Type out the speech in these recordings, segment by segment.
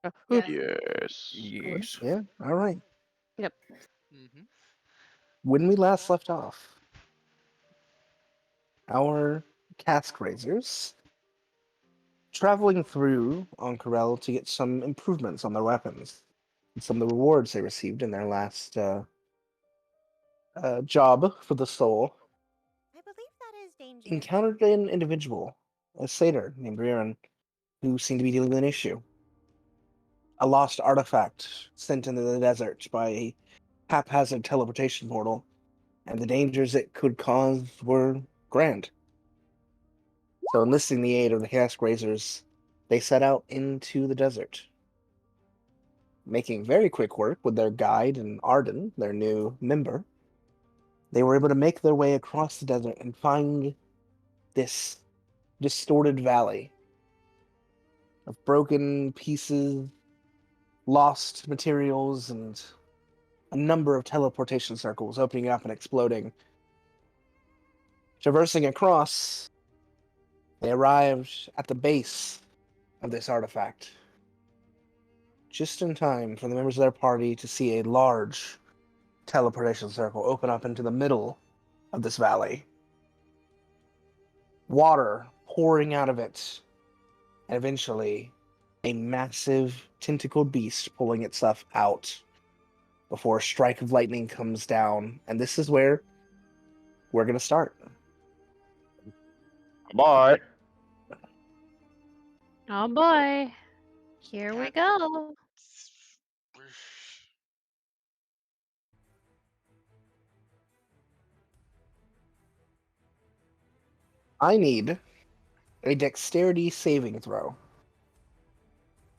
Yeah. Yes. Yes. Yeah, all right. Yep. Mm-hmm. When we last left off, our cask raisers traveling through Oncarel to get some improvements on their weapons and some of the rewards they received in their last job for the soul, I believe that is danger. encountered an individual, a satyr named Riran, who seemed to be dealing with an issue. A lost artifact sent into the desert by a haphazard teleportation portal, and the dangers it could cause were grand. So, enlisting the aid of the cask raisers, they set out into the desert. Making very quick work with their guide and Arden, their new member, they were able to make their way across the desert and find this distorted valley of broken pieces, lost materials, and a number of teleportation circles opening up and exploding. Traversing across, they arrived at the base of this artifact, just in time for the members of their party to see a large teleportation circle open up into the middle of this valley. Water pouring out of it, and eventually a massive tentacled beast pulling itself out before a strike of lightning comes down. And this is where we're going to start. Bye. Oh boy. Here we go. I need a dexterity saving throw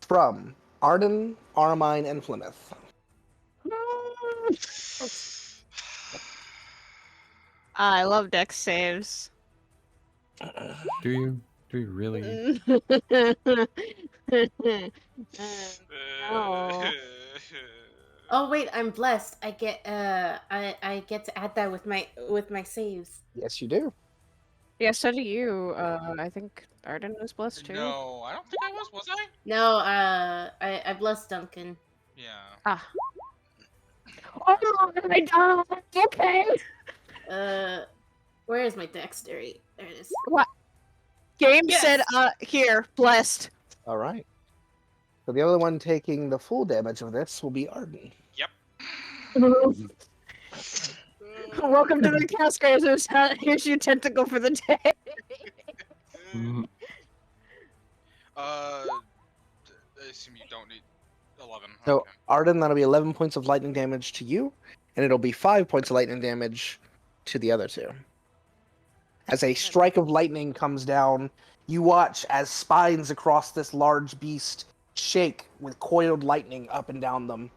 from Arden, Armine, and Plymouth. I love dex saves. Do you? Do you really? No. Oh, Oh wait, I'm blessed. I get to add that with my saves. Yes, you do. Yeah, so do you. I think Arden was blessed too. no, I don't think I was. Was I? No, I blessed Duncan. Yeah. Ah. Oh, I died. Okay. Uh, where is my dexterity? There it is. What? Game Yes! said, here, blessed. All right. So the other one taking the full damage of this will be Arden. Yep. Welcome to the Cascaders. Here's your tentacle for the day. Mm, I assume you don't need 11. So Okay. Arden, that'll be 11 points of lightning damage to you, and it'll be 5 points of lightning damage to the other two. As a strike of lightning comes down, you watch as spines across this large beast shake with coiled lightning up and down them.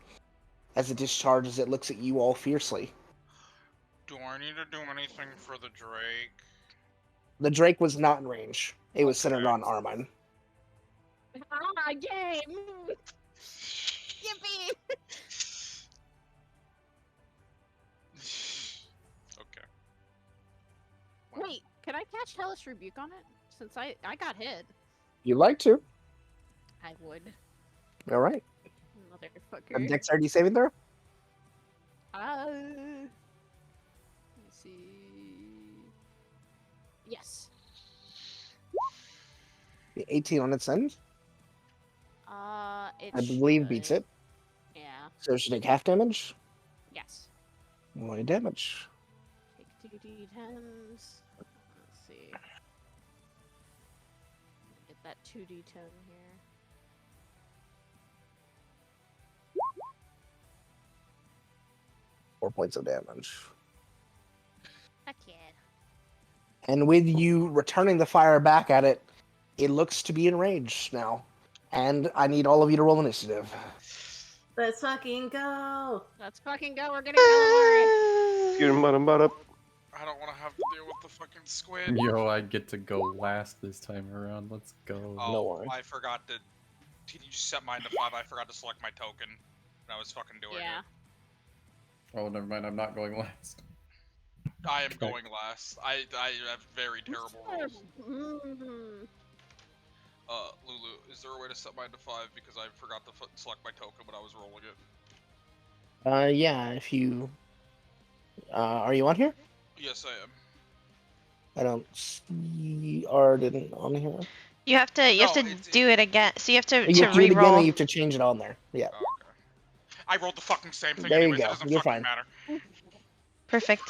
As it discharges, it looks at you all fiercely. Do I need to do anything for the Drake? The Drake was not in range. It was centered Okay. on Armine. Ah, yay! Yippee! Okay. Wait, can I catch Hellish Rebuke on it? Since I got hit. You'd like to. I would. All right. A Motherfucker. dexterity saving throw? Let me see. Yes. The 18 on its end, It I believe, beats should. it. Yeah. So it should take half damage. Yes. 1 damage. Take 2d10s. Let's see. Get that 2d10 here. Four points of damage. Heck yeah. And with you returning the fire back at it, it looks to be enraged now. And I need all of you to roll initiative. Let's fucking go! Let's fucking go. We're getting calamari. Get him, up. I don't want to have to deal with the fucking squid. Yo, I get to go last this time around. Let's go. Oh, No worries. I forgot to. Did you set mine to 5? I forgot to select my token when I was fucking doing Yeah. it. Oh, never mind. I'm not going last. I am going last. I have very terrible rolls. Mhm. Lulu, is there a way to set mine to 5 because I forgot to select my token when I was rolling it? Yeah, if you... are you on here? Yes, I am. I don't see Arden on here. You have to do it again. So you have to You have to do it again, and re-roll. you have to change it on there. Yeah. Oh, okay. I rolled the fucking same thing There you anyways, it go. doesn't You're fucking fine. matter. Perfect.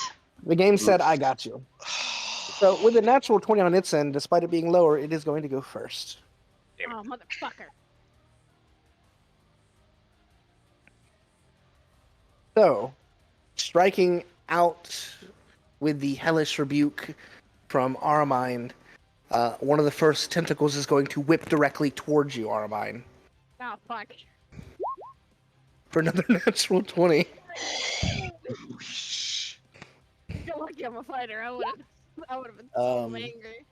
The game said, I got you. So, with a natural 20 on its end, despite it being lower, it is going to go first. Oh, motherfucker. So, striking out with the Hellish Rebuke from Aramine, one of the first tentacles is going to whip directly towards you, Aramine, Oh, fuck. for another natural 20. You're lucky I'm a fighter. I would have been so angry.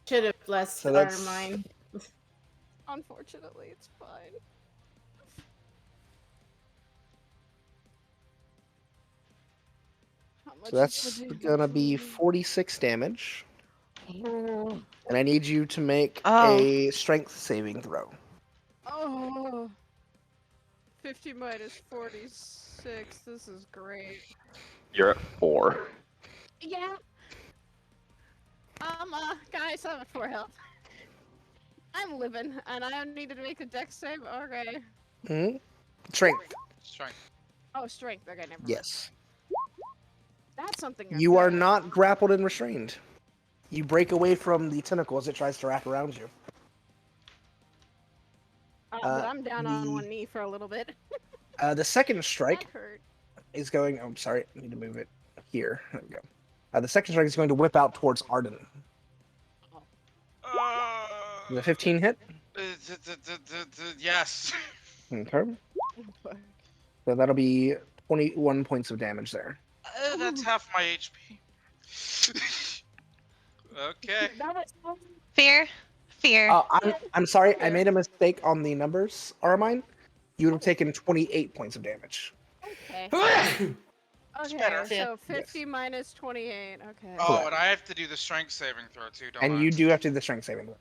Should have blessed So that's- Armine. Unfortunately, it's fine. How much So that's would you gonna give be me? 46 damage. Oh. And I need you to make Oh. a strength saving throw. Oh. 50 minus 46. This is great. You're at 4. Yeah. Guys, I'm at 4 health. I'm living, and I needed to make a dex save. Okay. Hmm? Strength. Strength. Oh, strength. Okay, never mind. Yes. That's something you're You are good at. not grappled and restrained. You break away from the tentacle as it tries to wrap around you. But I'm down on the- one knee for a little bit. The second That strike hurt. is going... Oh, I'm sorry. I need to move it here. There we go. The second strike is going to whip out towards Arden. The 15 hit? Yes. Okay. So that'll be 21 points of damage there. That's half my HP. Okay. That was so Fear. I'm sorry. I made a mistake on the numbers, Armine. You would have taken 28 points of damage. okay. Okay, better. so 50 minus 28. Okay. Oh, Correct. and I have to do the strength saving throw too, don't And I? you do have to do the strength saving throw.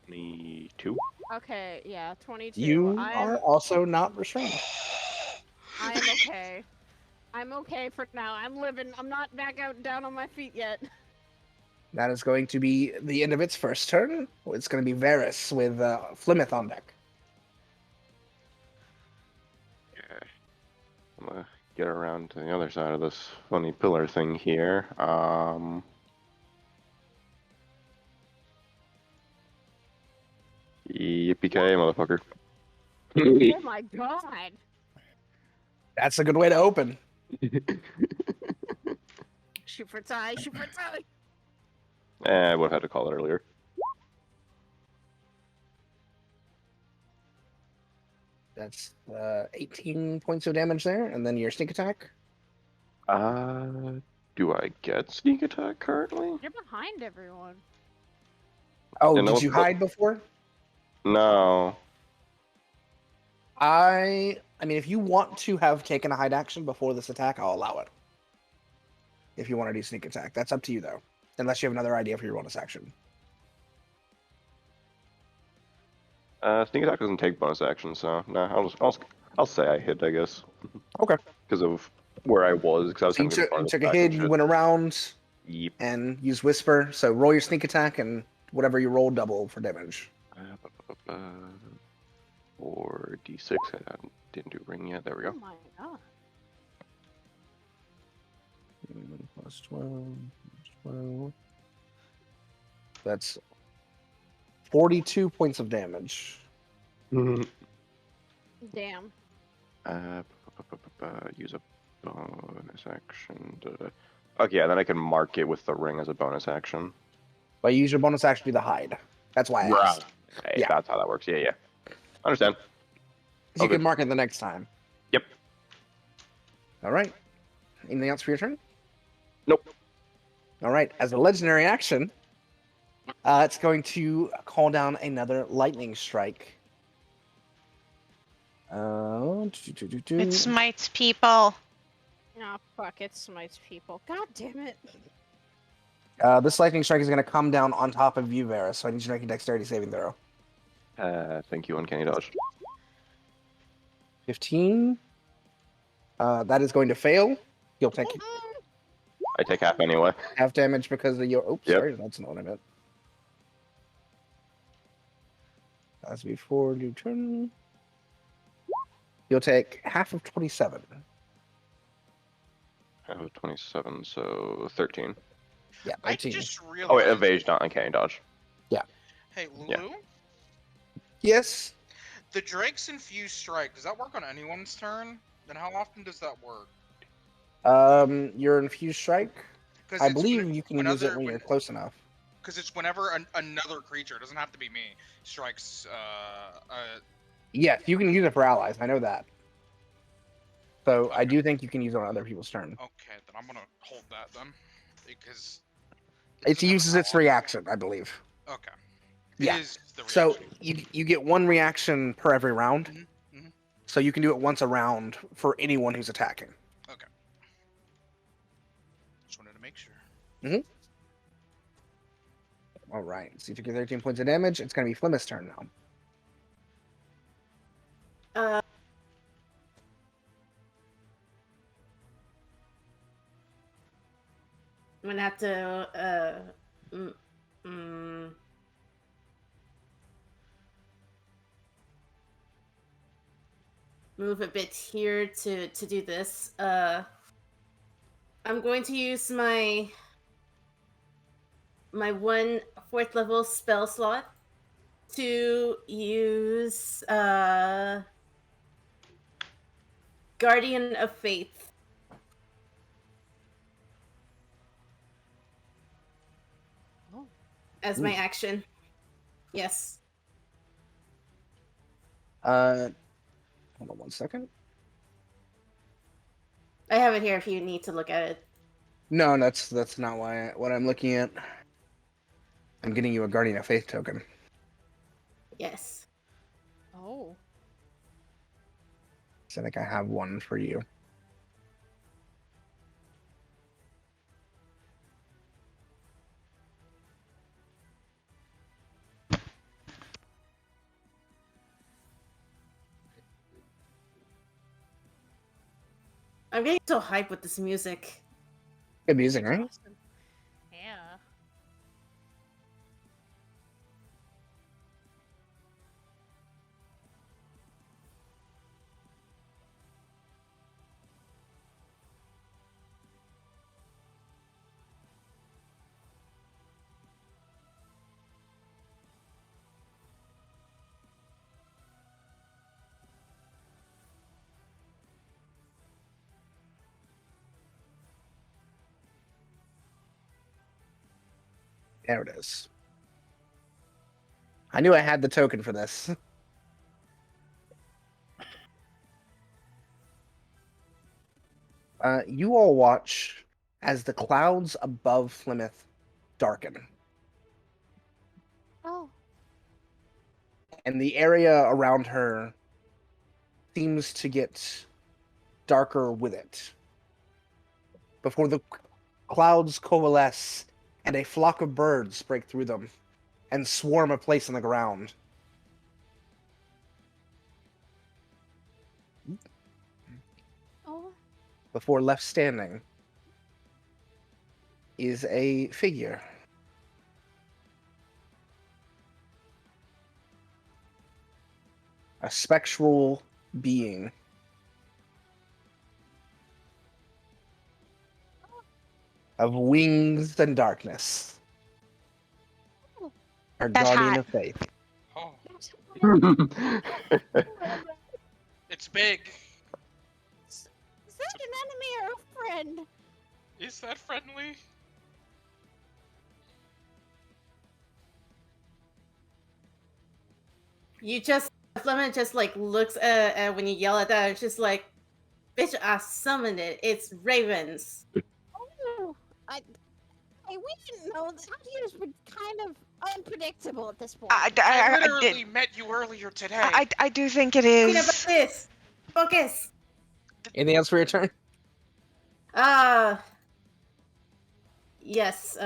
22. Okay, yeah, 22. You I'm, are also not restrained. I'm okay. I'm okay for now. I'm living. I'm not back out down on my feet yet. That is going to be the end of its first turn. It's going to be Varys with Flemeth on deck. Okay. I'm gonna get around to the other side of this funny pillar thing here. Yippee-ki-yay, motherfucker. Oh my god. That's a good way to open. Shoot for tie. Shoot for tie. I would have had to call it earlier. That's 18 points of damage there, and then your sneak attack. Do I get sneak attack currently? You're behind everyone. Oh, Yeah, no, did you hide before? No. I mean, if you want to have taken a hide action before this attack, I'll allow it. If you want to do sneak attack, that's up to you though. Unless you have another idea for your bonus action. Sneak attack doesn't take bonus action, so no. I'll say I hit, I guess. Okay. Because of where I was, because I was So you having to took a hit, you went around, Yep. and used Whisper. So roll your sneak attack, and whatever you roll, double for damage. 4d6. I didn't do ring yet. There we Oh go. my god. Plus 12. Plus 12. That's 42 points of damage. Damn. Use a bonus action. Okay, yeah, then I can mark it with the ring as a bonus action. But you use your bonus action to do the hide. That's why I asked. Hey, Yeah. that's how that works. Yeah. Understand. So you Okay. can mark it the next time. Yep. All right. Anything else for your turn? Nope. All right. As a legendary action, it's going to call down another lightning strike. It smites people. Oh fuck! It smites people. God damn it. This lightning strike is going to come down on top of you, Varus, so I need you to make a dexterity saving throw. Thank you, uncanny dodge. 15. That is going to fail. You'll take I take half anyway. half damage because of your... Oops, Yep. sorry, that's not what I meant. As before, new turn. You'll take half of 27. I have 27, so 13. Yeah, I 13. just realized. Oh wait, evade, not uncanny dodge. Hey, Lulu. Yeah. Yes. The Drake's infused strike. Does that work on anyone's turn? Then how often does that work? Your infused strike. I it's believe you can use it when you're close enough. Because it's whenever another creature, it doesn't have to be me, strikes. Yes, you can use it for allies. I know that. So I Okay. do think you can use it on other people's turn. Okay, then I'm gonna hold that then, because It uses its reaction, I believe. Okay. Yeah. It is the So reaction. you get one reaction per every round. Mm-hmm. So you can do it once a round for anyone who's attacking. Okay. Just wanted to make sure. All right. So you took your 13 points of damage. It's going to be Flemeth's turn now. I'm gonna have to move a bit here to do this. I'm going to use my 1 4th level spell slot to use Guardian of Faith. As my action. Yes. Hold on 1 second. I have it here if you need to look at it. No, that's not what I'm looking at. I'm getting you a Guardian of Faith token. Yes. Oh. So I think I have one for you. I'm getting so hyped with this music. Good music, right? Awesome. Yeah. There it is. I knew I had the token for this. You all watch as the clouds above Flemeth darken. Oh. And the area around her seems to get darker with it. Before the clouds coalesce and a flock of birds break through them and swarm a place on the ground. Oh. Before left standing is a figure. A spectral being. Of wings and darkness. Our That's guardian hot. of faith. Oh, That's it's big. Is that an enemy or a friend? Is that friendly? Fleming just like looks at when you yell at that. It's just like, bitch, I summoned it. It's ravens. Oh, we didn't know that. Here's been kind of unpredictable at this point. I literally met you earlier today. I do think it Talking about is. this. Focus. Anything else for your turn? Yes.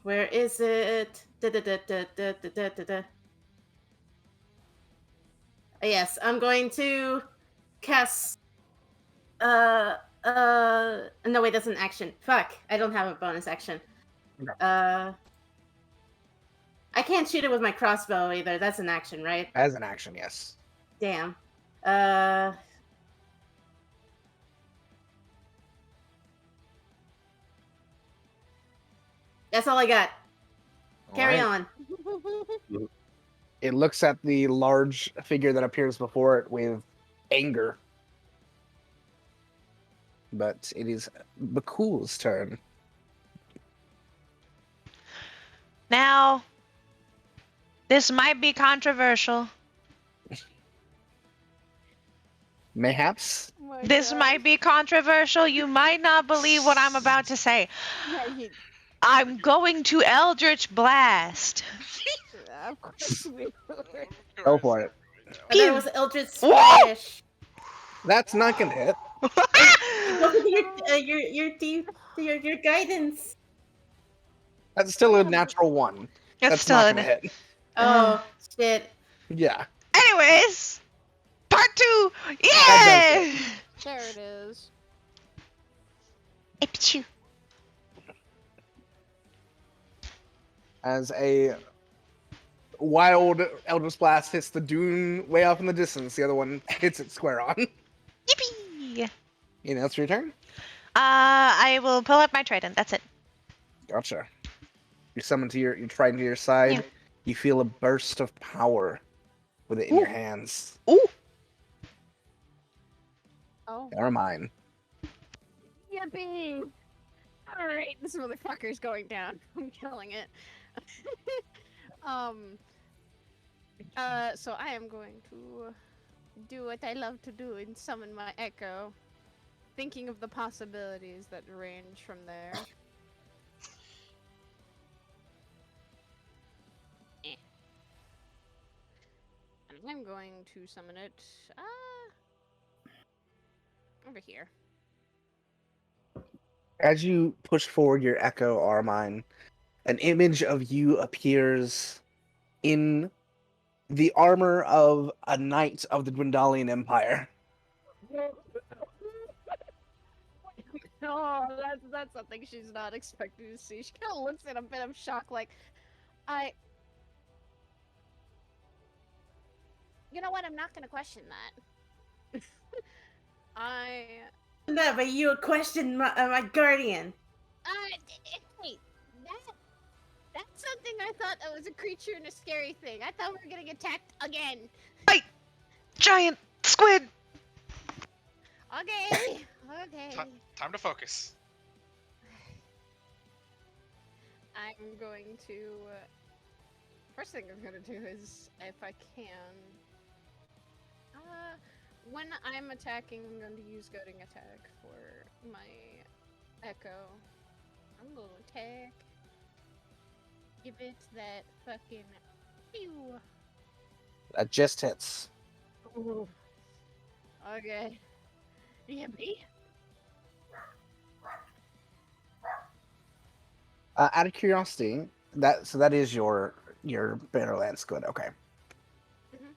Where is it? Yes, I'm going to cast. No, wait, that's an action. Fuck, I don't have a bonus action. Okay. I can't shoot it with my crossbow either. That's an action, right? As an action, yes. Damn. That's all I got. Carry Alright. on. It looks at the large figure that appears before it with anger. But it is Bhaqull's turn. Now, this might be controversial. Mayhaps. Oh my This God. might be controversial. You might not believe what I'm about to say. Yeah, I'm going to Eldritch Blast. of course we would. Go for it. I thought it was Eldritch Whoa! Splash. That's not gonna hit. Go for your guidance. That's still a natural one. That's still not an- gonna hit. Oh, shit. Yeah. Anyways, part 2. That does Yay! There it is. Achoo. As a wild Eldritch Blast hits the dune way off in the distance, the other one hits it square on. Yippee! Anything else for your turn? I will pull up my trident. That's it. Gotcha. You summon to your trident to your side. Yeah. You feel a burst of power with it in Ooh. your hands. Ooh. Oh. They are mine. Yippee! Alright, this motherfucker's going down. I'm killing it. So I am going to do what I love to do and summon my echo. Thinking of the possibilities that range from there. And I'm going to summon it, over here. As you push forward your echo, Armine, an image of you appears in the armor of a knight of the Gwendolian Empire. Oh, that's something she's not expecting to see. She kind of looks in a bit of shock, like, you know what? I'm not gonna question that. No, but you questioned my guardian. Hey, that's something I thought that was a creature and a scary thing. I thought we were getting attacked again. Giant squid. Okay, okay. Time to focus. I'm going to. First thing I'm gonna do is, if I can. When I'm attacking, I'm going to use goading attack for my echo. I'm gonna attack. Give it that fucking pew. That just hits. Ooh. Okay. Yippee. Out of curiosity, that is your Bannerland squid. Okay. Mhm.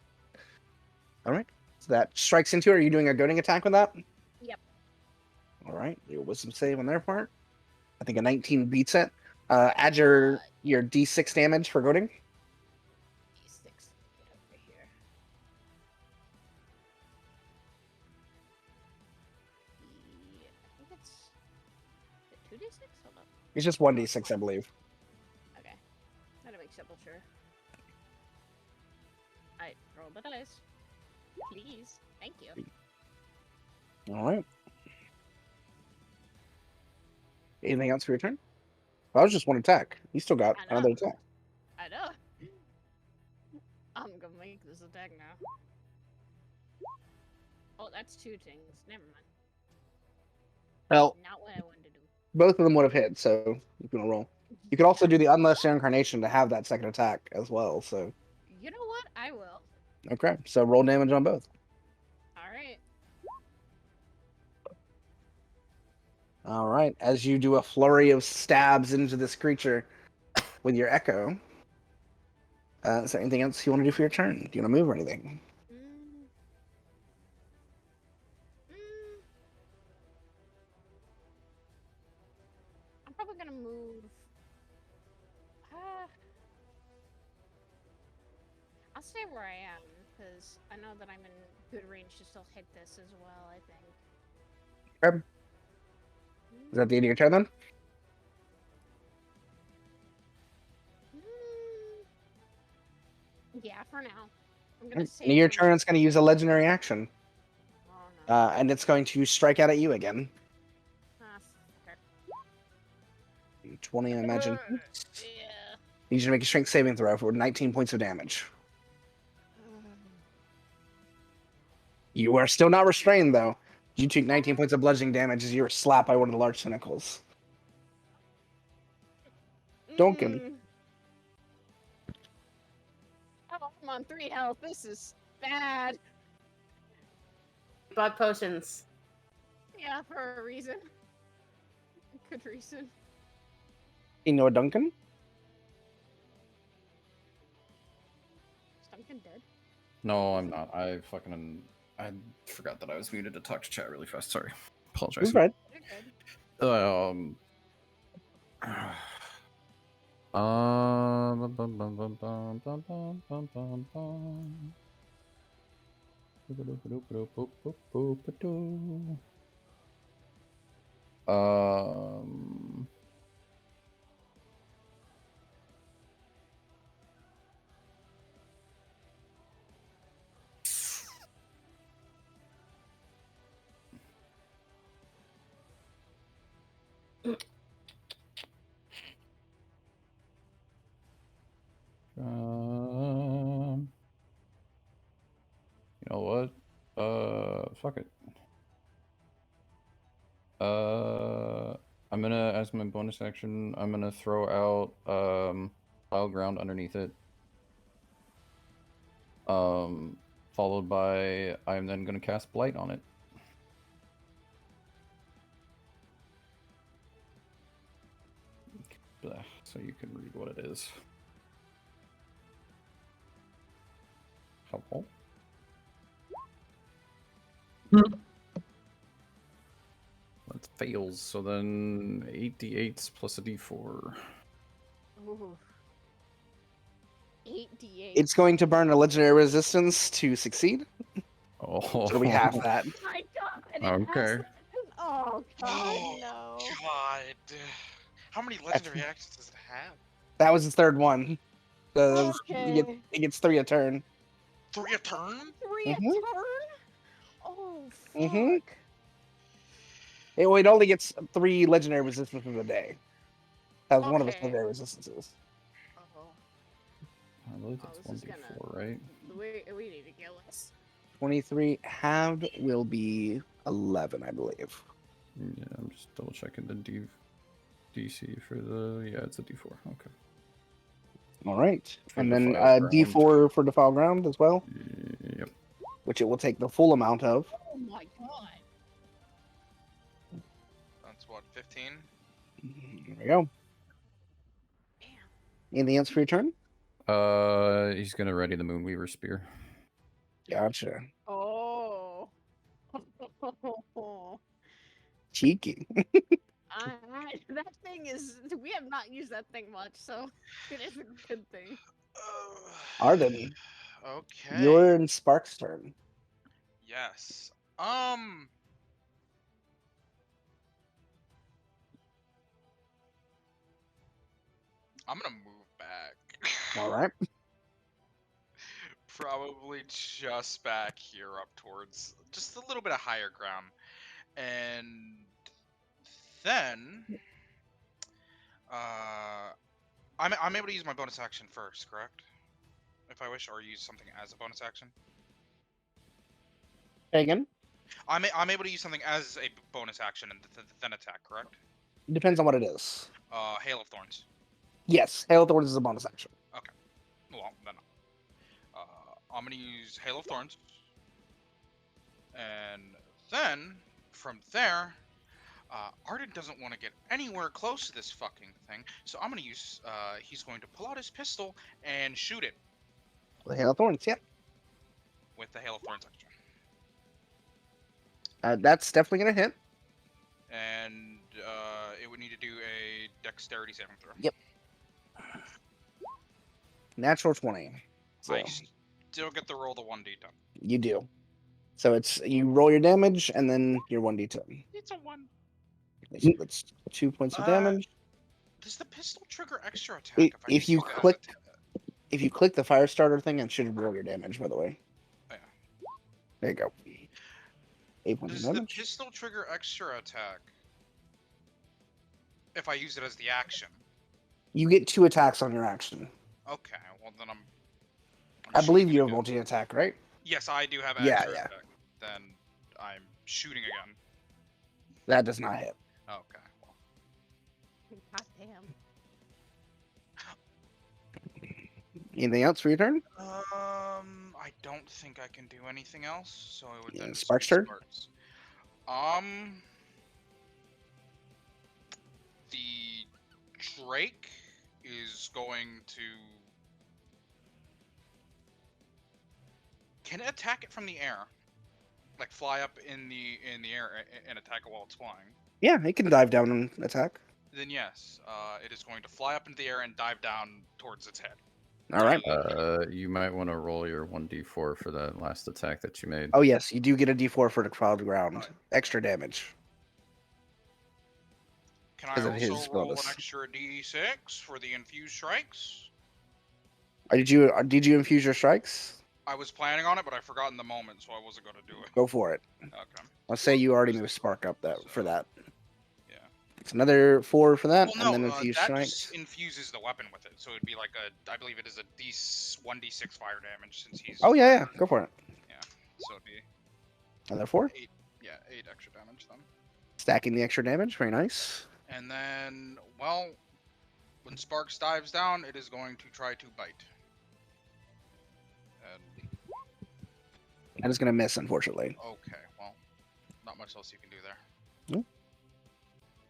All right. So that strikes into it. Are you doing a goading attack with that? Yep. All right. Your wisdom save on their part. I think a 19 beats it. Add your D6 damage for goading. D6. Get over here. I think it's 2d6. Hold on. It's just 1d6, I believe. Okay. Gotta make double sure. Alright, roll the dice. Please. Thank you. All right. Anything else for your turn? That was just one attack. You still got I know. another attack. I know. I'm gonna make this attack now. Oh, that's 2 things. Never mind. Well, Not what I wanted to do. both of them would have hit, so you can roll. You could also do the Unleashed Incarnation to have that second attack as well. So You know what? I will. okay, so roll damage on both. Alright. All right. As you do a flurry of stabs into this creature with your echo, is there anything else you want to do for your turn? Do you want to move or anything? Mm. Mm. I'm probably gonna move. Uh, I'll stay where I am because I know that I'm in good range to still hit this as well. I think. Okay. Is that the end of your turn then? Mm. Yeah, for now. I'm gonna End save of your for turn, it's going to use a legendary action. Oh no. And it's going to strike out at you again. Ah, fucker. 20, I imagine. Yeah. Need you to make a strength saving throw for 19 points of damage. You are still not restrained, though. You take 19 points of bludgeoning damage as you were slapped by one of the large tentacles. Duncan. Mm. Oh, I'm on 3 health. This is bad. Bought potions. Yeah, for a reason. Good reason. You know Duncan? Is Duncan dead? No, I'm not. I forgot that I was muted to talk to chat really fast. Sorry. Apologize. Who's right? You're good. Bum, bum, bum, bum, bum, bum, bum, bum, bum, bum. Um, you know what? Fuck it. I'm gonna, as my bonus action, I'm gonna throw out pile ground underneath it. Followed by, I'm then gonna cast blight on it. Blah, so you can read what it is. Helpful. That fails, so then 8d8s plus a d4. Ooh. 8d8. It's going to burn a legendary resistance to succeed. Oh, So it'll be half that. My god. Okay. Oh god, Oh, no. God. How many legendary actions does it have? That was the third one. Okay. It gets 3 a turn. 3 a turn? 3 a Mhm. turn? Oh, fuck. Mhm. It only gets 3 legendary resistances a day. That was one of its Okay. legendary resistances. Oh. I believe Oh, that's this is 1d4, right? We need to kill us. 23 halved will be 11, I believe. Yeah, I'm just double checking the DC for the. Yeah, it's a d4. Okay. All right. For And then defiled ground. D4 for defile ground as well, Yep. which it will take the full amount of. Oh my god. That's what, 15? There we go. Damn. Anything else for your turn? He's gonna ready the Moonweaver Spear. Gotcha. Oh. Cheeky. That thing is. We have not used that thing much, so it is a good thing. Arden, Okay. you're in Spark's turn. Yes. I'm gonna move back. All right. Probably just back here up towards just a little bit of higher ground. And then I'm able to use my bonus action first, correct? If I wish, or use something as a bonus action. Again, I'm able to use something as a bonus action and then attack, correct? depends on what it is. Hail of Thorns. Yes, Hail of Thorns is a bonus action. Okay. Well, then I'm gonna use Hail of Thorns, and then from there, Arden doesn't want to get anywhere close to this fucking thing, so I'm gonna use. He's going to pull out his pistol and shoot it The Hail of Thorns, yep. with the Hail of Thorns extra. That's definitely gonna hit. And it would need to do a dexterity saving throw. Yep. Natural 20. So I still get to roll the 1d10. you do. So it's you roll your damage and then your 1d10. It's a 1. So that's 2 points of damage. Does the pistol trigger extra attack If I just you use it as a click, if you click the fire starter thing, it should roll your damage. By the way. Oh, yeah. There you go. 8 points Does of the damage. pistol trigger extra attack if I use it as the action? You get 2 attacks on your action. Okay, well then I'm I believe shooting you have again. multi-attack, right? Yes, I do have Yeah, extra yeah. attack. Then I'm shooting again. That does not hit. Okay. Well, God damn. Anything else for your turn? I don't think I can do anything else, so it would Yeah, then just Spark's be turn? Sparks. The Drake is going to. Can it attack it from the air? Like fly up in the air and attack it while it's flying? Yeah, it can dive down and attack. Then yes, it is going to fly up into the air and dive down towards its head. All right. You might want to roll your 1d4 for that last attack that you made. Oh yes, you do get a D4 for the fall to ground. Extra damage. Can I 'Cause of his also roll bonus. an extra d6 for the infused strikes? Did you infuse your strikes? I was planning on it, but I forgot in the moment, so I wasn't going to do it. Go for it. Okay. I'll say you already moved Spark up for that. Yeah. It's another 4 for that, Well, no, and then infuse that strikes. just infuses the weapon with it, so it'd be like I believe it is a 1d6 fire damage since he's. Oh yeah, go for it. Yeah, so it'd be Another 4. 8 extra damage then. Stacking the extra damage, very nice. And then, well, when Sparks dives down, it is going to try to bite. And, That is gonna miss, unfortunately. okay, well, not much else you can do there.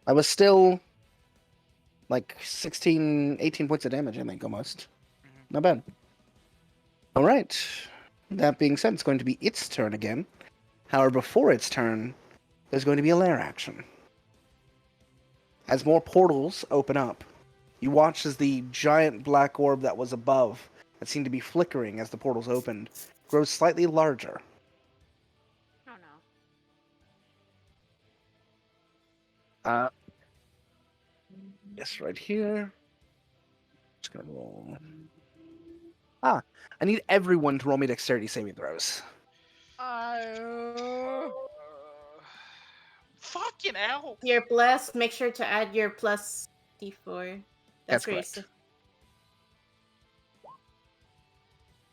I was still like 16, 18 points of damage, I think, almost. Mhm. Not bad. All right. That being said, it's going to be its turn again. However, before its turn, there's going to be a lair action. As more portals open up, you watch as the giant black orb that was above, that seemed to be flickering as the portals opened, grows slightly larger. Oh no. Yes, right here. Just gonna roll. I need everyone to roll me dexterity saving throws. Fucking hell! You're blessed. Make sure to add your plus d4. That's where you correct.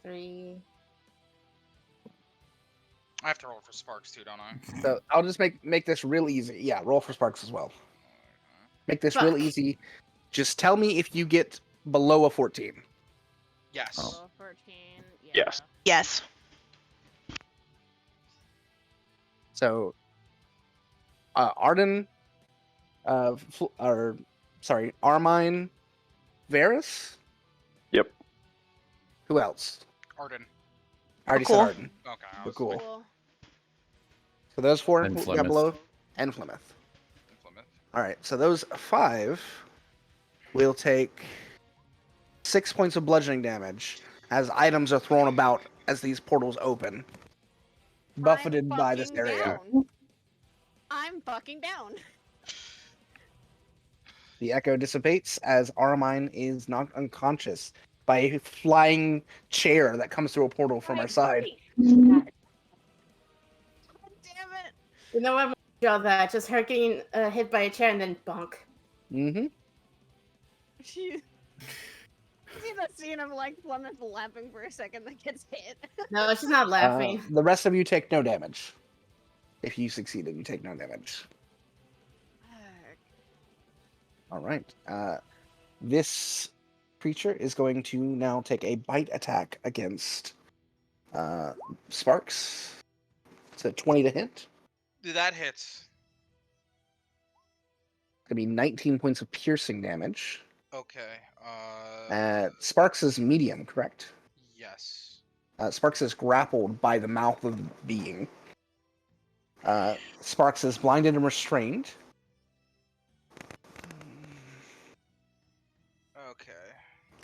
3. I have to roll for Sparks too, don't I? So I'll just make this real easy. Yeah, roll for sparks as well. Make this real Fuck. easy. Just tell me if you get below a 14. Yes. Level 14. Yeah. Yes. Yes. So, Arden, Armine, Varus. Yep. Who else? Arden. I already Cool. said Arden. Okay. I But was cool. Cool. So those 4 And got Plymouth. below, and Plymouth. Plymouth. All right. So those 5 will take 6 points of bludgeoning damage as items are thrown about as these portals open, buffeted I'm by this fucking area. down. I'm fucking down. The echo dissipates as Armine is knocked unconscious by a flying chair that comes through a portal from our side. God damn it. You know what? Draw that. Just her getting hit by a chair and then bonk. Mm-hmm. She... See that scene of like Plymouth laughing for a second that gets hit. No, she's not laughing. The rest of you take no damage. If you succeeded, you take no damage. All right. This creature is going to now take a bite attack against Sparks. It's a 20 to hit. That hits. Gonna be 19 points of piercing damage. Okay. Sparks is medium, correct? Yes. Sparks is grappled by the mouth of the being. Sparks is blinded and restrained. Okay.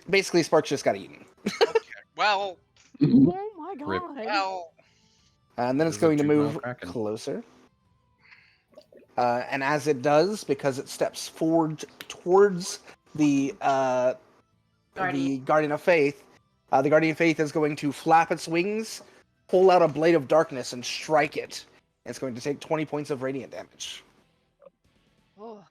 Basically, Sparks just got eaten. Okay. Well. Oh my Rip. god. Well. And then it's There's a going to juvenile move kraken. closer. And as it does, because it steps forward towards the Guardian of Faith, the Guardian of Faith is going to flap its wings, pull out a blade of darkness, and strike it. It's going to take 20 points of radiant damage. Oh.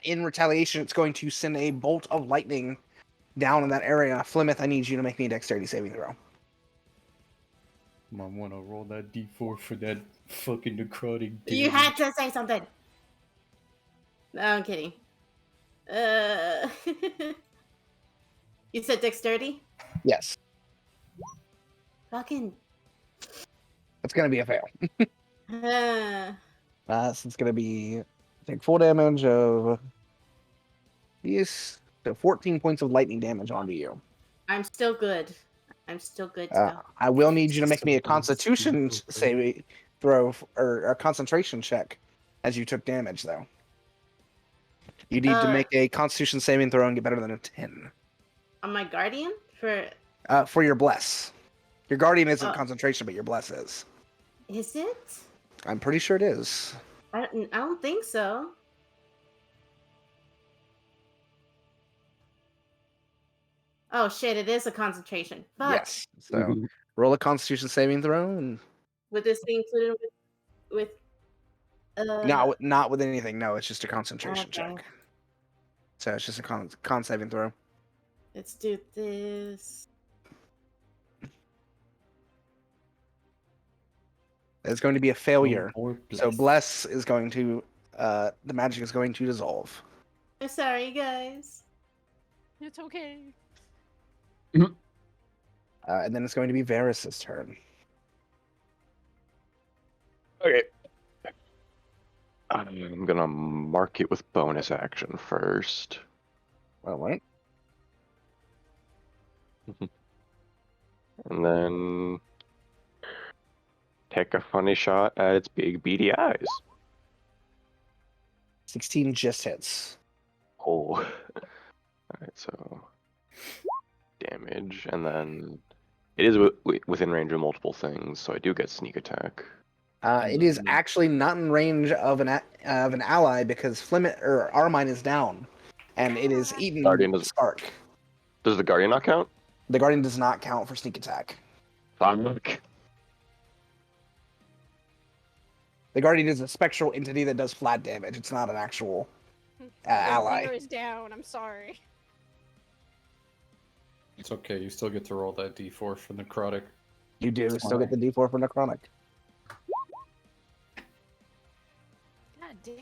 In retaliation, it's going to send a bolt of lightning down in that area. Flemeth, I need you to make me a dexterity saving throw. I want to roll that d4 for that fucking necrotic damage. You had to say something. No, I'm kidding. You said dexterity? Yes. Fucking. It's going to be a fail. Uh, So it's going to be take full damage of these, so 14 points of lightning damage onto you. I'm still good. I'm still good to go. I will need you to make me a Constitution saving throw or a concentration check, as you took damage. Though you need to make a Constitution saving throw and get better than a 10. On my guardian For your bless. Your guardian isn't Oh. concentration, but your bless is. is it? I'm pretty sure it is. I don't think so. Oh shit! It is a concentration. Fuck. Yes. So roll a Constitution saving throw, and Would this be included with no, not with anything. No, it's just a concentration Okay. check. So it's just a con saving throw. Let's do this. It's going to be a failure. Or So bless is going to the magic is going to dissolve. I'm sorry, guys. It's okay. And then it's going to be Varys' turn. Okay. I'm gonna mark it with bonus action first. All right. And then take a funny shot at its big beady eyes. 16 just hits. Oh. Alright, so damage, and then it is within range of multiple things, so I do get sneak attack. It is actually not in range of an ally because Flemeth or Armine is down, and it is eaten Guardian does- Spark. Does the Guardian not count? The Guardian does not count for sneak attack. Fuck. The Guardian is a spectral entity that does flat damage. It's not an actual ally. Leader is down. I'm sorry. It's okay, you still get to roll that d4 for necrotic. You do still get the D4 for Necronic. God damn.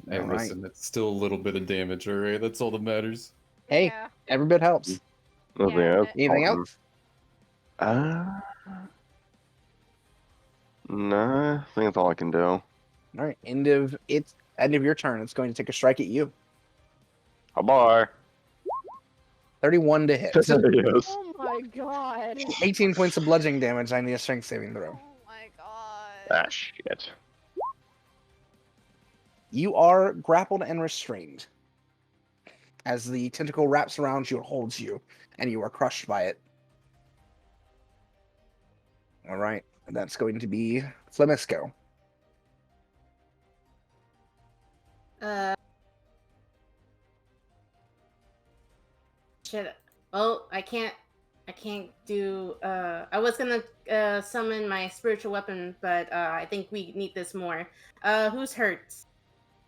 Hey, All right. listen, it's still a little bit of damage, alright? That's all that matters. Hey, Yeah. every bit helps. Okay, Yeah, that's Anything awesome. else? Nah, I think that's all I can do. All right, end of your turn. It's going to take a strike at you. Bye-bye. 31 to hit. Yes. Oh my god. 18 points of bludgeoning damage. I need a strength saving throw. Oh my god. Ah, shit. You are grappled and restrained as the tentacle wraps around you and holds you, and you are crushed by it. All right, that's going to be Flemisco. Shit. Oh, I can't do. I was gonna summon my spiritual weapon, but I think we need this more. Who's hurt?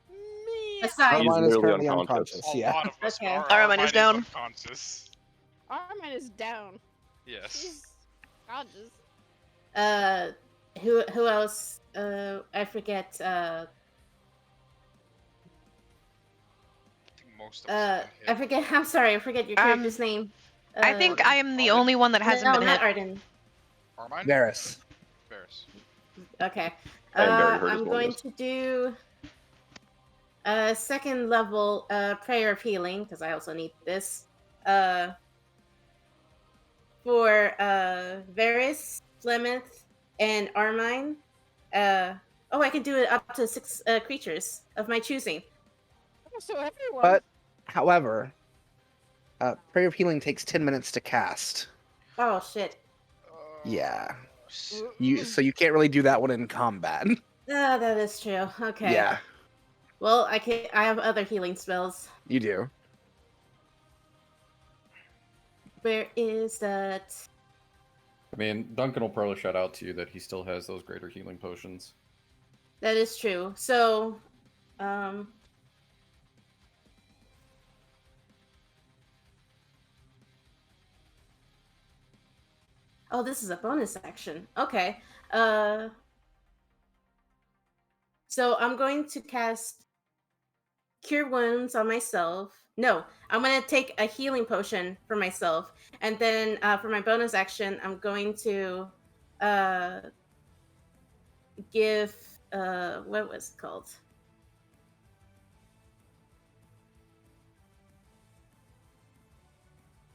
Me. Aside. He's Armine is literally currently unconscious. unconscious. A Yeah. lot of us Okay. are. Armine is down. Unconscious. Armin is down. Yes. He's conscious. Who else? I forget. I think most of us have been I hit. forget. I'm sorry. I forget your character's name. I think I am the only one that hasn't no, been not hit. Arden. Armine? Varys. Varys. Okay. I am very hurt as I'm well, going yes. to do a second level prayer of healing because I also need this. For Varys, Plymouth, and Armine. I can do it up to 6 creatures of my choosing. So everyone. But, however, Prayer of Healing takes 10 minutes to cast. Oh shit. Yeah. S- So you can't really do that one in combat. Ah, that is true. Okay. Yeah, Well, I have other healing spells. you do. Where is that? I mean, Duncan will probably shout out to you that he still has those greater healing potions. That is true. So, Oh, this is a bonus action. Okay. So I'm going to cast Cure Wounds on myself. No, I'm going to take a healing potion for myself. And then for my bonus action, I'm going to give... what was it called?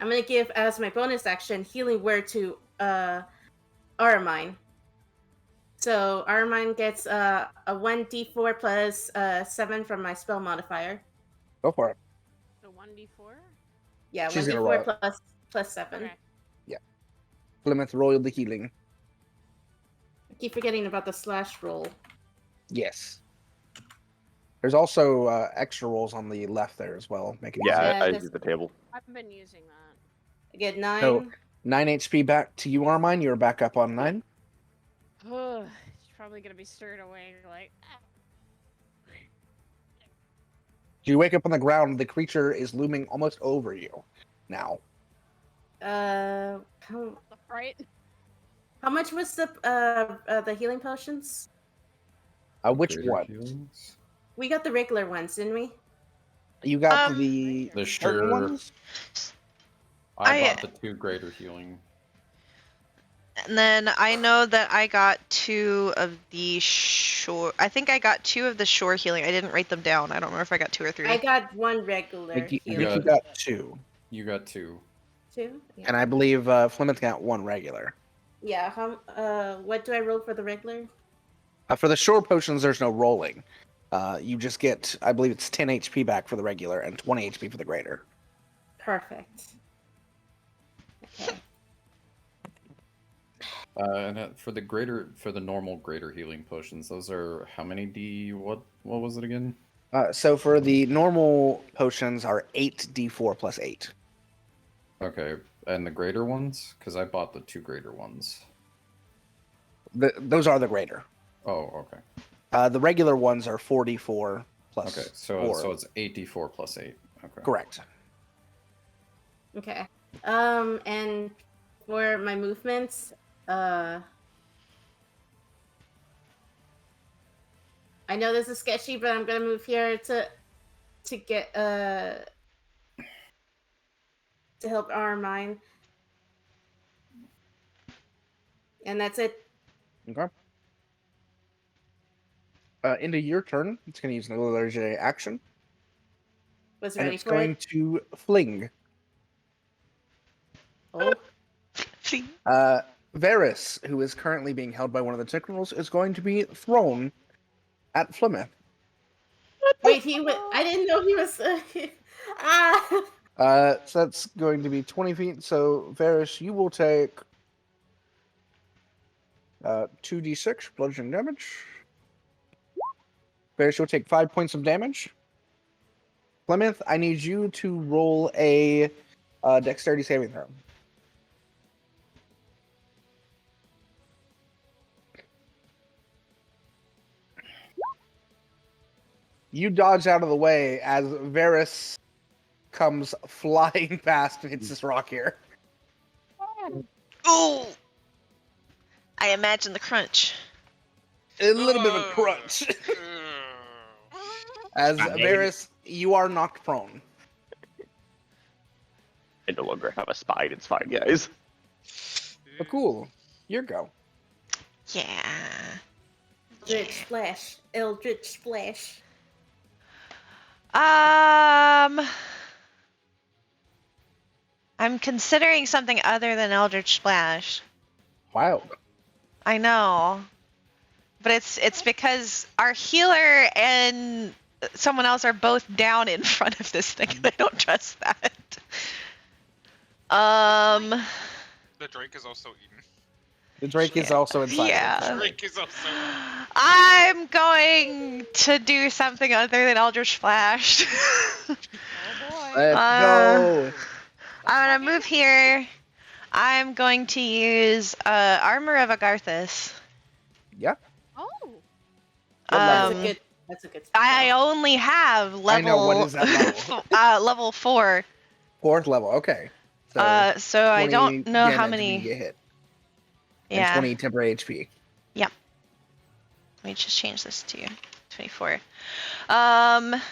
I'm going to give, as my bonus action, Healing Word to Aramine. So Aramine gets a 1d4 plus 7 from my spell modifier. Go for it. The 1d4? Yeah, She's gonna 1d4 roll it. plus 7. Okay. Plymouth rolled the healing. I keep forgetting about the slash roll. Yes. There's also extra rolls on the left there as well. Make it Yeah, easy. Yeah, I that's- use the table. I've been using that. I get 9. So 9 HP back to you, Armine. You're back up on 9. She's probably gonna be stirred away. Like, You wake up on the ground. The creature is looming almost over you now. How right? much was the healing potions? Which Greater one? healings? We got the regular ones, didn't we? You got Um, the The certain sure. ones? I I- bought the 2 greater healing. And then I know that I got 2 of the shore. I think I got 2 of the shore healing. I didn't write them down. I don't remember if I got 2 or 3. I got 1 regular I think healing. you got 2. You got 2. 2? Yeah. And I believe Plymouth got 1 regular. Yeah, what do I roll for the regular? For the shore potions, there's no rolling. You just get, I believe it's 10 HP back for the regular and 20 HP for the greater. Perfect. Okay. And for the normal greater healing potions, those are how many what was it again? So for the normal potions are 8d4 plus 8. Okay, and the greater ones? Because I bought the 2 greater ones. Those are the greater. Oh, okay. The regular ones are 4d4 plus Okay, so 4. so it's 8d4 plus 8. Okay. Correct. Okay. And for my movements, I know this is sketchy, but I'm gonna move here to get to help Armine. And that's it. Okay. Into your turn, it's going to use another legendary action, Was and ready it's for going it. to fling. Oh, Varys, who is currently being held by one of the Technicals, is going to be thrown at Plymouth. wait, I didn't know he was. Ah. So that's going to be 20 feet. So, Varys, you will take 2d6 bludgeoning damage. Varys, you'll take 5 points of damage. Plymouth, I need you to roll a dexterity saving throw. You dodge out of the way as Varys comes flying past and hits this rock here. Ooh! I imagine the crunch. A little bit of a crunch. As Varys, you are knocked prone. I no longer have a spine. It's fine, guys. But cool. Your go. Yeah. Eldritch Splash. Eldritch Splash. I'm considering something other than Eldritch Splash. Wow. I know. But it's because our healer and someone else are both down in front of this thing, and I don't trust that. The drink is also eaten. The Drake is also inside Yeah. of it. Drink is also eaten. I'm going to do something other than Eldritch Splash. Oh boy. Let's go. I'm gonna move here. I'm going to use Armor of Agarthus. Yeah. Oh. What level? That's a good I only have level. I know, what is that level? Level 4. 4th level. Okay. So, So I 20 don't know how damage when you many. get hit. Yeah. And 20 temporary HP. Yep. Let me just change this to 24. And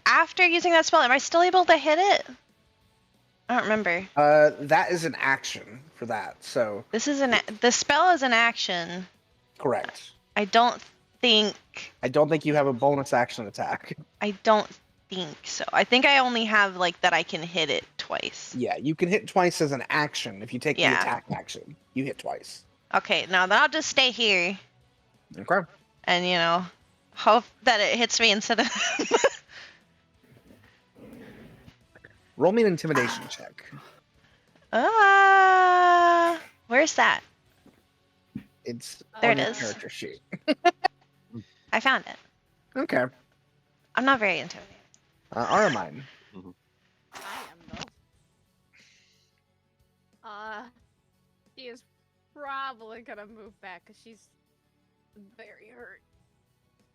after using that spell, am I still able to hit it? I don't remember. That is an action for that. So The spell is an action. correct. I don't think you have a bonus action attack. I don't think so. I think I only have like that I can hit it twice. Yeah, you can hit twice as an action. If you take the Yeah. attack action, you hit twice. Okay, now then I'll just stay here Okay. and hope that it hits me instead of Roll me an intimidation check. where's that? It's There on it your is. character sheet. I found it. Okay. I'm not very intimidated. Aramine. I am though. She is probably gonna move back because she's very hurt.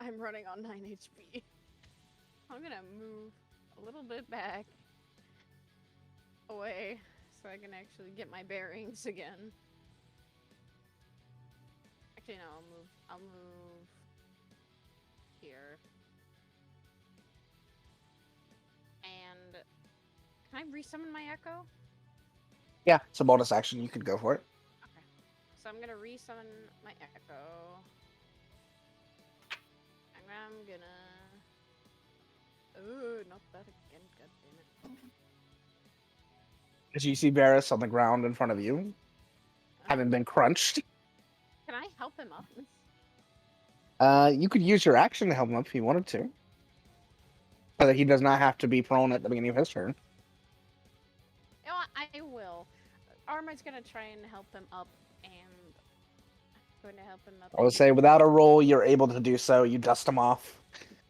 I'm running on 9 HP. I'm gonna move a little bit back away so I can actually get my bearings again. Actually, no, I'll move here. And can I resummon my echo? Yeah, it's a bonus action. You can go for it. Okay. So I'm gonna resummon my echo. And I'm gonna. Ooh, not that again, god damn it. As you see Varus on the ground in front of you, having been crunched. Can I help him up? You could use your action to help him up if you wanted to. So that he does not have to be prone at the beginning of his turn. You know what? I will. Armor's gonna try and help him up, and I'm going to help him up. I would say without a roll, you're able to do so. You dust him off,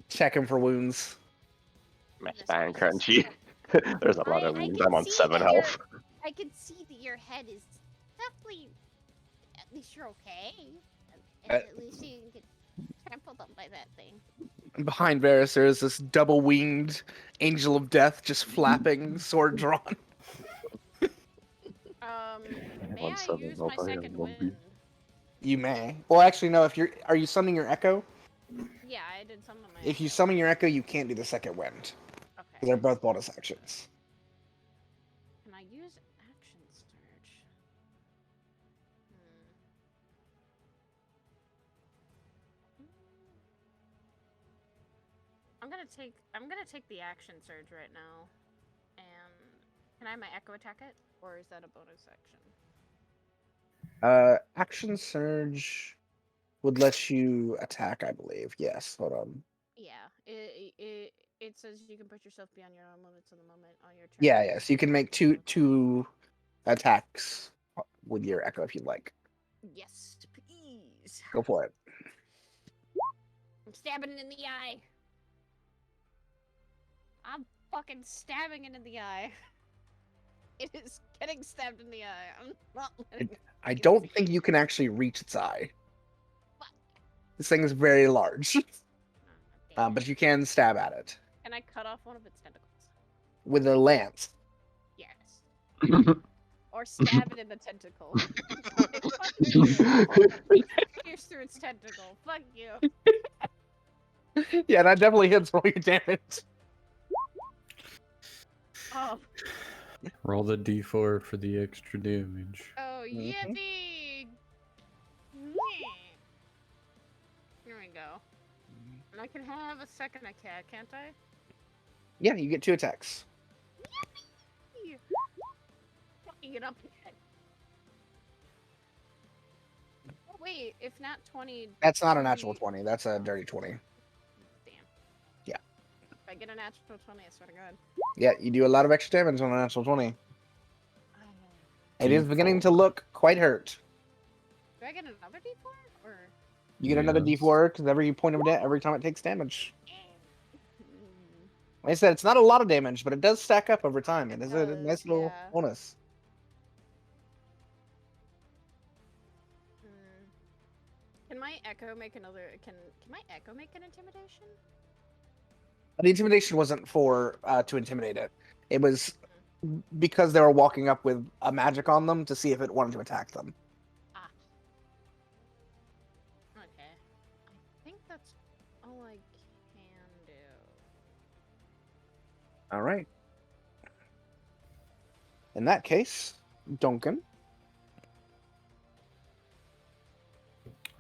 check him for wounds. My spine crunchy. There's a lot of wounds. I'm on 7 health. I can see that your head is definitely. At least you're okay. And at least you didn't get trampled on by that thing. Behind Varus, there is this double-winged angel of death just flapping, sword drawn. May I use my second wind? You may. Well, actually, no. Are you summoning your echo? Yeah, I did summon my. If you echo. summon your echo, you can't do the second wind. Okay. Because they're both bonus actions. Can I use action surge? I'm gonna take the action surge right now. And can I have my echo attack it? Or is that a bonus action? Action surge would let you attack, I believe. Yes. Hold on. Yeah. It says you can put yourself beyond your own limits in the moment on your turn. Yeah. Yes. You can make two attacks with your echo if you'd like. Yes, please. Go for it. I'm stabbing it in the eye. I'm fucking stabbing it in the eye. It is getting stabbed in the eye. I'm not letting it. I don't think you can actually reach its eye. What? This thing is very large. Damn But it. you can stab at it. Can I cut off one of its tentacles? With a lance. Yes. Or stab it in the tentacle. Pierce through its tentacle. Fuck you. Yeah, that definitely hits roll your damage. Oh, Roll the d4 for the extra damage. oh Mhm. yippee! Yeah. Here we go. And I can have a second attack, can't I? Yeah, you get 2 attacks. Fucking it up again. Oh, wait, if not 20. That's not a natural 20 20. That's a dirty 20. Damn. Yeah. If I get a natural 20, I swear to God. Yeah, you do a lot of extra damage on a natural 20. It is beginning D4. to look quite hurt. Do I get another D4? Or. You get another Yes. D4 because every point of every time it takes damage. Like I said, it's not a lot of damage, but it does stack up over time. It is a does, nice little yeah. bonus. Can my echo make another? Can my echo make an intimidation? The intimidation wasn't for to intimidate it. It was because they were walking up with a magic on them to see if it wanted to attack them. Ah. Okay. I think that's all I can do. All right. In that case, Duncan.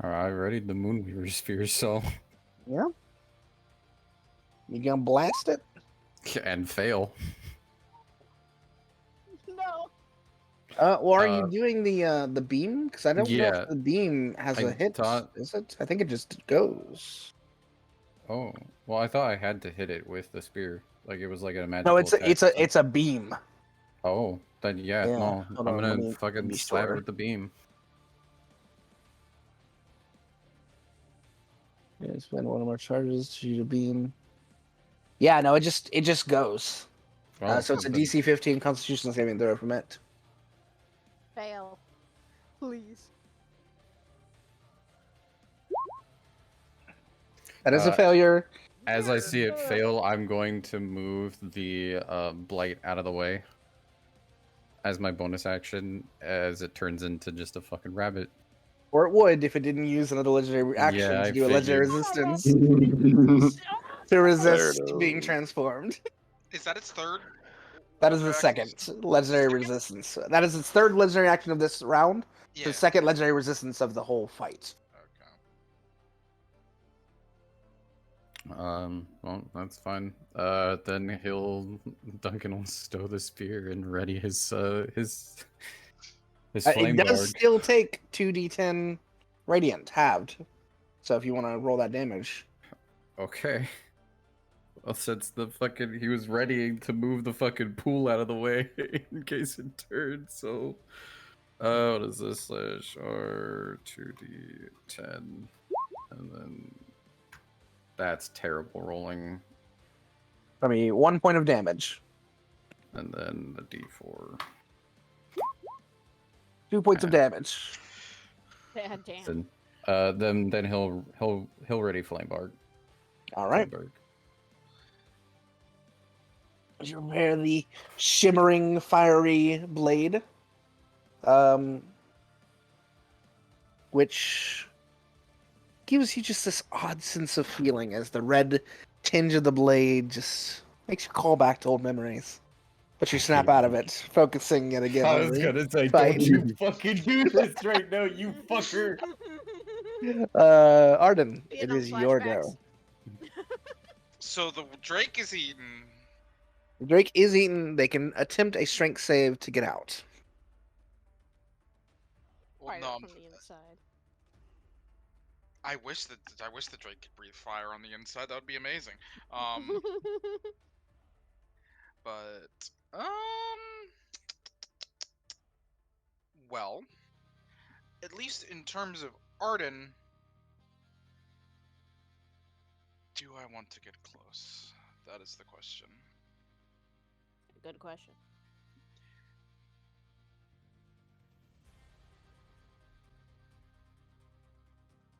I readied the Moonweaver Spear, so. Yeah. You gonna blast it? And fail. No. Well, are you doing the beam? Because I don't know yeah. if the beam has I a hit. thought- Is it? I think it just goes. Oh, well, I thought I had to hit it with the spear. Like it was like a magical No, it's attack. it's a beam. Oh, then yeah, Yeah, no. hold I'm on, let gonna me fucking be slap sure. it with the beam. Yeah, spend one of our charges to shoot a beam. Yeah, no, it just goes. Oh, So it's a then- DC 15 Constitution saving throw from it. Fail. Please. That is a Uh, failure. As I see it fail, I'm going to move the blight out of the way as my bonus action, as it turns into just a fucking rabbit. Or it would if it didn't use another legendary action Yeah, to I do a legendary figured. resistance There to it resist being is. transformed. Is that its third? That is the legendary action? second legendary resistance. That is its third legendary action of this round. Yeah. The second legendary resistance of the whole fight. Okay. Well, that's fine. Then Duncan will stow the spear and ready his flame It does guard. still take 2d10 radiant halved. So if you want to roll that damage. Okay. Well, since he was ready to move the fucking pool out of the way in case it turned, so what is this slash R 2d10, and then that's terrible rolling, I mean, 1 point of damage. and then the d4. 2 points of damage. Yeah, damn. Then he'll ready flame bark. All right. Flame bark. You prepare the shimmering, fiery blade, which gives you just this odd sense of feeling as the red tinge of the blade just makes you call back to old memories. But you snap out of it, focusing it again. I on was the gonna say, fight. don't you fucking do this right now, you fucker! Arden, it Vietnam is your flashbacks. go. So the Drake is eaten. Drake is eaten. They can attempt a strength save to get out. Well, Fire no, from the inside. I wish the Drake could breathe fire on the inside. That would be amazing. But well, at least in terms of Arden, do I want to get close? That is the question. Good question.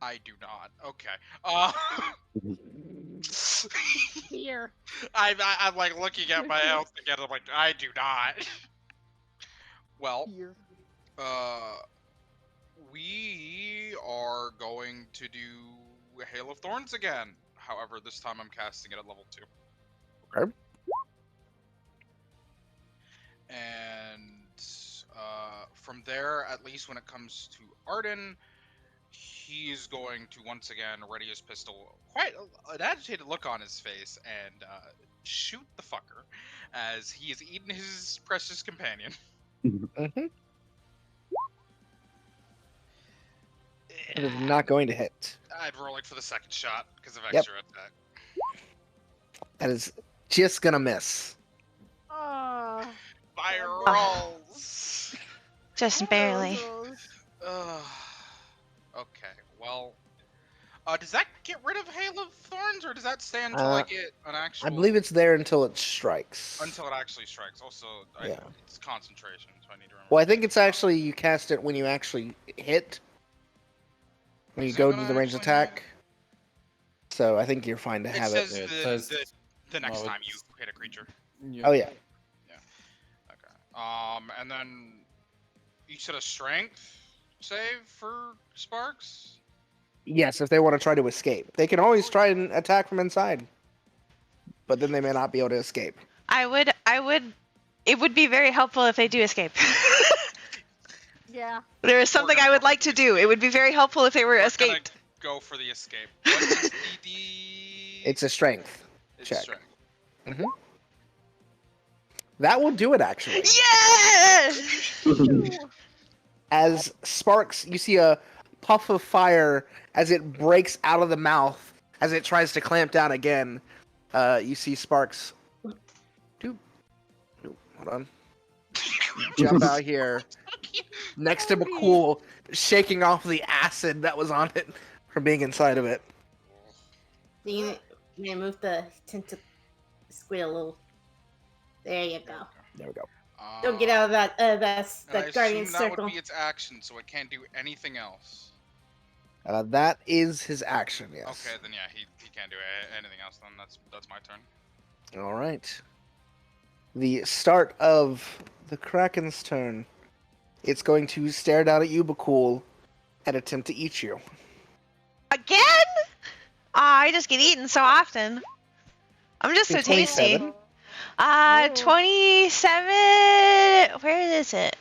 I do not. Okay. Here. I'm like looking at my health again. I'm like, I do not. Well, Here. we are going to do Hail of Thorns again. However, this time I'm casting it at level 2. Okay. And from there, at least when it comes to Arden, he's going to once again ready his pistol, quite an agitated look on his face, and shoot the fucker as he has eaten his precious companion. Mm-hmm. It is not going to hit. I'd roll it for the second shot because of Yep. extra attack. That is just gonna miss. Oh, Fire Ah. rolls. Just barely. Ugh. Okay, well, does that get rid of Hail of Thorns, or does that stay until I get an actual? I believe it's there until it strikes. until it actually strikes. Also, Yeah. it's concentration, so I need to remember. Well, I think it's actually you cast it when you actually hit. When you Is it go to when the I ranged actually attack. So I think you're fine to It have says, it. Yeah, it says- the next no, time you it's- hit a creature. Yeah. Oh yeah. Okay. And then you said a strength save for Sparks. Yes, if they want to try to escape, they can always try and attack from inside. But then they may not be able to escape. I would. It would be very helpful if they do escape. yeah. There is something gonna I go would for like the to do. It escape. would be very helpful if they were We're escaped. gonna go for the escape. What is the D? It's a strength. It's check. strength. That will do it actually. Yeah! As sparks, you see a puff of fire as it breaks out of the mouth as it tries to clamp down again. You see sparks. Hold on. Jump out here next to Bhaqull, shaking off the acid that was on it from being inside of it. You can move the tentacle squid a little. There you go. There we go. Don't get out of that And I that guardian assume that circle. would be its action, so it can't do anything else. That is his action, yes. Okay, then yeah, he can't do anything else. Then that's my turn. All right. The start of the Kraken's turn. It's going to stare down at you, Bhaqull, and attempt to eat you. Again? I just get eaten so often. I'm just so It's tasty. 27. 27. Where is it?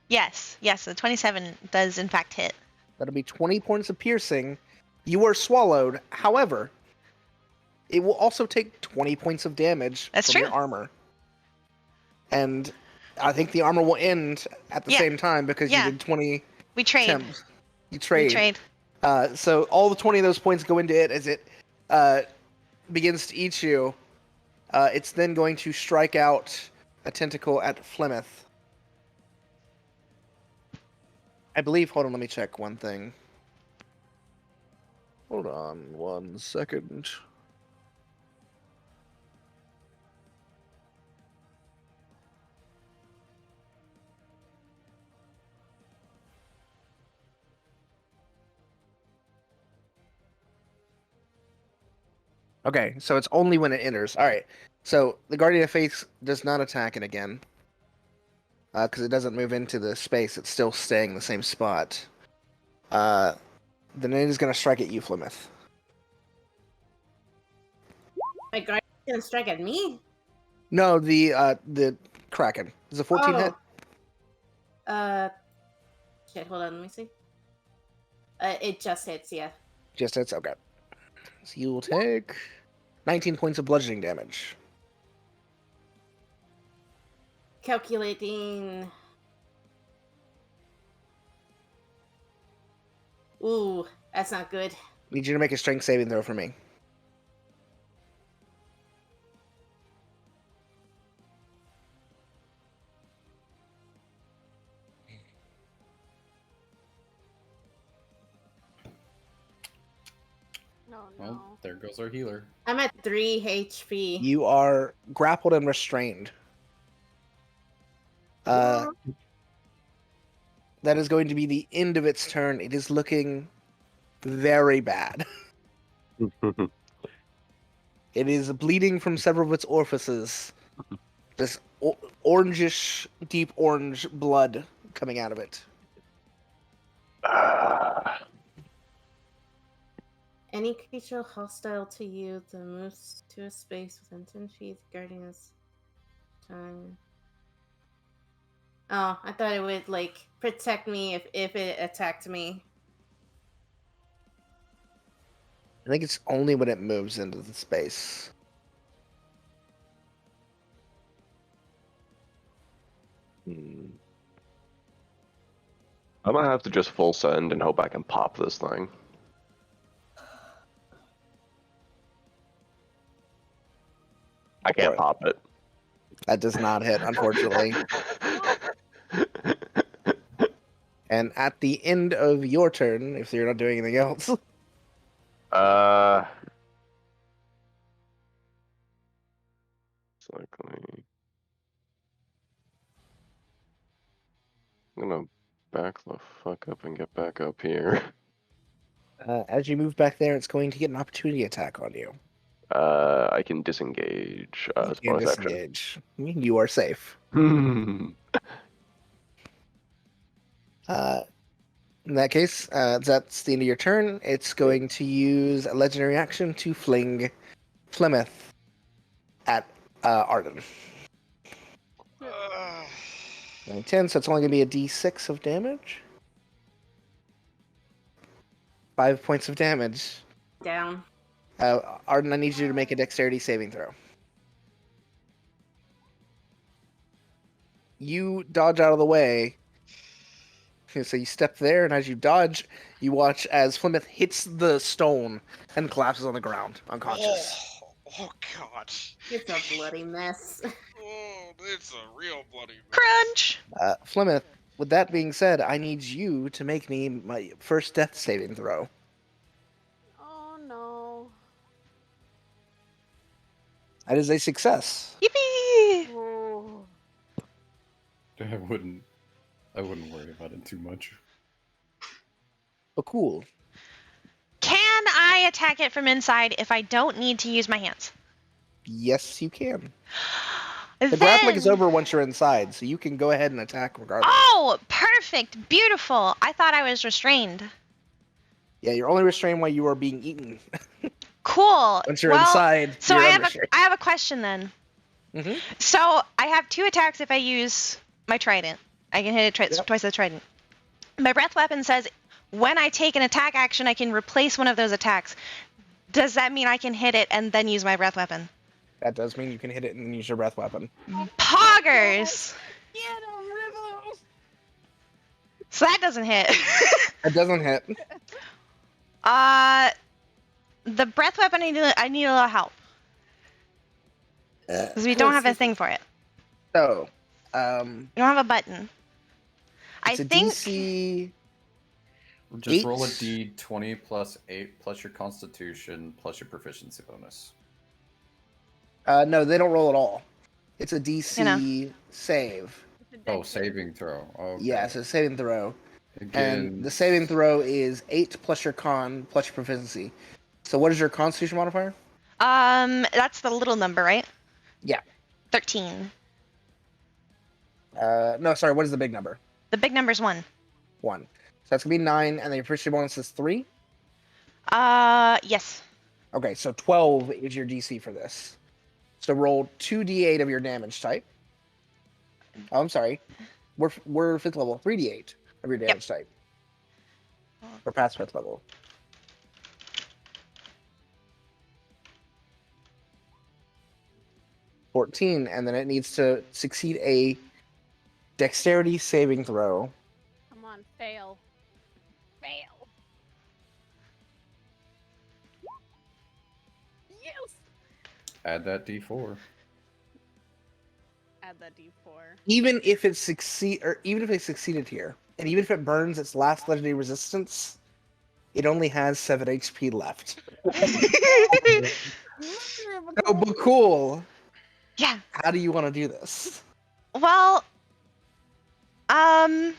Yes, the 27 does in fact hit. That'll be 20 points of piercing. You are swallowed. However, it will also take 20 points of damage That's from your true. armor. And I think the armor will end at the Yeah. same time because Yeah. you did 20 We trade. attempts. You We trade. trade. So all the 20 of those points go into it as it begins to eat you. It's then going to strike out a tentacle at Flemeth. I believe, hold on, let me check one thing. Hold on 1 second. Okay, so it's only when it enters. All right. So the Guardian of Faith does not attack it again. Because it doesn't move into the space. It's still staying in the same spot. Then it is going to strike at you, Flemeth. My guardian's gonna strike at me. No, the Kraken. Is a 14 hit? Shit. Hold on. Let me see. It just hits. Yeah. Just hits. Okay. So you will take 19 points of bludgeoning damage. Calculating. Ooh, that's not good. Need you to make a strength saving throw for me. No, Well, no. there goes our healer. I'm at 3 HP. You are grappled and restrained. That is going to be the end of its turn. It is looking very bad. It is bleeding from several of its orifices. This orangish, deep orange blood coming out of it. Any creature hostile to you that moves to a space within 10 feet, guardian's time. Oh, I thought it would like protect me if it attacked me. I think it's only when it moves into the space. Hmm. I might have to just full send and hope I can pop this thing. I can't Alright. pop it. That does not hit, unfortunately. And at the end of your turn, if you're not doing anything else, Exactly. I'm gonna back the fuck up and get back up here. as you move back there, it's going to get an opportunity attack on you. I can disengage You as can bonus action. disengage. You are safe. In that case, that's the end of your turn. It's going to use a legendary action to fling Plymouth at Arden. 10, so it's only going to be a d6 of damage. 5 points of damage. Down. Arden, I need you to make a dexterity saving throw. You dodge out of the way. So you step there, and as you dodge, you watch as Plymouth hits the stone and collapses on the ground, unconscious. Oh God. It's a bloody mess. Oh, it's a real bloody mess. Crunch! Plymouth, with that being said, I need you to make me my first death saving throw. Oh no. That is a success. Yippee! Oh. I wouldn't worry about it too much. Oh, cool. Can I attack it from inside if I don't need to use my hands? Yes, you can. The grappling is over once you're inside, so you can go ahead and attack regardless. Oh, perfect. Beautiful. I thought I was restrained. Yeah, you're only restrained while you are being eaten. Cool. Once you're inside, so you're I unrestrained. have a question then. Mhm. So I have 2 attacks if I use my trident. I can hit it twice with the trident. My breath weapon says when I take an attack action, I can replace one of those attacks. Does that mean I can hit it and then use my breath weapon? That does mean you can hit it and use your breath weapon. Poggers! Get him, Ribbo! So that doesn't hit. It doesn't hit. The breath weapon, I need a little help. Because we don't have a thing for it. So, We don't have a button. it's I a think... DC. Just roll a 8. d20 plus 8 plus your constitution plus your proficiency bonus. No, they don't roll at all. It's a DC save. Oh, saving throw. Okay. Yeah, it's a saving throw. Again, And the saving throw is 8 plus your con plus your proficiency. So what is your constitution modifier? That's the little number, right? Yeah. 13. No, sorry, what is the big number? The big number's 1. 1. So that's going to be 9, and then your proficiency bonus is 3? Yes. Okay, so 12 is your DC for this. So roll 2d8 of your damage type. Oh, I'm sorry. We're 5th level. 3d8 of your damage type. We're past 5th level. $14, and then it needs to succeed a dexterity saving throw. Come on, fail. Fail. Yes! add that d4. Add that d4. Even if it succeeded here, and even if it burns its last legendary resistance, it only has 7 HP left. Oh, but cool. Yeah. How do you want to do this? Well, I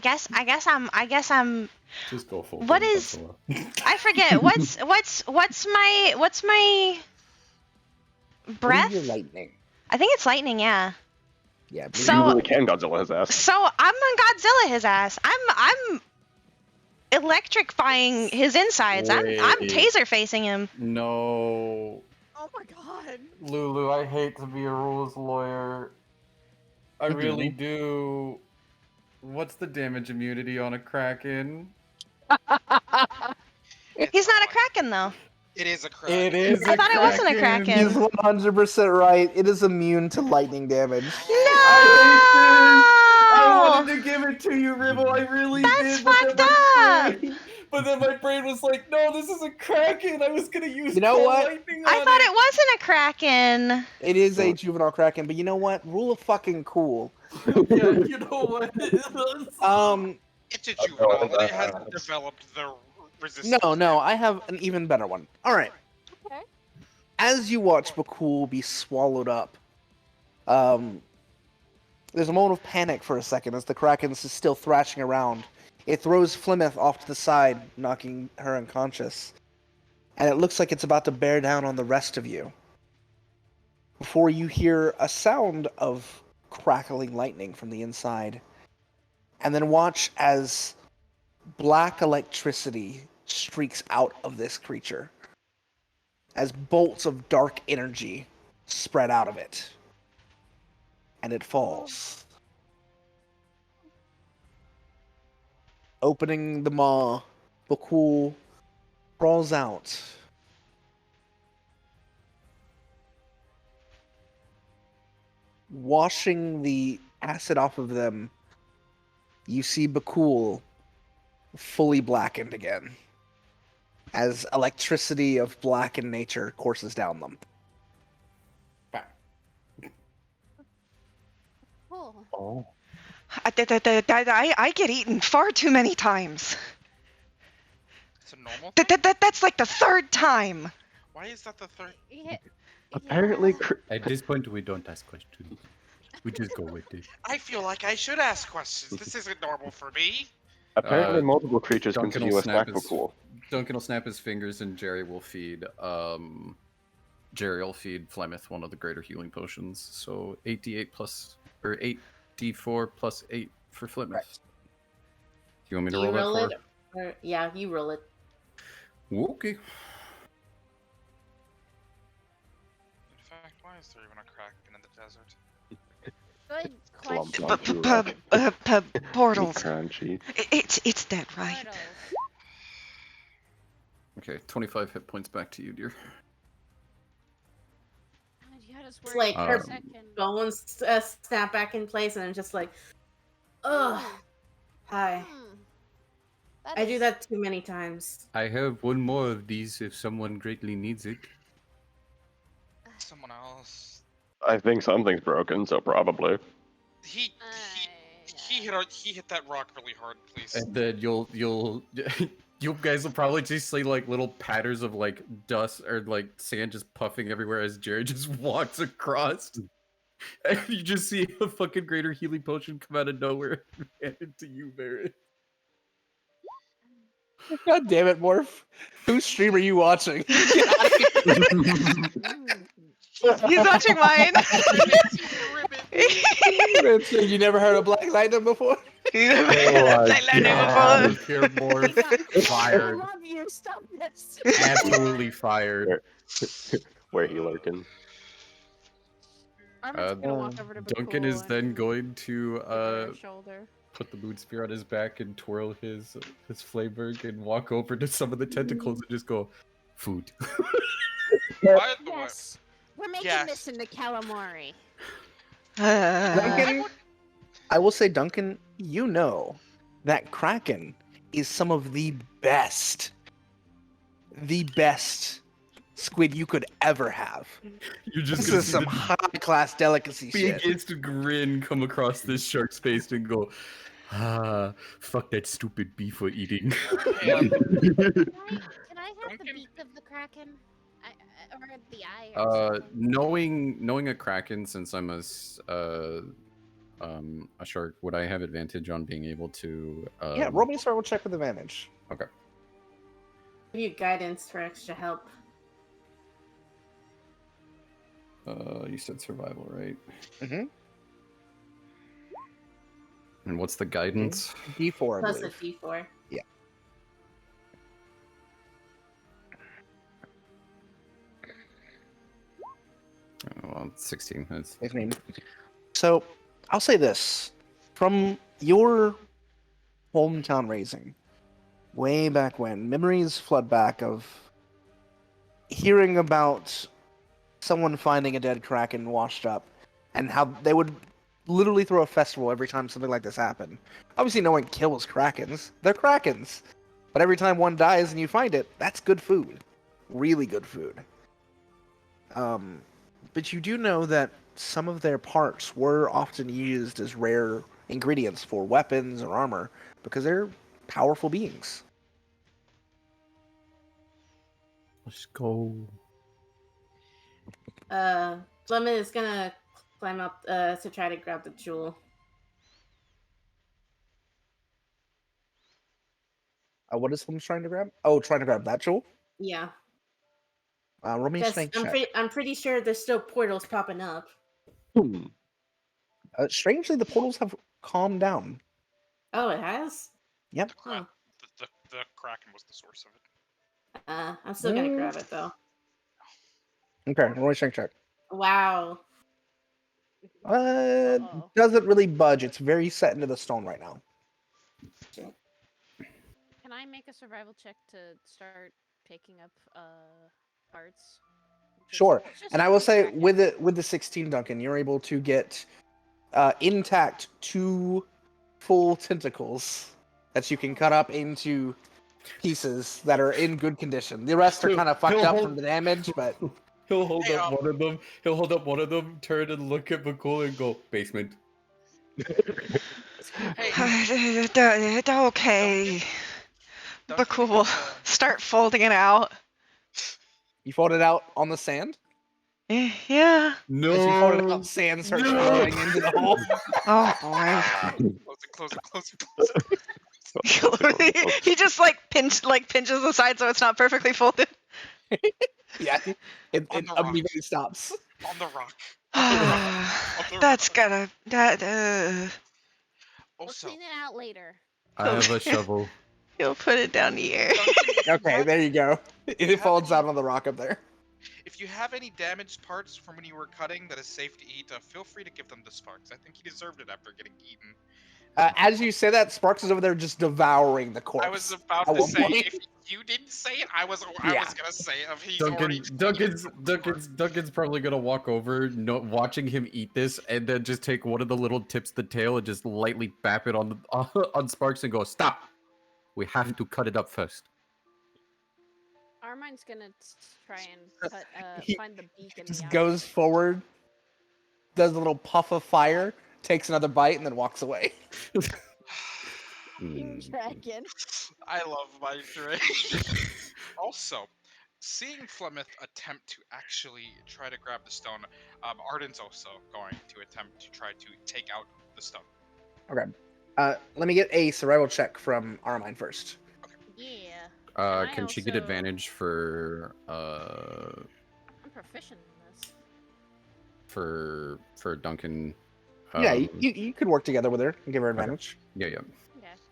guess I'm. Just go full. What is? I forget. What's my breath? Your lightning. I think it's lightning. Yeah. Yeah. So- You really can Godzilla his ass. So I'm on Godzilla his ass. I'm electrifying his insides. I'm Wait. taser facing him. No. Oh my god. Lulu, I hate to be a rules lawyer. I really do. What's the damage immunity on a Kraken? He's not a kraken though. It is a kraken. It is. I thought it wasn't a He's kraken. 100% right. It is immune to lightning damage. I No! wanted to give it to you, Ribble. I really That's did. But fucked then, up! but then my brain was like, no, this is a kraken. I was gonna use You know Cold what? Lightning I on thought it. it wasn't a kraken. It is a juvenile kraken, but you know what? Rule of fucking cool. Yeah, you know what? It's a juvenile, and it hasn't that. developed the resistance. No, I have an even better one. All right. Okay. As you watch Bhaqull be swallowed up, there's a moment of panic for a second as the kraken is still thrashing around. It throws Flemeth off to the side, knocking her unconscious. And it looks like it's about to bear down on the rest of you. Before you hear a sound of crackling lightning from the inside. And then watch as black electricity streaks out of this creature. As bolts of dark energy spread out of it. And it falls. Opening the maw, Bhaqull crawls out. Washing the acid off of them, you see Bhaqull fully blackened again. As electricity of blackened nature courses down them. Cool. Oh. I get eaten far too many times. It's a normal thing? That's like the third time. Why is that the third? Yeah. Apparently, yeah. At this point, we don't ask questions. We just go with it. I feel like I should ask questions. This isn't normal for me. apparently multiple creatures Duncan continue will a snap snack his- pool. Duncan will snap his fingers, and Jerry will feed. Jerry will feed Flemeth one of the greater healing potions. So 8d8 plus, or 8d4 plus 8 for Flemeth. Right. Do you want me Do to you roll roll that it? Or, yeah, you roll it. for? Okay. In fact, why is there even a kraken in the desert? Good Slump question. on you. Portals. Crunchy. It's dead, right? Portals. Okay, 25 hit points back to you, dear. God, you had us It's worried like for her a second. bones snap back in place, and I'm just like, ugh, hi. I do is- that too many times. I have one more of these if someone greatly needs it. Someone else. I think something's broken, so probably. He hit that rock really hard, please. And then you'll you guys will probably just see like little patterns of like dust or like sand just puffing everywhere as Jerry just walks across. And you just see a fucking greater healing potion come out of nowhere and hand it to you, Barrett. God damn it, Morph. Whose stream are you watching? He's watching mine. You never heard of Black Lightning before? God, pure more I fired. love you. Stop this. Absolutely fired. Where he lurking? Armin's gonna walk over to Duncan Bhaqull is then and going to give her a shoulder. put the moon spear on his back and twirl his flameberg and walk over to some of the tentacles and just go, food. By the way, Yes. We're making Yes. this into calamari. Duncan, I will say, Duncan, you know that Kraken is some of the best squid you could ever have. You're just This gonna is see some the high-class delicacy shit. biggest grin come across this shark's face and go, ah, fuck that stupid beef we're eating. Can I have the Duncan? beak of the kraken? Or the eye? Or something? knowing a kraken, since I'm a shark, would I have advantage on being able to? Yeah, roll me a survival check with advantage. Okay. Give you guidance for extra help. You said survival, right? Mm-hmm. And what's the guidance? D4, I Plus a believe. D4. Oh, well, 16. That's... His name. So, I'll say this. From your hometown raising, way back when, memories flood back of hearing about someone finding a dead kraken washed up, and how they would literally throw a festival every time something like this happened. Obviously, no one kills krakens; they're krakens. But every time one dies and you find it, that's good food, really good food. But you do know that some of their parts were often used as rare ingredients for weapons or armor because they're powerful beings. Let's go. Fleming is gonna climb up to try to grab the jewel. What is Slim trying to grab? Oh, trying to grab that jewel? Yeah, Roll me a because strength check. I'm pretty sure there's still portals popping up. Strangely, the portals have calmed down. Oh, it has. Yep. Huh. The Kraken was the source of it. I'm still gonna grab it though. Okay, roll me a strength check. Wow. Uh-oh. Doesn't really budge. It's very set into the stone right now. Shit. Can I make a survival check to start picking up parts? Sure. Just And I will to say, track it. with the 16, Duncan, you're able to get intact 2 full tentacles that you can cut up into pieces that are in good condition. The rest are kind of fucked up from the damage, but He'll hold Hey, up one of them. He'll hold up one of them, turn and look at Bhaqull and go, basement. Hey, Okay. don't But you think cool. it's, Start folding it out. you fold it out on the sand. Yeah. No. As you fold it out, sand starts flowing into the hole. Oh boy. close it. He just pinches the side so it's not perfectly folded. Yeah, it On the rock. immediately stops. On the rock. That's gonna We'll Also, clean it out later. I have a shovel. He'll put it down the air. Okay, there you go. It folds out on the rock up there. if you have any damaged parts from when you were cutting that is safe to eat, feel free to give them to Sparks. I think he deserved it after getting eaten. As you say that, Sparks is over there just devouring the corpse. I was about At to one say, point. if you didn't say it, I was Yeah. gonna say if he's already. Duncan's probably gonna walk over, watching him eat this, and then just take one of the little tips of the tail and just lightly bap it on on Sparks and go, "Stop! We have to cut it up first." Armine's gonna try and cut, He find the beak in Just the goes forward, does a little puff of fire, takes another bite, and then walks away. eye. Dragon. I love my drink. Also, seeing Flemeth attempt to actually try to grab the stone, Arden's also going to attempt to try to take out the stone. Okay. Let me get a survival check from Armine first. Yeah. And I Can she get also- advantage for I'm proficient in this. for Duncan? Yeah, you could work together with her and give her Okay. advantage. Yeah. Okay.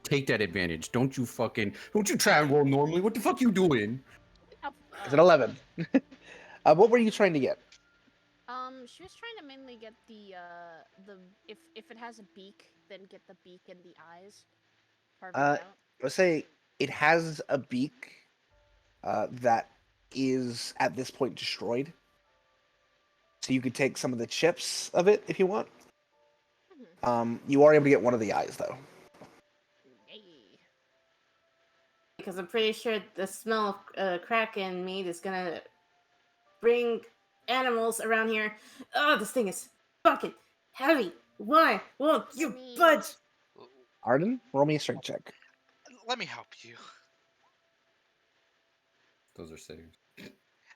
Take that advantage. Don't you try and roll normally. What the fuck you doing? It's an 11. What were you trying to get? She was trying to mainly get the if it has a beak, then get the beak and the eyes. Carve it out. Let's say it has a beak that is at this point destroyed. So you could take some of the chips of it if you want. You are able to get one of the eyes though. Yay. Because I'm pretty sure the smell of kraken meat is gonna bring animals around here. Oh, this thing is fucking heavy. Why won't you Me. budge? Arden, roll me a strength check. Let me help you. Those are saved.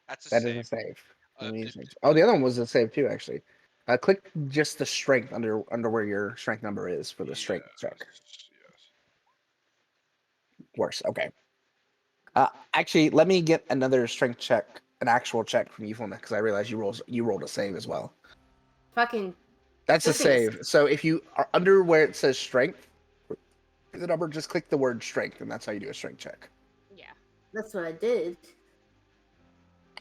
That's a That save. is a save. Roll me a it- strength- Oh, the other one was a save too, actually. Click just the strength under where your strength number is for the strength check. Yes. Worse. Okay. Actually, let me get another strength check, an actual check from you, because I realize you rolled a save as well. Fucking That's a This thing is- save. So if you are under where it says strength, the number, just click the word strength, and that's how you do a strength check. Yeah. that's what I did.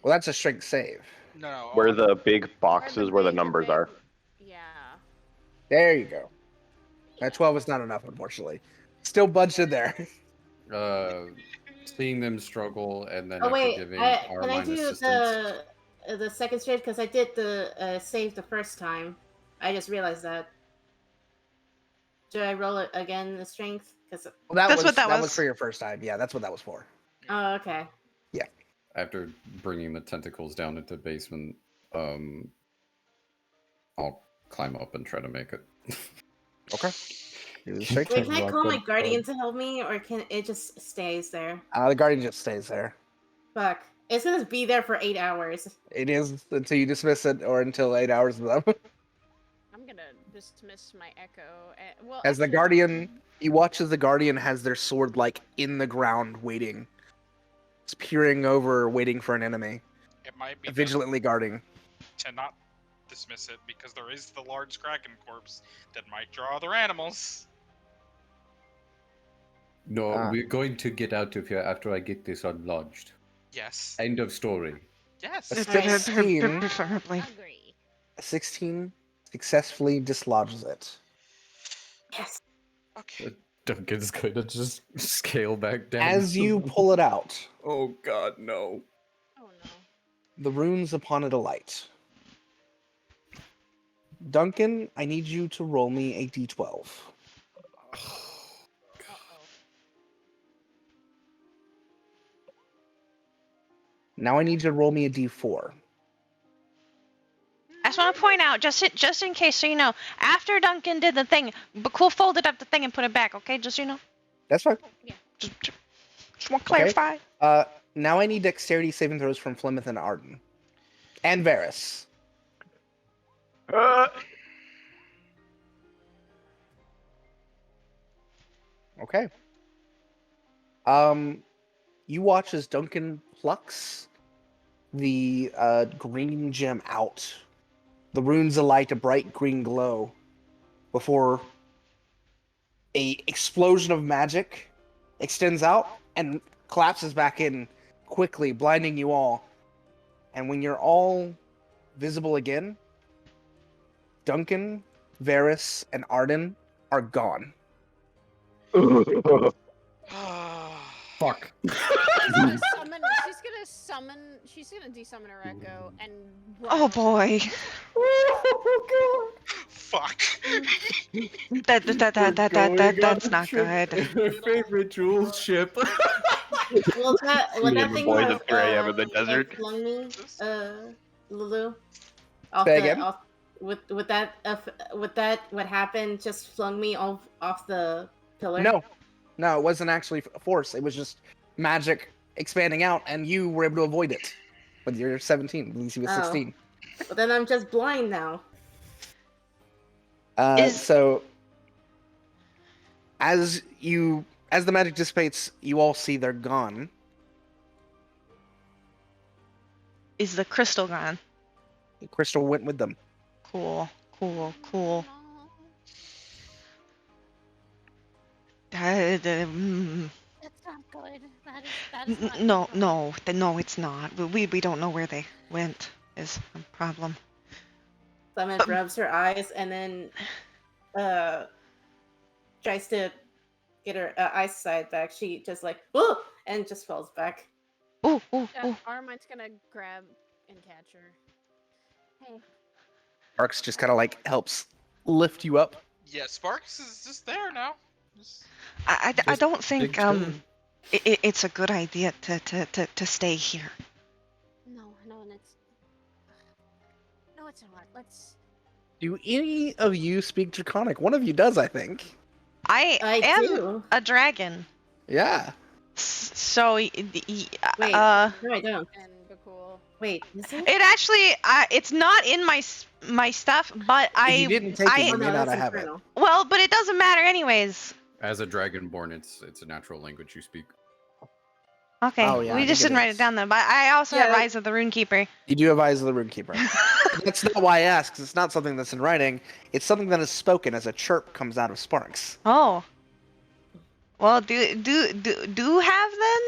Well, that's a strength save. No. Where the big Or boxes where the big- numbers big- are. Yeah. There you go. That 12 is not enough, unfortunately. Still budged in there. seeing them struggle and then Oh after wait, giving can I Armine do assistance. the second stage because I did the save the first time. I just realized that. Should I roll it again? The strength? Because Well, that That's was what that was was. for your first time. Yeah, that's what that was for. oh, okay. After bringing the tentacles down into the basement, I'll climb up and try to make it. Okay. Do the strength Wait, check. can I call my guardian to help me, or can it just stays there? The guardian just stays there. Fuck, it's gonna be there for 8 hours. It is until you dismiss it, or until 8 hours is up. I'm gonna dismiss my echo. Well, As the actually, guardian, you watch as the guardian has their sword like in the ground, waiting, it's peering over, waiting for an enemy, It might be best vigilantly guarding. to not dismiss it because there is the large kraken corpse that might draw other animals. No, Ah. we're going to get out of here after I get this unlodged. Yes. End of story. Yes. Alright. 16. Preferably. agree. A 16 successfully dislodges it. Yes. Okay. Duncan's going to just scale back down. As you pull it out, Oh god, no. Oh no. the runes upon it alight. Duncan, I need you to roll me a d12. Uh-oh. Now I need you to roll me a d4. I just want to point out, just in case, so you know, after Duncan did the thing, Bhaqull folded up the thing and put it back. Okay, just so you know. That's fine. Just want to clarify. Now I need dexterity saving throws from Flemeth and Arden. And Varys. Okay. You watch as Duncan plucks the green gem out. The runes alight a bright green glow before a explosion of magic extends out and collapses back in quickly, blinding you all. And when you're all visible again, Duncan, Varys, and Arden are gone. Fuck. She's gonna desummon her echo and Oh boy. Fuck. That's not good. Our favorite jewel ship. Well, Me that and the thing boys that, at 3 a.m. in the desert. flung me, Lulu, off Say the again? off with that what happened just flung me off the pillar. No, it wasn't actually a force. It was just magic expanding out, and you were able to avoid it. But you're 17. At least he was 16. But then I'm just blind now. So as the magic dissipates, you all see they're gone. Is the crystal gone? The crystal went with them. Cool. No. Mm, That's not good. That is not no, good. no, it's not. We don't know where they went. Is a problem. Clement rubs her eyes and then tries to get her eyesight back. She just like, whoa, and just falls back. Ooh. Armine's gonna grab and catch her. Hey. Arx just kind of like helps lift you up. Yeah, Sparks is just there now. I Just don't think big chillin'. it's a good idea to stay here. No, and it's not. Let's. Do any of you speak Draconic? One of you does, I think. I am do. a dragon. Yeah. So Wait, no, I don't. And Bhaqull. Wait, is it? it actually it's not in my stuff, but If you didn't take it, you Oh, may no, not that's have it. infernal. well, but it doesn't matter anyways. As a dragonborn, it's a natural language you speak. Okay, Oh, yeah, I we just think it didn't write is. it down then. But I also have Yeah. Eyes of the Runekeeper. You do have Eyes of the Runekeeper. That's not why I asked, 'cause it's not something that's in writing. It's something that is spoken as a chirp comes out of Sparks. Oh. Well, do have then?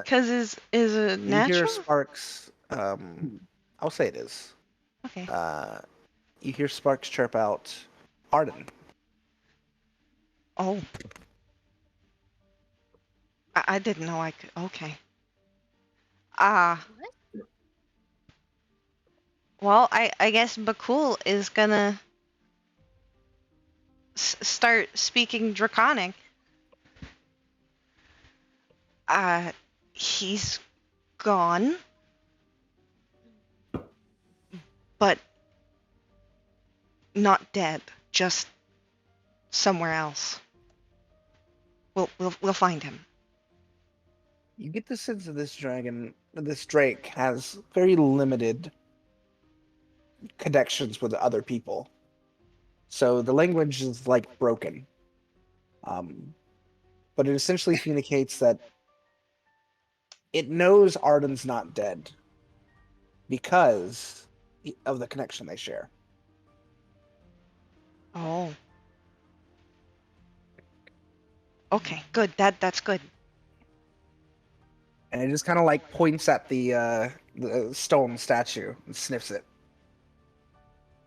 Because is it You natural? hear Sparks. I'll say it is. Okay. You hear Sparks chirp out, Arden. Oh. I didn't know I could. Okay. Ah. What? Well, I guess Bhaqull is gonna start speaking Draconic. He's gone, but not dead. Just somewhere else. We'll find him. You get the sense that this Drake, has very limited connections with other people. So the language is like broken. But it essentially communicates that it knows Arden's not dead because of the connection they share. Oh. Okay, good. That's good. And it just kind of like points at the stone statue and sniffs it.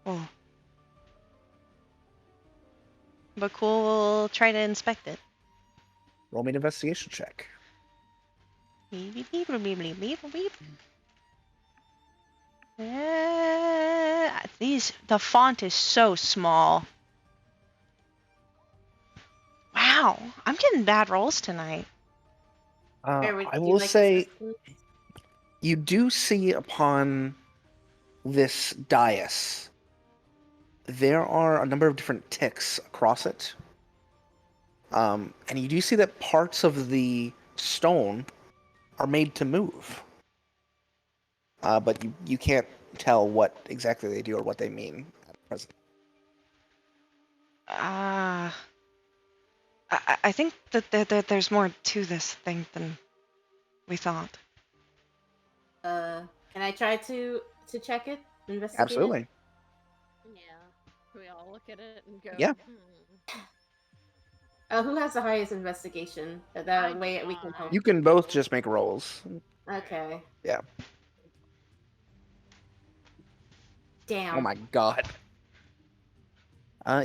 Oh. Bhaqull will try to inspect it. Roll me an investigation check. Beep, the font is so small. Wow, I'm getting bad rolls tonight. I will say you do see upon this dais, there are a number of different ticks across it. And you do see that parts of the stone are made to move. But you can't tell what exactly they do or what they mean at present. I think that there's more to this thing than we thought. Can I try to check it? Investigate Absolutely. it? Yeah. We all look at it and go, Yeah. Who has the highest investigation? That way we can help. You can both just make rolls. Okay. Yeah. Damn. Oh my god.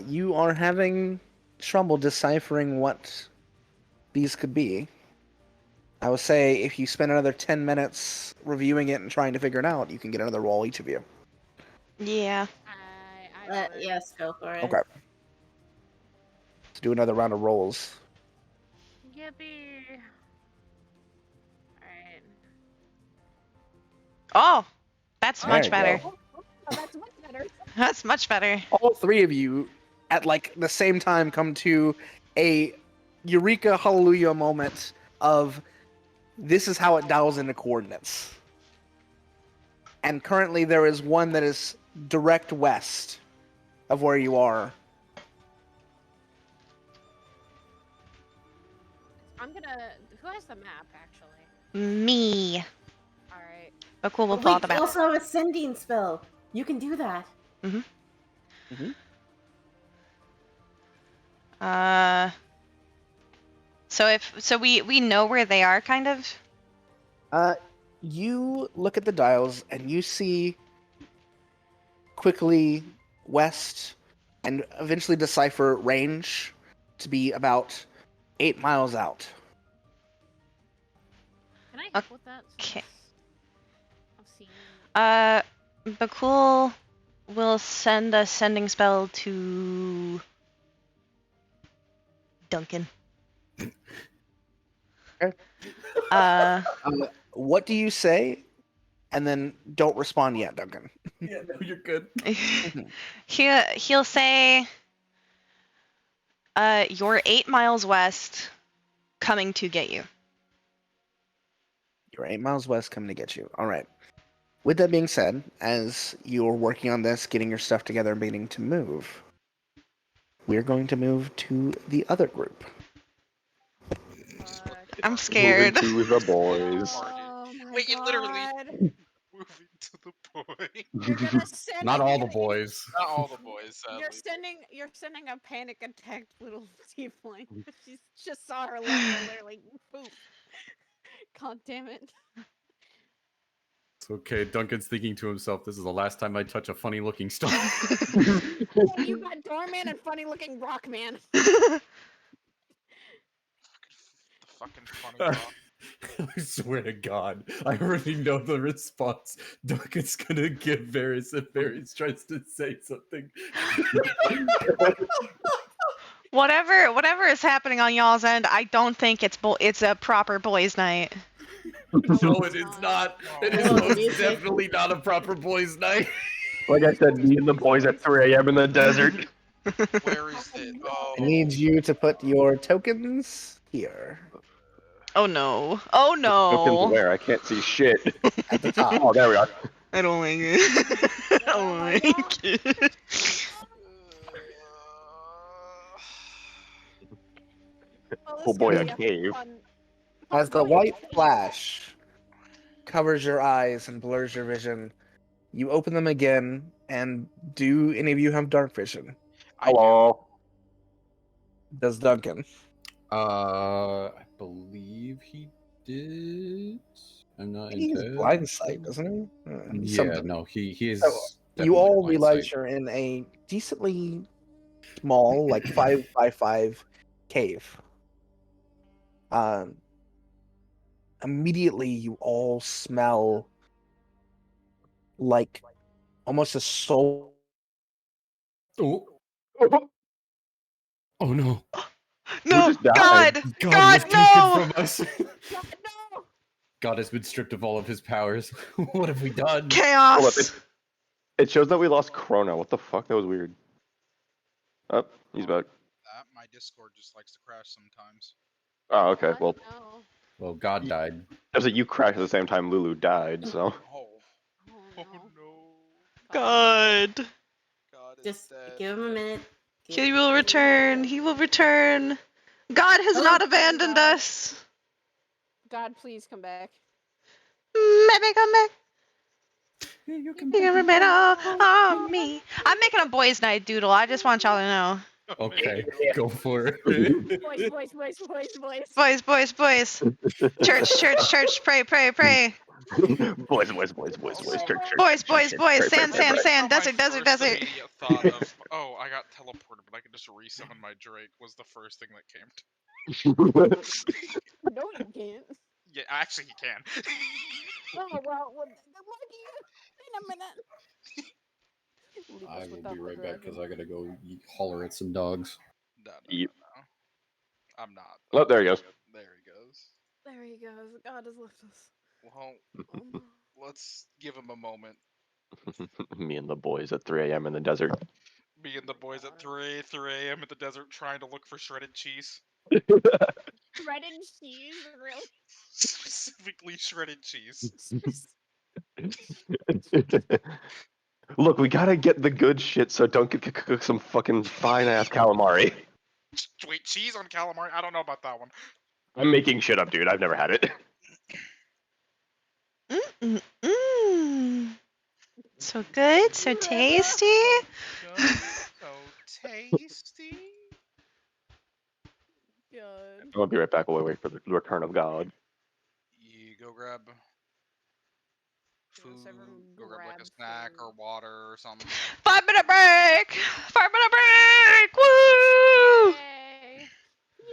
You are having trouble deciphering what these could be. I would say if you spend another 10 minutes reviewing it and trying to figure it out, you can get another roll, each of you. Yeah. Yes, go for it. Okay. Let's do another round of rolls. Yippee. Alright. Oh, that's There much you better. go. Oh, that's much better. That's much better. All three of you, at like the same time, come to a eureka hallelujah moment of this is how it dials into coordinates. And currently there is one that is direct west of where you are. I'm gonna. Who has the map, actually? Me. Alright. Bhaqull will Wait, pull out the map. also a sending spell. You can do that. So we know where they are, kind of. You look at the dials and you see quickly west and eventually decipher range to be about 8 miles out. Can I help with that? Okay. I've seen. Bhaqull will send a sending spell to Duncan. Okay. What do you say? And then don't respond yet, Duncan. Yeah, no, you're good. He'll say, you're 8 miles west, coming to get you. You're 8 miles west, coming to get you. All right. With that being said, as you're working on this, getting your stuff together, and beginning to move, we're going to move to the other group. I'm scared. Moving to the boys. Oh my Wait, you literally God. moving to the boys. You're gonna send. Not you're all the gonna- boys. Not all the boys, You're sadly. sending a panic attacked little tiefling. She just saw her level, literally. Boop. God damn it. It's okay. Duncan's thinking to himself, this is the last time I touch a funny looking stone. You got Doorman and funny looking Rockman. fucking funny, bro. I swear to God, I already know the response. Duncan's gonna give Varys if Varys tries to say something. Whatever is happening on y'all's end, I don't think it's a proper boys' night. No, it is not. It is Oh, the most music. definitely not a proper boys' night. Like I said, me and the boys at 3 a.m. in the desert. Where is it? Oh, I need you to put your tokens here Oh no. Oh Tokens no. where? I can't see shit. at the top. Oh, there we are. I don't like it. I don't like it. Oh boy, a cave. As the white flash covers your eyes and blurs your vision, you open them again, and do any of you have dark vision? I do. Hello. Does Duncan? I believe he did. I'm not He has entirely blind sight, doesn't he? Yeah, Something. no, he is. So, you definitely all blind realize sight. you're in a decently small, like 5x5 cave. Um, immediately you all smell like almost a soul. Oh, oh no! No, just died? God! God God, was taken no! from us. God has been stripped of all of his powers. What have we done? Hold up, Chaos! it shows that we lost Chrono. What the fuck? That was weird. Oh, he's back. My Discord just likes to crash sometimes. Oh, okay. Well, No. Well, God died. there's you crashed at the same time Lulu died, so. Oh, Oh oh no. no. God. God is Just dead. give him a minute. He will return. He will return. God has Oh, not abandoned God. us. God, please come back. Maybe come back. You can You can remain on me. I'm making a boys' night doodle. I just want y'all to know. Okay, go for it. Boys, boys, boys, boys, boys. Boys, boys, boys. Church, church, church. Pray, pray, pray. boys, church, Boys, church, boys, church, boys. pray, Sand, pray, sand, pray. sand. My Desert, desert, first desert. immediate thought of, oh, I got teleported, but I can just resummon my Drake was the first thing that came to. No, you can't. Yeah, actually, he can. Oh, well, lucky in a minute. Leave I us will without be the right back because dragon. I gotta go holler at some dogs. No. Yep. I'm not. Oh, there he goes. There he goes. There he goes. God has left us. Well, let's give him a moment. Me and the boys at 3 a.m. in the desert. Me and the boys at 3 a.m. in the desert trying to look for shredded cheese. Shredded cheese, really? Specifically shredded cheese. Look, we gotta get the good shit so don't cook some fucking fine ass calamari. Wait, cheese on calamari? I don't know about that one. I'm making shit up, dude. I've never had it. Mm. So good, so tasty. So tasty. God. I'll be right back while we wait for the return of God. You go grab food, Yes, everyone go grab like a grab snack food. or water or something. 5-minute break. 5-minute break. Woo! Yay!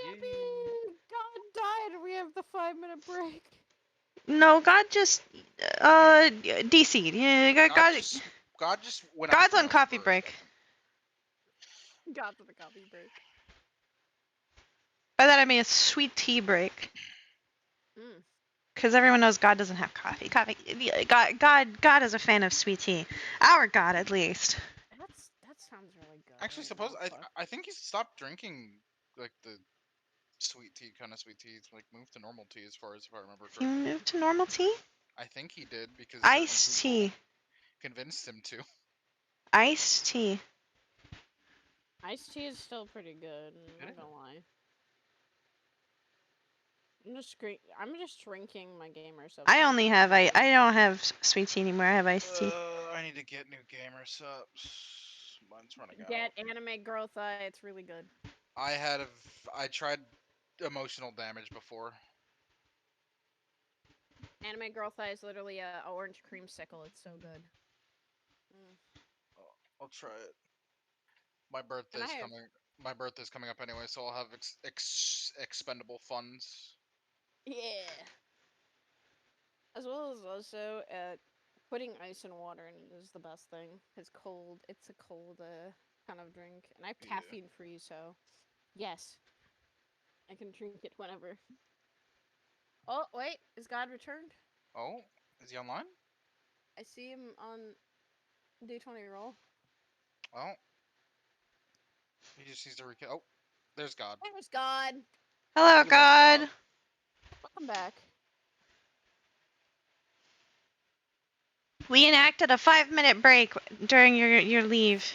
Yippee! God died and we have the 5-minute break. No, God just DC'd. Yeah, God just went out God's the on window coffee for a break. second. Got to the coffee break. By that I mean a sweet tea break. Mm. Because everyone knows God doesn't have coffee. God is a fan of sweet tea. Our God, at least. That sounds really good. Actually, I think he's stopped drinking like the sweet tea kind of sweet tea. It's like moved to normal tea as far as if I remember You correctly. move to normal tea? I think he did because Iced certain people tea. convinced him to. Iced tea. Iced tea is still pretty good. I'm It not gonna lie. I'm just drinking my gamer subs. I only have I don't have sweet tea anymore. I have iced tea. I need to get new gamer subs. Mine's running out. Get anime girl thigh. It's really good. I tried emotional damage before. Anime girl thigh is literally a orange creamsicle. It's so good. I'll try it. My birthday's coming. My birthday's coming up anyway, so I'll have expendable funds. Yeah. As well as also putting ice and water in it is the best thing. It's cold. It's a cold kind of drink, and I have Yeah. caffeine free, so yes, I can drink it whenever. Oh wait, is God returned? Oh, is he online? I see him on D20 roll. Well, he just needs to Oh, there's God. There's God. Hello, We love God. Welcome back. We enacted a 5-minute break during your leave.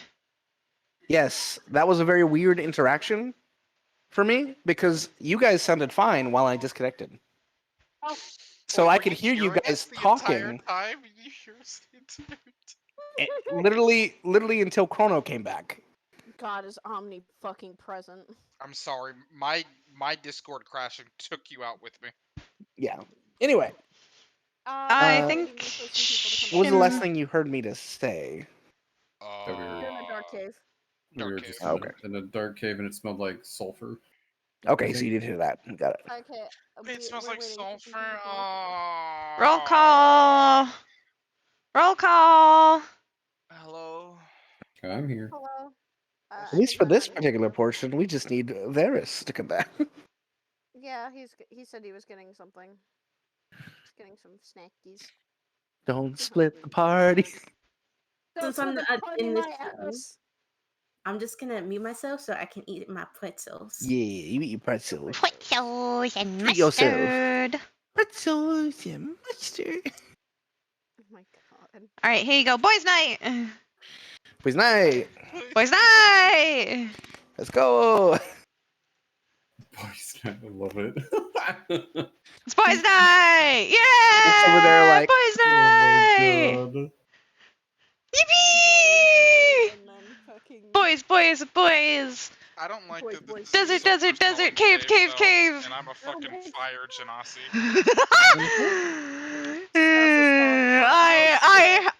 Yes, that was a very weird interaction for me because you guys sounded fine while I disconnected. Oh, So Wait, I were could you hear you hearing guys us the entire talking, time? Did you hear us the entire literally until Chrono came back. God is omni fucking present. I'm sorry, my Discord crashing took you out with me. Yeah. Anyway, I I'm think waiting for some people to come what was back. the last Shim- thing you heard me to say? That we were- You're in a dark cave. We were Dark just cave. Okay. in a dark cave and it smelled like sulfur. Okay, so you did hear that. Got it. Okay, It smells we're like waiting for some sulfur. people. Roll call. Roll call. Hello. I'm here. Hello. At I least think for I this might be particular here. portion, we just need Varys to come back. Yeah, he said he was getting something. He's getting some snackies. Don't split the party. Don't Since I'm split the party in this my house, ass. I'm just gonna mute myself so I can eat my pretzels. Yeah, you eat your pretzels. Pretzels and Treat yourself. mustard. Pretzels and mustard. Oh my god. All right, here you go, boys' night. Boys night. Boys' night. Let's go. Boys, I love it. It's boys' night. Looks over there Yeah, like, boys' Oh my night. god. Yippee! And then fucking Boys, boys, boys. I don't like Boys, that boys, this is a Desert, boys. sulfur desert, desert, smelling cave, cave, though, cave. and I'm a fucking my- fire genasi.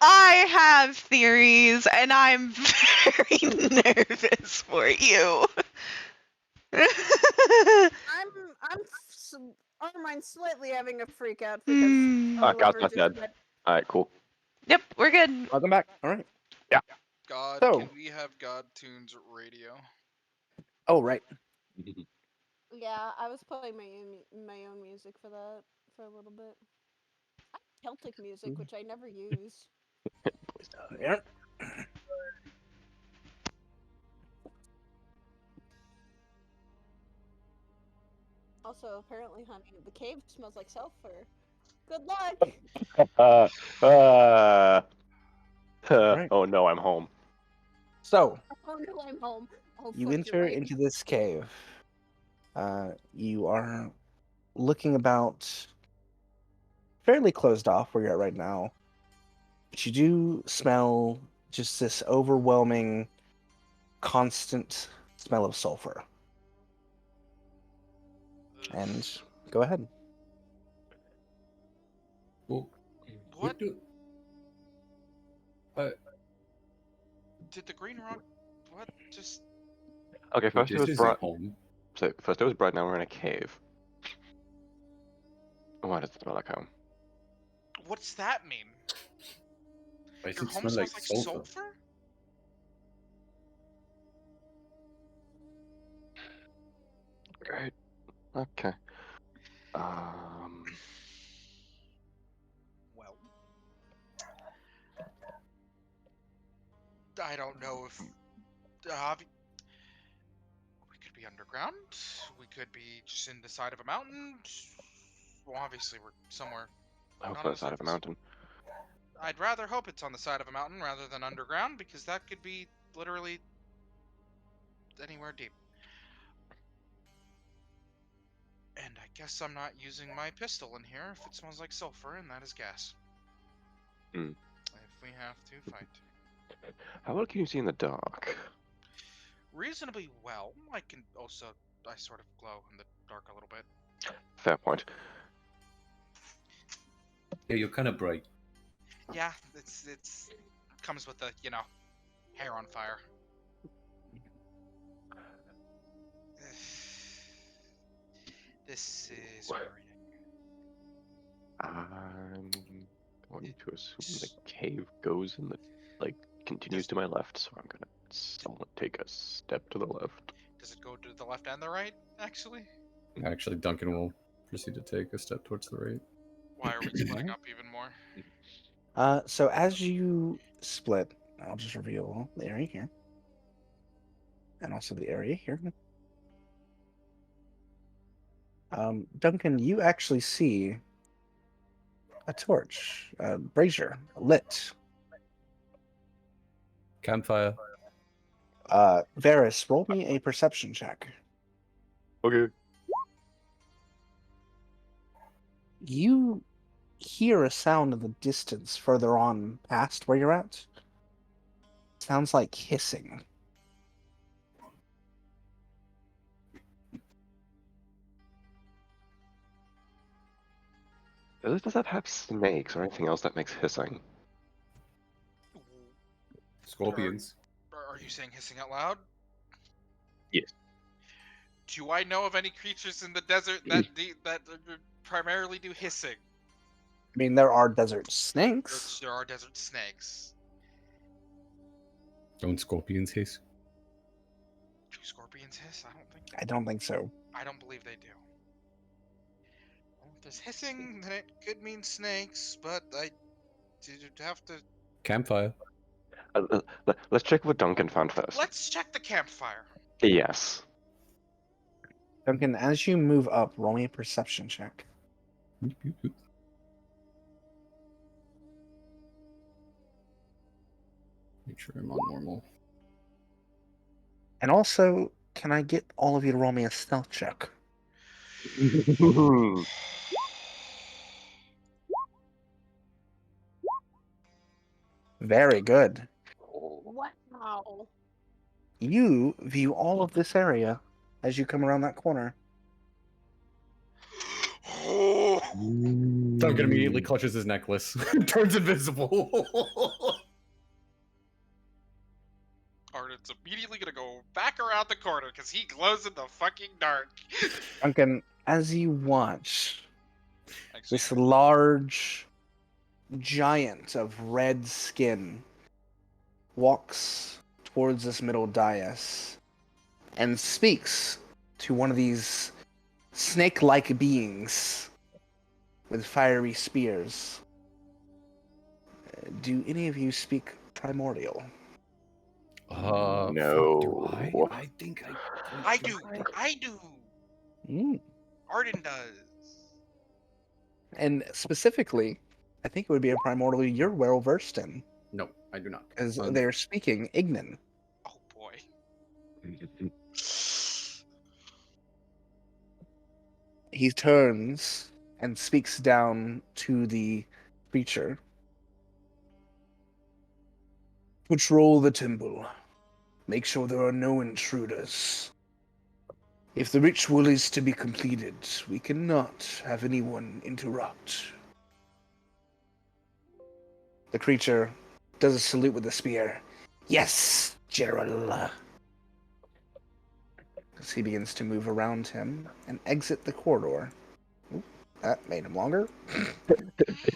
I have theories, and I'm very nervous for you. I'm slightly having a freak out because God's whoever not just dead. met All right, cool. Yep, we're good. welcome back. All right. God, So- can we have God Tunes radio? Oh, right. Yeah, I was playing my own music for that for a little bit. I have Celtic music, which I never use. Yep. Also, apparently, honey, the cave smells like sulfur. Good luck. Right. Oh no, I'm home. So, Oh no, I'm home. Oh, you fuck, you're enter right. into this cave. You are looking about fairly closed off where you're at right now. But you do smell just this overwhelming, constant smell of sulfur. And go ahead. Well, What do? did the green rock? What just? Okay, first it This was is a bright. home. So first it was bright. Now we're in a cave. Why does it smell like home? What's that mean? Why does Your it home smell smells like like sulfur? sulfur? Great. Okay. Well, I don't know if we could be underground. We could be just in the side of a mountain. Well, obviously we're somewhere. I hope Not on on the side of a surface. mountain. I'd rather hope it's on the side of a mountain rather than underground because that could be literally anywhere deep. And I guess I'm not using my pistol in here if it smells like sulfur and that is gas. Hmm. If we have to fight. How well can you see in the dark? Reasonably well. I sort of glow in the dark a little bit. Fair point. Yeah, you're kind of bright. Yeah, it's comes with the, hair on fire. This is worrying. I'm going to assume the cave goes in the continues to my left, so I'm gonna somewhat take a step to the left. Does it go to the left and the right, actually? Actually, Duncan will proceed to take a step towards the right. Why are we splitting up even more? So as you split, I'll just reveal the area here. And also the area here. Duncan, you actually see a torch, a brazier, lit. Campfire. Varys, roll me a perception check. Okay. You hear a sound in the distance further on past where you're at. Sounds like hissing. Does that have snakes or anything else that makes hissing? Scorpions. Are you saying hissing out loud? Yes. Do I know of any creatures in the desert that primarily do hissing? I mean, there are desert snakes. There are desert snakes. Don't scorpions hiss? Do scorpions hiss? I don't think so. I don't believe they do. Well, if there's hissing, then it could mean snakes, but I did have to. Campfire. Let's check what Duncan found first. Let's check the campfire. Yes. Duncan, as you move up, roll me a perception check. Make sure I'm on normal. And also, can I get all of you to roll me a stealth check? Very good. Wow. You view all of this area as you come around that corner. Duncan immediately clutches his necklace. Turns invisible. Arden's immediately gonna go back around the corner because he glows in the fucking dark. Duncan, as you watch Thanks, this Jared. large giant of red skin walks towards this middle dais and speaks to one of these snake-like beings with fiery spears. Do any of you speak primordial? No. Do I? I think I do. I do. Mm. Arden does. And specifically, I think it would be a primordial you're well versed in, No, I do not. as they're speaking Ignan. Oh boy. He turns and speaks down to the creature. Patrol the temple. Make sure there are no intruders. If the ritual is to be completed, we cannot have anyone interrupt. The creature does a salute with a spear. Yes, General. As he begins to move around him and exit the corridor. Oop, that made him longer.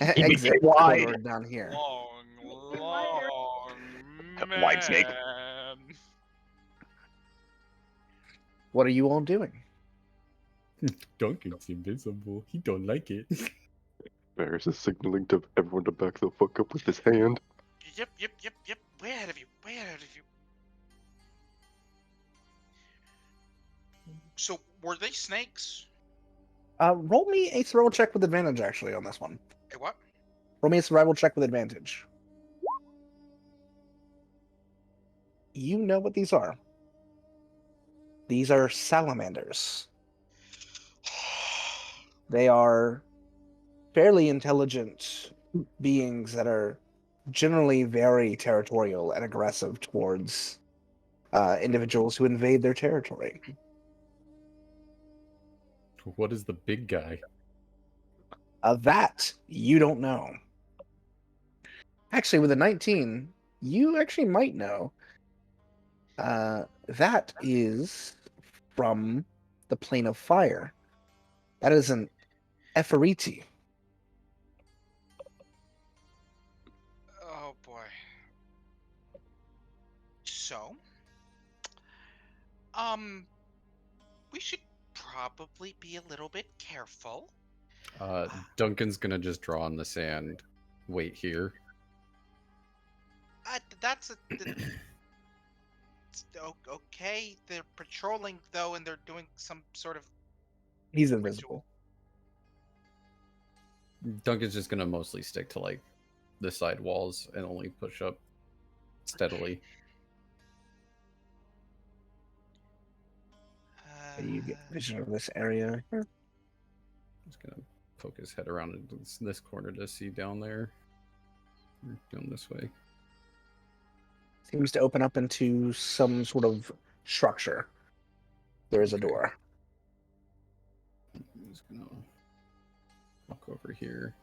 Exit the wide. corridor down here. Long man. Wide snake. What are you all doing? Duncan's invisible. He don't like it. Varys is signaling to everyone to back the fuck up with his hand. Yep. Way ahead of you. Way ahead of you. So, were they snakes? Roll me a survival check with advantage, actually, on this one. Hey, what? Roll me a survival check with advantage. You know what these are. These are salamanders. They are fairly intelligent beings that are generally very territorial and aggressive towards individuals who invade their territory. What is the big guy? That you don't know. Actually, with a 19, you actually might know. That is from the plane of fire. That is an Ephoriti. so, we should probably be a little bit careful. Duncan's gonna just draw in the sand. Wait here. Okay. They're patrolling though, and they're doing some sort of He's invisible. Duncan's just gonna mostly stick to like the side walls and only push up steadily. You get vision of this area. Just gonna poke his head around in this corner to see down there. Or down this way. Seems to open up into some sort of structure. There is a door. I'm just gonna walk over here.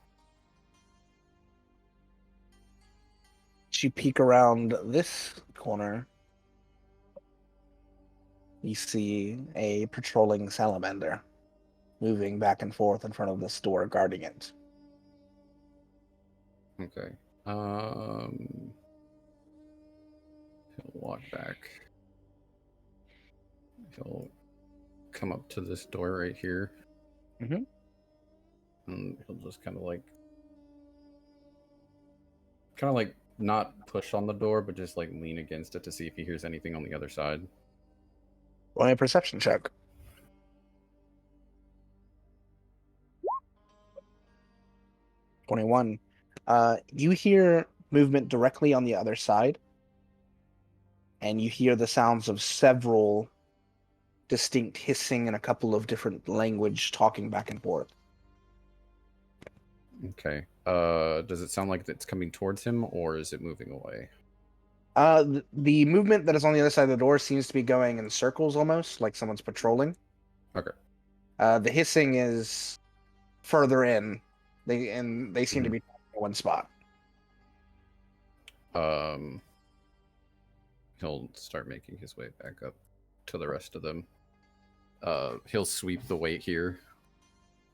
As you peek around this corner, you see a patrolling salamander moving back and forth in front of this door, guarding it. Okay. He'll walk back. He'll come up to this door right here. Mm-hmm. And he'll just kind of like not push on the door, but just like lean against it to see if he hears anything on the other side. Roll a perception check. 21. You hear movement directly on the other side, and you hear the sounds of several distinct hissing and a couple of different language talking back and forth. Okay. Does it sound like it's coming towards him, or is it moving away? The movement that is on the other side of the door seems to be going in circles almost, like someone's patrolling. Okay. The hissing is further in. They seem to be in one spot. He'll start making his way back up to the rest of them. He'll sweep the weight here,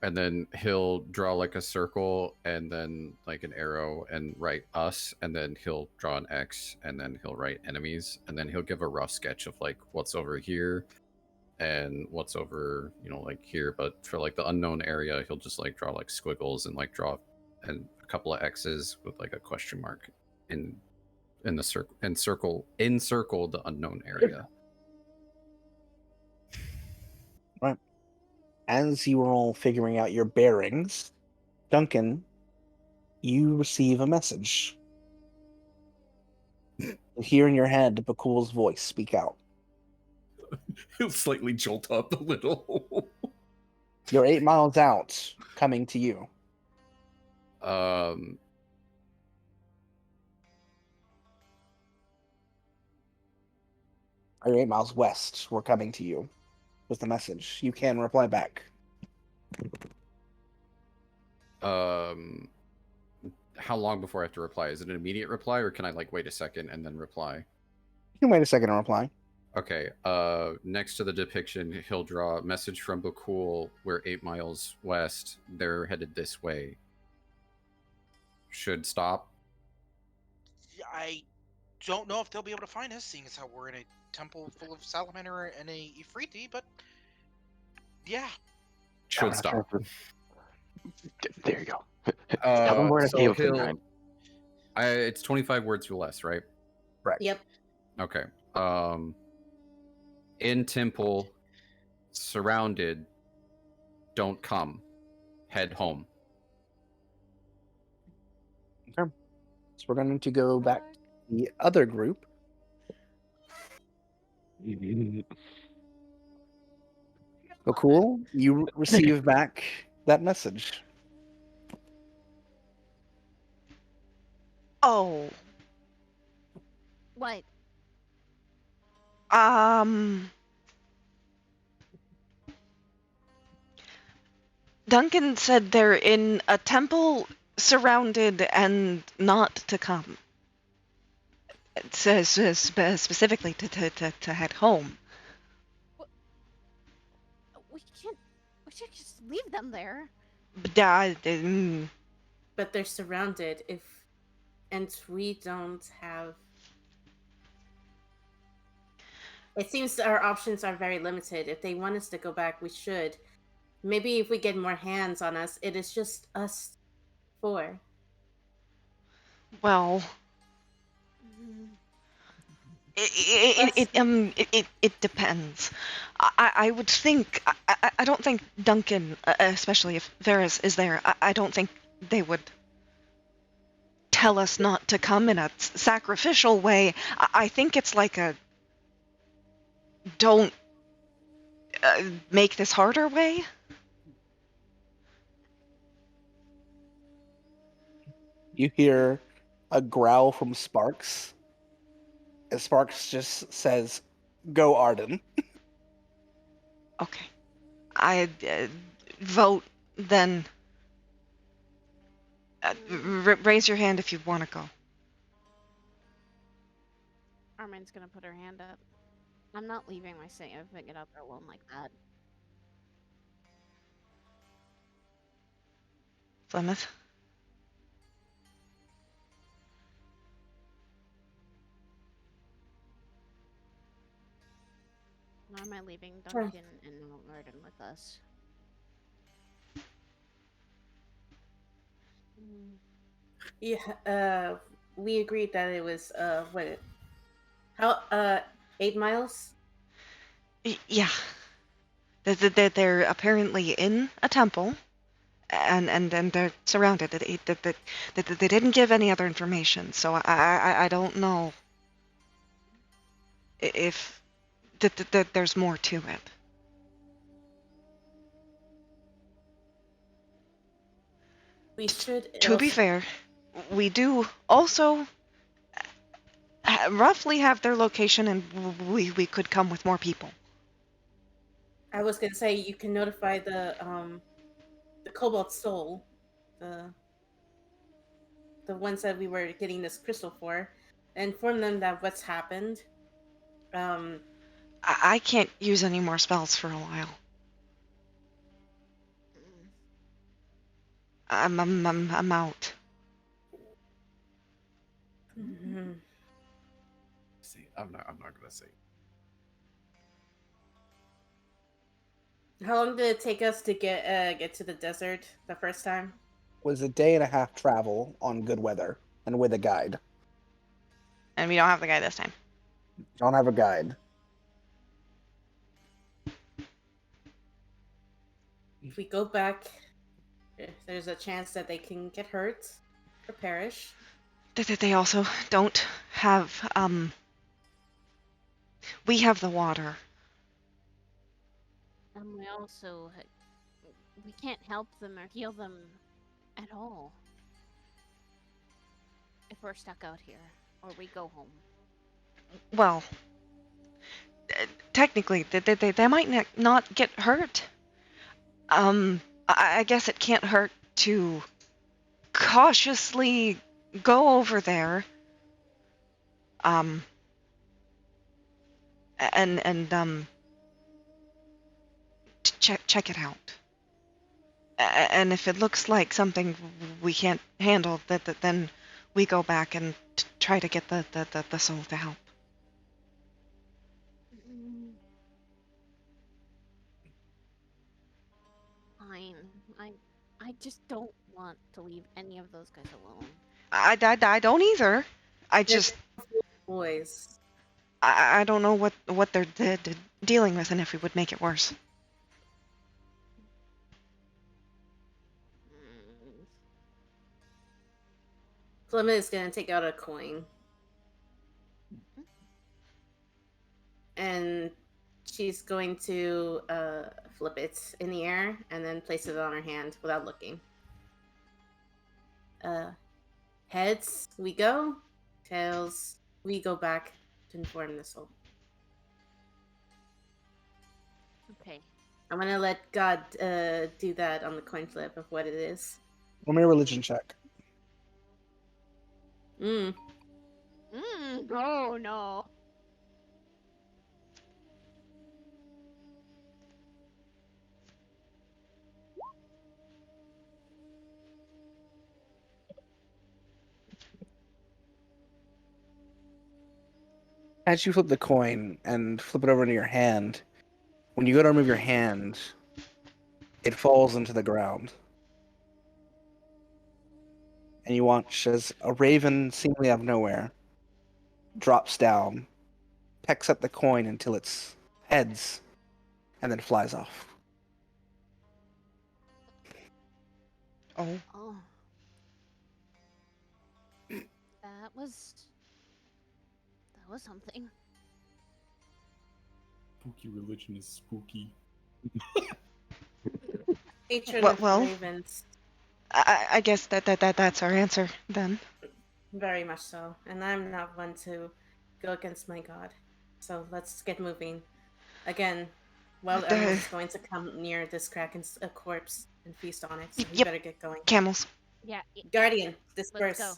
and then he'll draw like a circle and then like an arrow and write us, and then he'll draw an X, and then he'll write enemies, and then he'll give a rough sketch of like what's over here and what's over, like here. But for like the unknown area, he'll just like draw like squiggles and like draw and a couple of X's with like a question mark in the circle and encircle the unknown area. Right. As you are all figuring out your bearings, Duncan, you receive a message. You hear in your head Bhaqull's voice speak out. He'll slightly jolt up a little. You're 8 miles out, coming to you. Are you 8 miles west? We're coming to you. Was the message. You can reply back. How long before I have to reply? Is it an immediate reply, or can I like wait a second and then reply? You can wait a second and reply. Okay. Next to the depiction, he'll draw a message from Bhaqull. We're 8 miles west. They're headed this way. Should stop. I don't know if they'll be able to find us, seeing as how we're in a temple full of salamander and a Ifriti, but yeah. Should stop. There you go. Tell them we're in a cave of some kind. It's 25 words or less, right? Right. Yep. Okay. In temple, surrounded, don't come. Head home. Okay. So we're going to go back to the other group. Bhaqull, you receive back that message. Oh. What? Duncan said they're in a temple surrounded and not to come. It says specifically to head home. We should just leave them there. But they're surrounded and we don't have It seems our options are very limited. If they want us to go back, we should. Maybe if we get more hands on us, it is just us four. Well, it depends. I would think I don't think Duncan, especially if Varys is there, I don't think they would tell us not to come in a sacrificial way. I think it's like a don't make this harder way. You hear a growl from Sparks, and Sparks just says, "Go, Arden." Okay. I vote then. Raise your hand if you want to go. Armin's gonna put her hand up. I'm not leaving my significant other alone like that. Plymouth. Nor am I leaving Duncan and Arden with us. Yeah, we agreed that it was what? How 8 miles? Yeah. They're apparently in a temple, and they're surrounded. They didn't give any other information, so I don't know if there's more to it. We should. To be fair, we do also roughly have their location, and we could come with more people. I was gonna say you can notify the Cobalt Soul, the ones that we were getting this crystal for, and inform them that what's happened. I can't use any more spells for a while. I'm out. See, I'm not gonna say. How long did it take us to get to the desert the first time? Was a day and a half travel on good weather and with a guide. And we don't have the guy this time. Don't have a guide. If we go back, there's a chance that they can get hurt or perish. They also don't have, we have the water. And we also, we can't help them or heal them at all. If we're stuck out here, or we go home. Well, technically, they might not get hurt. I guess it can't hurt to cautiously go over there. And check it out. And if it looks like something we can't handle, then we go back and try to get the soul to help. Fine. I just don't want to leave any of those guys alone. I don't either. I just boys. I don't know what they're dealing with and if we would make it worse. Plymouth is gonna take out a coin. And she's going to flip it in the air and then place it on her hand without looking. Heads, we go. Tails, we go back to inform the soul. Okay. I'm gonna let God do that on the coin flip of what it is. Roll me a religion check. Oh no. As you flip the coin and flip it over into your hand, when you go to remove your hand, it falls into the ground. And you watch as a raven, seemingly out of nowhere, drops down, pecks at the coin until its heads, and then flies off. Oh. Oh. That was something. Spooky religion is spooky. Hatred Well- of well. ravens. I guess that's our answer then. Very much so. And I'm not one to go against my god. So let's get moving. Again, wild animals is going to come near this kraken's corpse and feast on it. So we Yep. better get going. Camels. Yeah. Guardian, Let's disperse. go.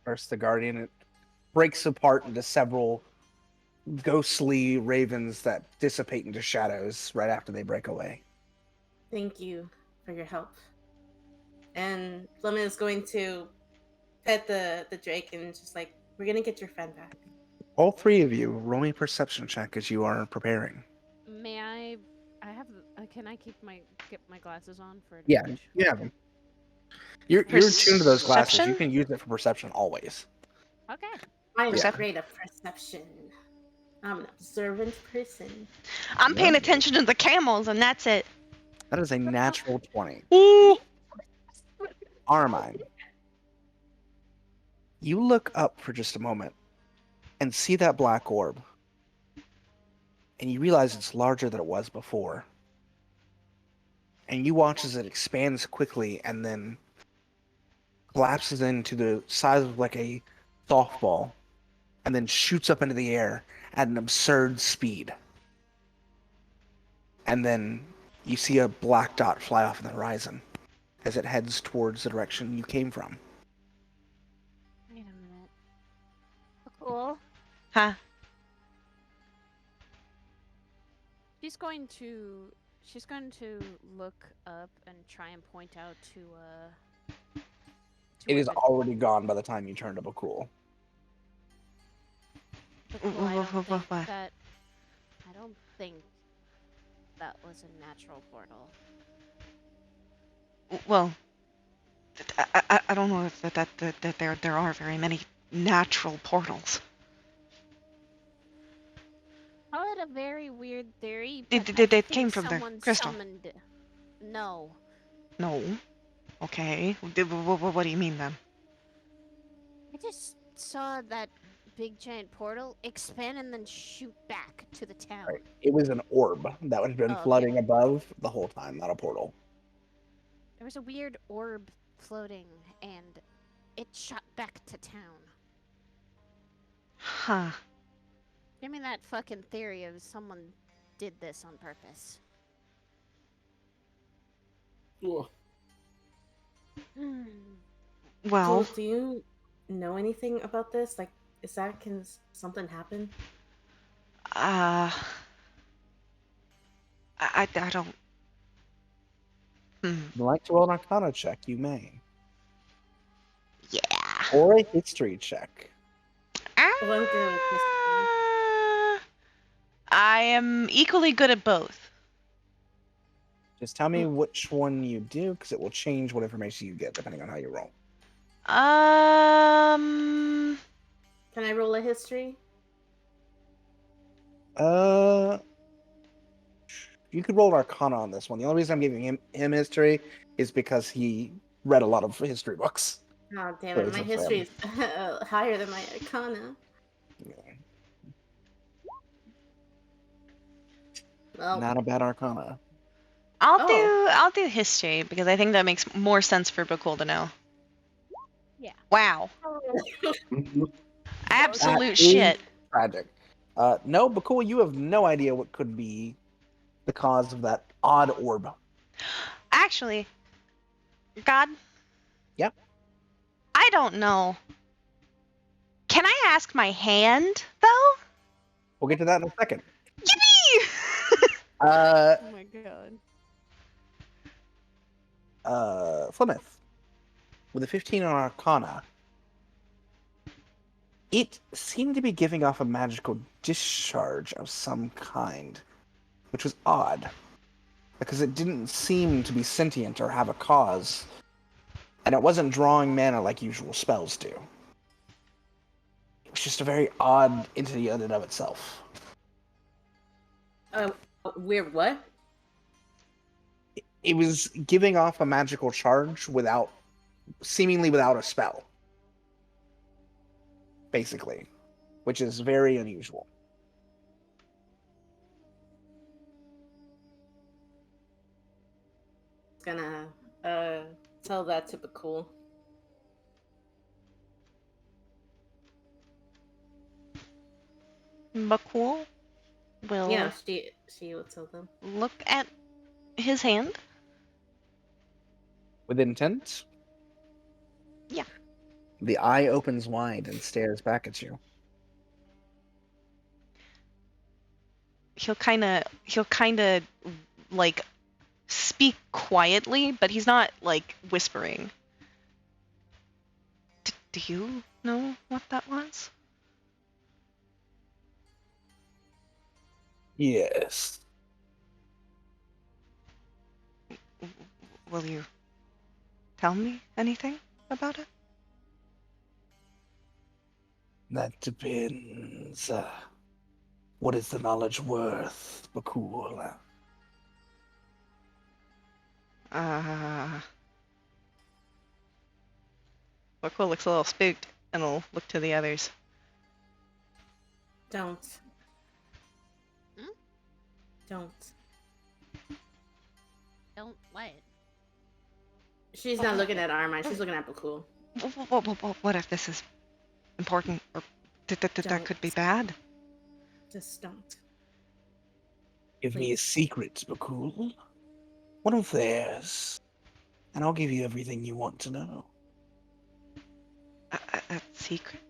First, the guardian, it breaks apart into several ghostly ravens that dissipate into shadows right after they break away. Thank you for your help. And Fleming is going to pet the drake and just like, we're gonna get your friend back. All three of you, roll me a perception check as you are preparing. May I have can I get my glasses on for Yeah, advantage? you have them. You're tuned to those glasses. You Perception? can use it for perception always. Okay. I'm Percep- great at perception. I'm an observant person. I'm paying Yeah. attention to the camels, and that's it. That is a natural 20. Ooh. Armine, you look up for just a moment and see that black orb. And you realize it's larger than it was before. And you watch as it expands quickly and then collapses into the size of like a softball and then shoots up into the air at an absurd speed. And then you see a black dot fly off in the horizon as it heads towards the direction you came from. Wait a minute. Cool. Huh? She's going to look up and try and point out to It where is the- already gone by the time you turn to Bhaqull. Bhaqull, I don't think What? that I don't think that was a natural portal. Well, I don't know if that there are very many natural portals. I had a very weird theory. It- but it I came think from the someone crystal. Summoned... No. No. Okay. What do you mean then? I just saw that big giant portal expand and then shoot back to the town. Right. It was an orb that had been Oh, okay. flooding above the whole time, not a portal. There was a weird orb floating and it shot back to town. Huh. Give me that fucking theory of someone did this on purpose. Well, Cole, do you know anything about this? Like, can something happen? I don't. If you'd like to roll an Arcana check, you may. Yeah. Or a history check. Oh, I'm good with this. I am equally good at both. Just tell me which one you do, because it will change what information you get depending on how you roll. Can I roll a history? You could roll an Arcana on this one. The only reason I'm giving him history is because he read a lot of history books. Oh, damn So it. it's My a history is higher than my Arcana. Yeah. Well, Not a bad Arcana. I'll do history because I think that makes more sense for Bhaqull to know. Yeah. Wow. Absolute That is shit. Tragic. No, Bhaqull, you have no idea what could be the cause of that odd orb. Actually, God. Yep. I don't know. Can I ask my hand though? We'll get to that in a second. Yippee! Oh my god. Flemeth, with a 15 on Arcana, It seemed to be giving off a magical discharge of some kind, which was odd, because it didn't seem to be sentient or have a cause, and it wasn't drawing mana like usual spells do. It was just a very odd entity in and of itself. Weird what? It was giving off a magical charge seemingly without a spell, basically, which is very unusual. Gonna tell that to Bhaqull. Bhaqull will Yeah, she will tell them. look at his hand. With intent? Yeah. The eye opens wide and stares back at you. He'll kind of like speak quietly, but he's not like whispering. Do you know what that was? Yes. Will you tell me anything about it? That depends. What is the knowledge worth, Bhaqull? Bhaqull looks a little spooked and will look to the others. Don't. Hmm? Don't. Don't what? She's not looking at Armine, she's looking at Bhaqull. What if this is important or that could be bad? Just don't. Give me a secret, Bhaqull. One of theirs. And I'll give you everything you want to know. A secret?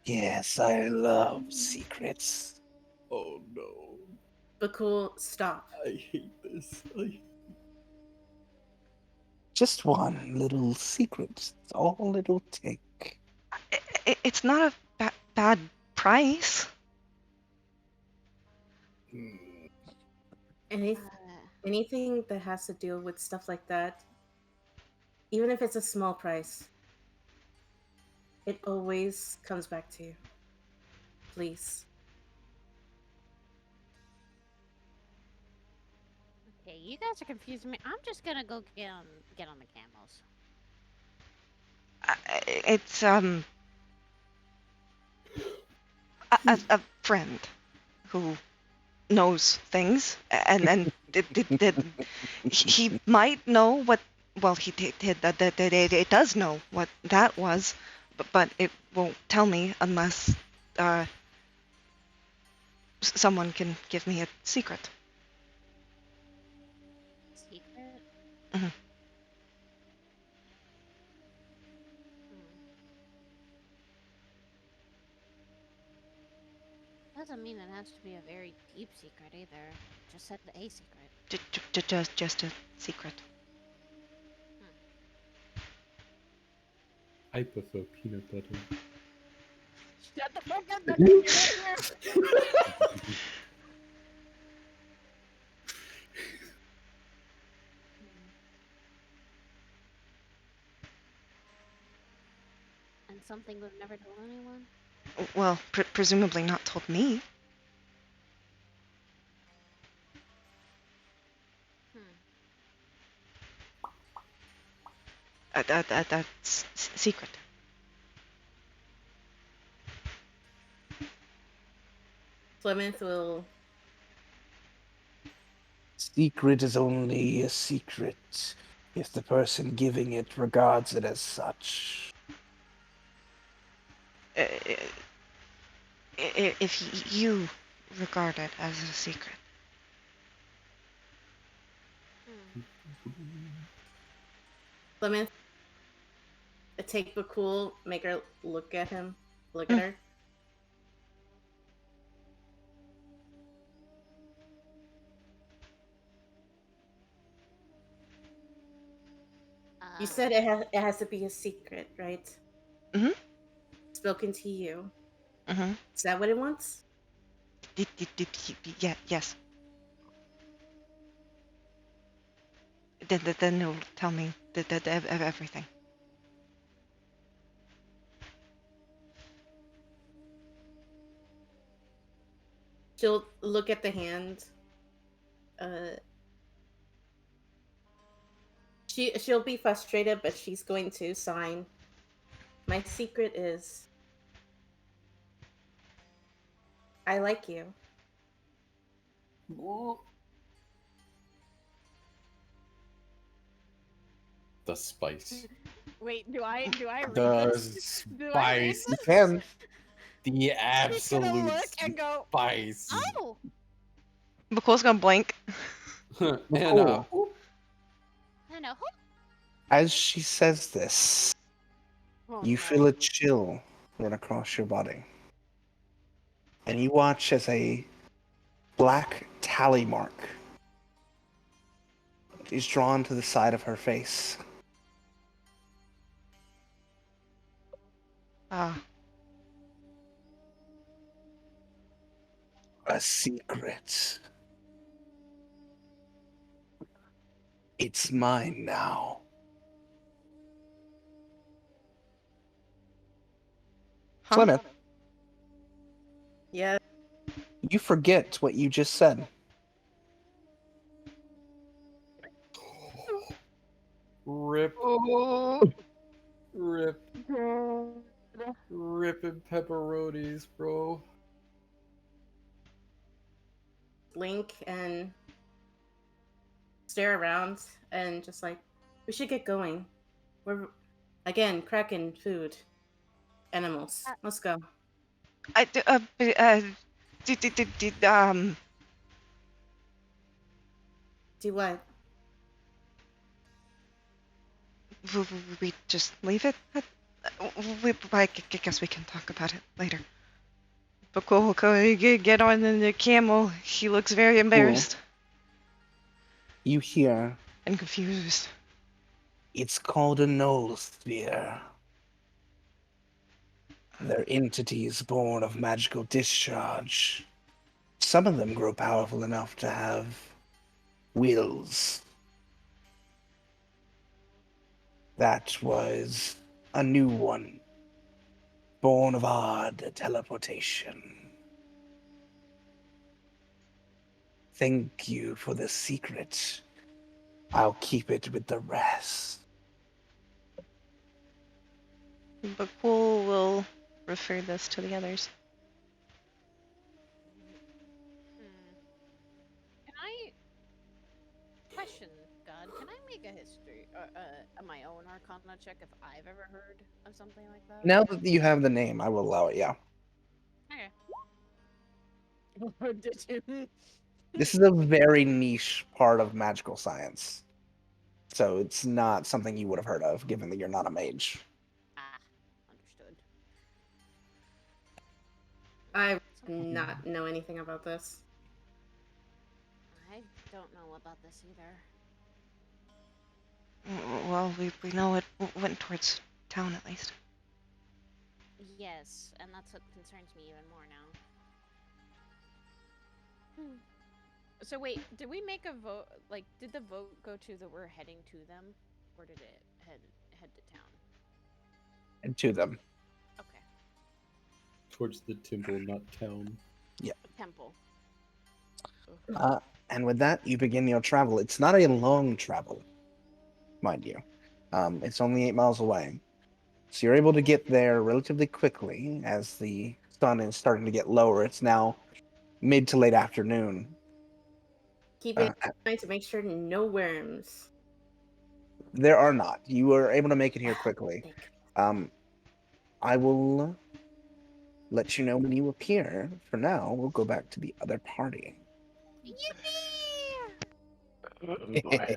Yes, I love secrets. Oh no. Bhaqull, stop. I hate this. Just one little secret. It's all it'll take. It's not a bad price. Anything that has to deal with stuff like that, even if it's a small price, it always comes back to you. Please. Okay, you guys are confusing me. I'm just gonna go get on the camels. It's a friend who knows things, and he might know what. Well, he did. It does know what that was, but it won't tell me unless someone can give me a secret. Secret? Mhm. Doesn't mean it has to be a very deep secret either. Just said a secret. Just a secret. I prefer peanut butter. Shut the fuck up! Get out here! And something we've never told anyone? Well, presumably not told me. That's secret. Flemeth will. Secret is only a secret if the person giving it regards it as such. If you regard it as a secret. Flemeth, take Bhaqull, make her look at him. Look at her. You said it has to be a secret, right? Mm-hmm. spoken to you. Mm-hmm. Is that what it wants? Yeah, yes. Then it'll tell me everything. She'll look at the hand. She'll be frustrated, but she's going to sign. My secret is I like you. The spice. Wait, do I read The this? Do I read spice. You this? can. The She's gonna absolute look and go, spice. oh! Bhaqull's gonna blink. And Cool. I know. As she says this, Oh, you no. feel a chill run across your body. And you watch as a black tally mark is drawn to the side of her face. Ah, A secret. It's mine now. huh? Plymouth, Yeah. you forget what you just said. rip, Oh. rip, ripping pepperonis, bro. Blink and stare around and just like, we should get going. We're again cracking food. Animals. Let's go. Do what? We just leave it? I guess we can talk about it later. Bhaqull will get on the camel. He looks very embarrassed You hear, and confused. it's called a Knoll Sphere. They're entities born of magical discharge. Some of them grow powerful enough to have wills. That was a new one, born of odd teleportation. Thank you for the secret. I'll keep it with the rest. Bhaqull will refer this to the others. Can I question, God? Can I make a history, my own Arcana check if I've ever heard of something like that? Now that you have the name, I will allow it, yeah. Okay. Did you? This is a very niche part of magical science. So it's not something you would have heard of, given that you're not a mage. Ah, understood. I do not know anything about this. I don't know about this either. Well, we know it went towards town at least. Yes, and that's what concerns me even more now. So wait, did we make a vote? Like, did the vote go to the we're heading to them, or did it head to town? And to them. Okay. Towards the temple, not town. Temple. And with that, you begin your travel. It's not a long travel, mind you. It's only 8 miles away. So you're able to get there relatively quickly as the sun is starting to get lower. It's now mid to late afternoon. Keep in mind to make sure no worms. There are not. You are able to make it here quickly. I will let you know when you appear. For now, we'll go back to the other party. Oh, boy.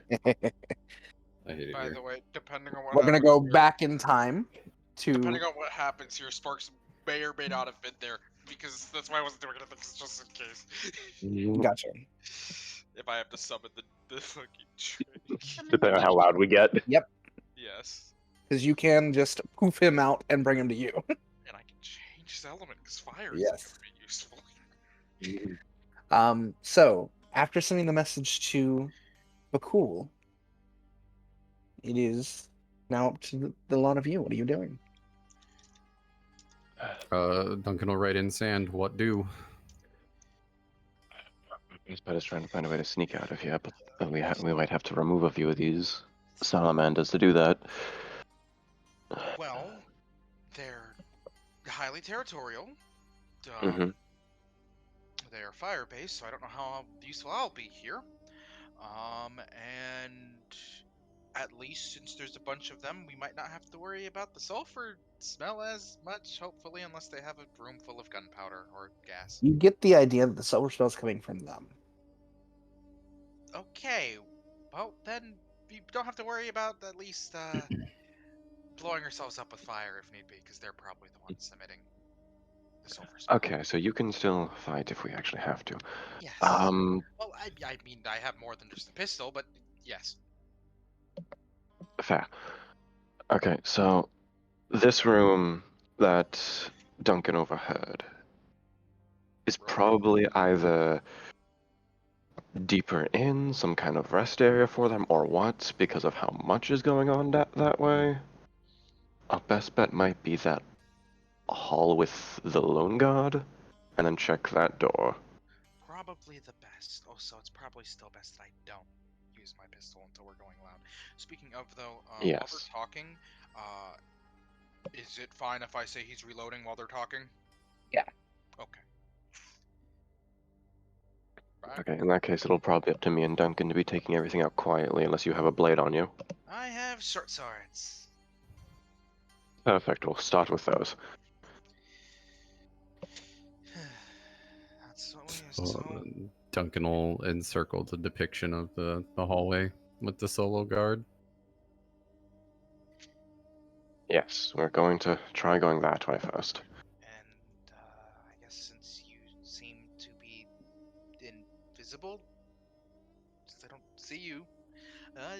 I hate it By here. the way, depending on what We're gonna happens go here- back in time to. Depending on what happens here, Sparks may or may not have been there, because that's why I wasn't doing anything, just in case. Gotcha. If I have to summon the fucking trick. Depending on how loud we get. Yes. Because you can just poof him out and bring him to you. And I can contagious element because fire is Yes. going to be useful. So after sending the message to Bhaqull, it is now up to the lot of you. What are you doing? Duncan will write in sand. What do? Spud is trying to find a way to sneak out of here, but we might have to remove a few of these salamanders to do that. Well, they're highly territorial. hmm They're fire-based, so I don't know how useful I'll be here. And at least since there's a bunch of them, we might not have to worry about the sulfur smell as much, hopefully, unless they have a room full of gunpowder or gas. You get the idea that the sulfur smell is coming from them. Okay, well, then we don't have to worry about at least blowing ourselves up with fire if need be, because they're probably the ones emitting the sulfur smell. Okay, so you can still fight if we actually have to. Yes. Um, Well, I mean, I have more than just a pistol, but yes. fair. Okay, so this room that Duncan overheard is probably either deeper in, some kind of rest area for them, or what, because of how much is going on that way. Our best bet might be that hall with the lone guard, and then check that door. Probably the best. Also, it's probably still best that I don't use my pistol until we're going loud. Speaking of, though, while Yes. they're talking, is it fine if I say he's reloading while they're talking? Yeah. Okay. Right. Okay, in that case, it'll probably be up to me and Duncan to be taking everything out quietly, unless you have a blade on you. I have short swords. Perfect, we'll start with those. That's what we used So, to. Duncan will encircle the depiction of the hallway with the solo guard. Yes, we're going to try going that way first. And I guess since you seem to be invisible, since I don't see you,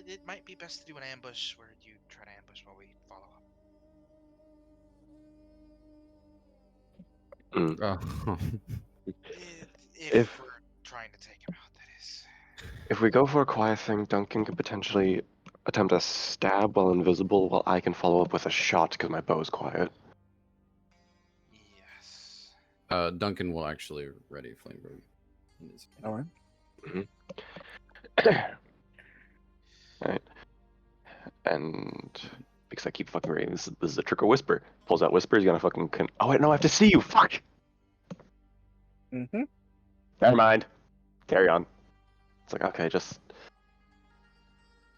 it might be best to do an ambush where you try to ambush while we follow up. Mm. If If- we're trying to take him out, that is. If we go for a quiet thing, Duncan could potentially attempt a stab while invisible, while I can follow up with a shot because my bow's quiet. Yes. Duncan will actually ready flamethrower. All right. Right. And because I keep fucking reading, this is a trick or whisper. Pulls out whisper, he's gonna fucking. Oh wait, no, I have to see you. Fuck. Mm-hmm. Never mind. Carry on. It's like okay, just.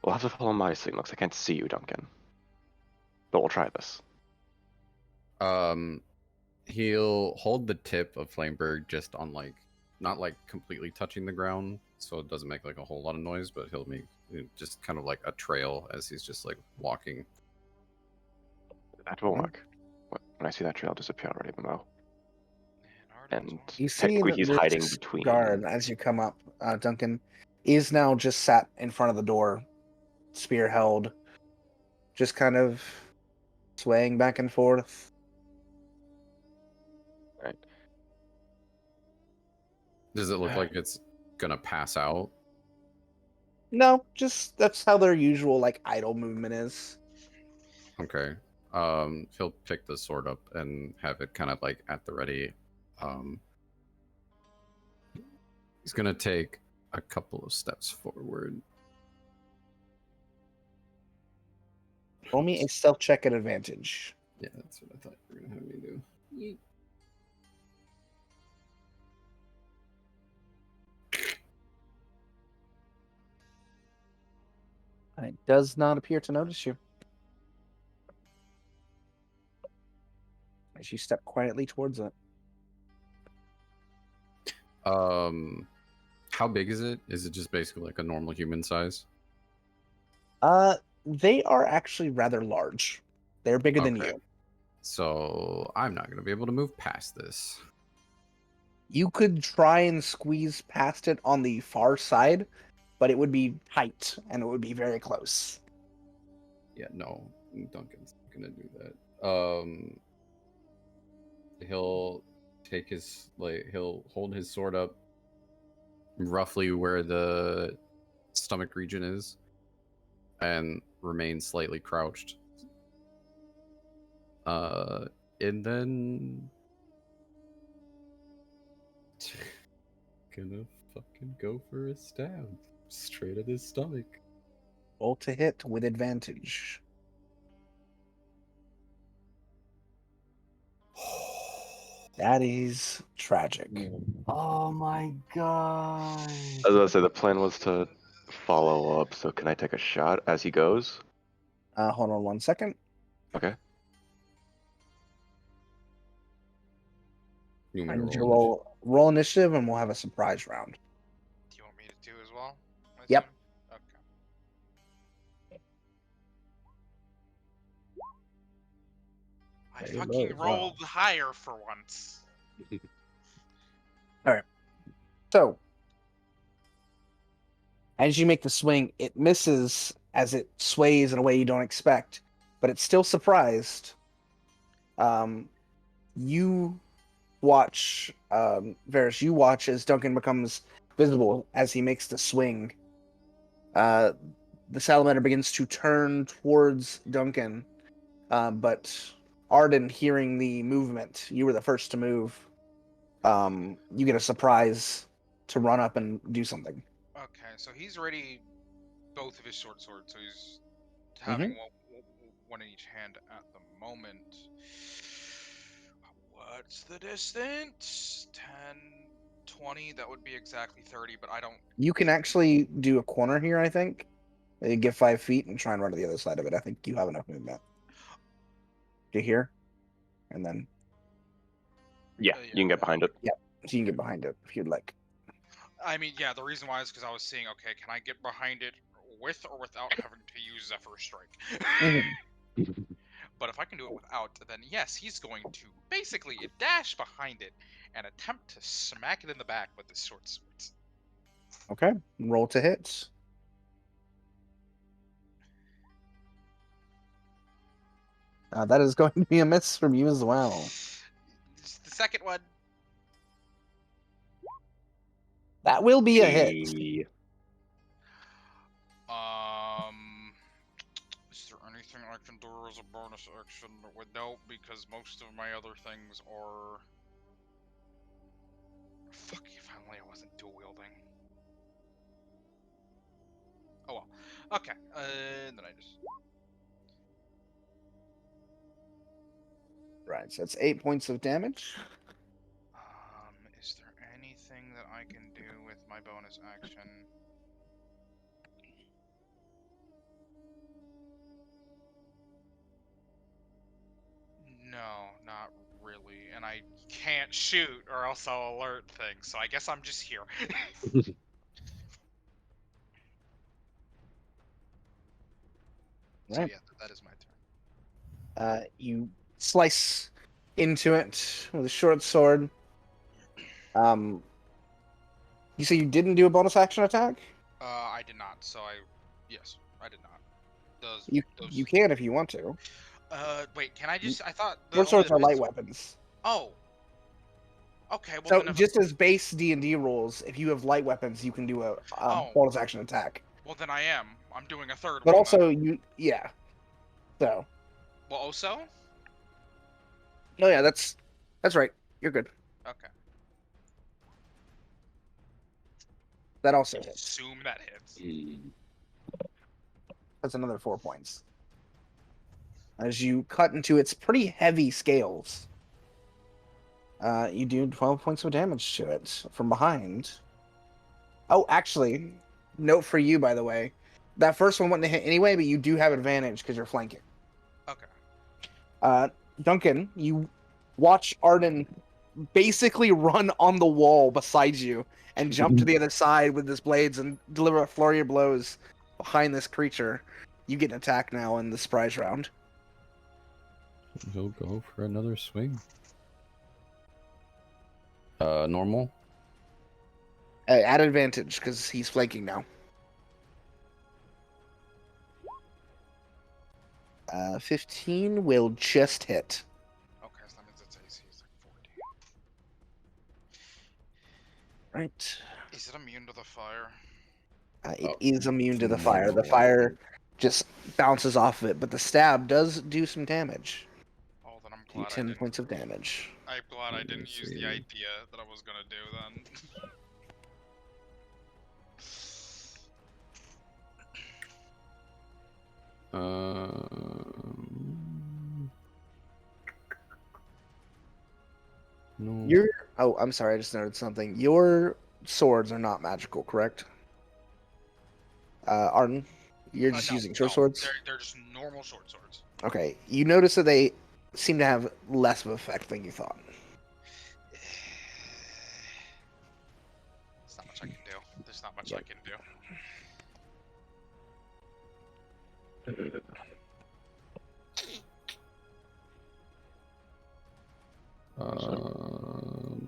We'll have to follow my signal because I can't see you, Duncan. But we'll try this. He'll hold the tip of Flameberg just on like, not like completely touching the ground, so it doesn't make like a whole lot of noise, but he'll make just kind of like a trail as he's just like walking. That will work. When I see that trail disappear, I'll ready the bow. And You see technically, that he's this hiding between. guard, as you come up, Duncan, is now just sat in front of the door, spear held, just kind of swaying back and forth. Right. Does it look like it's gonna pass out? No, just that's how their usual like idle movement is. Okay. He'll pick the sword up and have it kind of like at the ready. He's gonna take a couple of steps forward. Roll me a stealth check at advantage. Yeah, that's what I thought you were gonna have me do. Yeet. It does not appear to notice you. As you step quietly towards it. How big is it? Is it just basically like a normal human size? They are actually rather large. They're bigger than Okay. you. So I'm not gonna be able to move past this. You could try and squeeze past it on the far side, but it would be tight and it would be very close. Yeah, no, Duncan's not gonna do that. he'll take his he'll hold his sword up roughly where the stomach region is and remain slightly crouched. And then gonna fucking go for a stab straight at his stomach. Roll to hit with advantage. That is tragic. Oh my god. I was gonna say the plan was to follow up, so can I take a shot as he goes? Hold on 1 second. Okay. You I want me need to you to roll? roll initiative, and we'll have a surprise round. Do you want me to do as well? I Yep. assume? Okay. I Very low fucking as well. rolled higher for once. So, as you make the swing, it misses as it sways in a way you don't expect, but it's still surprised. You watch, Varys, you watch as Duncan becomes visible as he makes the swing. The salamander begins to turn towards Duncan, but Arden, hearing the movement, you were the first to move. You get a surprise to run up and do something. Okay, so he's ready both of his short swords, so he's Mm-hmm. having one in each hand at the moment. What's the distance? 10, 20, that would be exactly 30, but I don't... You can actually do a corner here, I think. You get 5 feet and try and run to the other side of it. I think you have enough movement. To here, and then Yeah, you can get behind it. so you can get behind it if you'd like. I mean, yeah, the reason why is because I was saying, okay, can I get behind it with or without having to use Zephyr Strike? But if I can do it without, then yes, he's going to basically dash behind it and attempt to smack it in the back with his short swords. Okay, roll to hit. That is going to be a miss from you as well. The second one. That will be a hit. Yeah. Is there anything I can do as a bonus action? No, because most of my other things are... Fuck, if only I wasn't dual wielding. Oh well. Okay, and then I just... Right, so it's 8 points of damage. Is there anything that I can do with my bonus action? No, not really. And I can't shoot or else I'll alert things, so I guess I'm just here. So Right. yeah, that is my turn. You slice into it with a short sword. You say you didn't do a bonus action attack? I did not, so yes, I did not. Those... You can if you want to. Wait, can I just... I thought Short swords are light weapons. Oh. Okay, well So then if... just as base D&D rules, if you have light weapons, you can do a bonus action attack. Well then I am. I'm doing a third But one. also, then. So. Well, also? Oh yeah, that's right. You're good. Okay. That also hits. Assume that hits. That's another 4 points. As you cut into its pretty heavy scales, you do 12 points of damage to it from behind. Oh, actually, note for you, by the way. That first one wouldn't hit anyway, but you do have advantage because you're flanking. Okay. Duncan, you watch Arden basically run on the wall beside you and jump to the other side with his blades and deliver a flurry of blows behind this creature. You get an attack now in the surprise round. He'll go for another swing. Normal? At advantage, because he's flanking now. 15 will just hit. Okay, so that means its AC is like Right. Is it immune to the fire? It Oh, is immune to the fire. The no. fire just bounces off of it, but the stab does do some damage. Oh, then I'm Do glad I 10 didn't. points of damage. I'm glad I Let me didn't use the see. idea that I was gonna do then. No. Your Oh, I'm sorry, I just noted something. Your swords are not magical, correct? Arden, you're just No, using short no, swords? they're just normal short swords. Okay. You notice that they seem to have less of effect than you thought. There's not much I can do. There's not much Yep. I can do.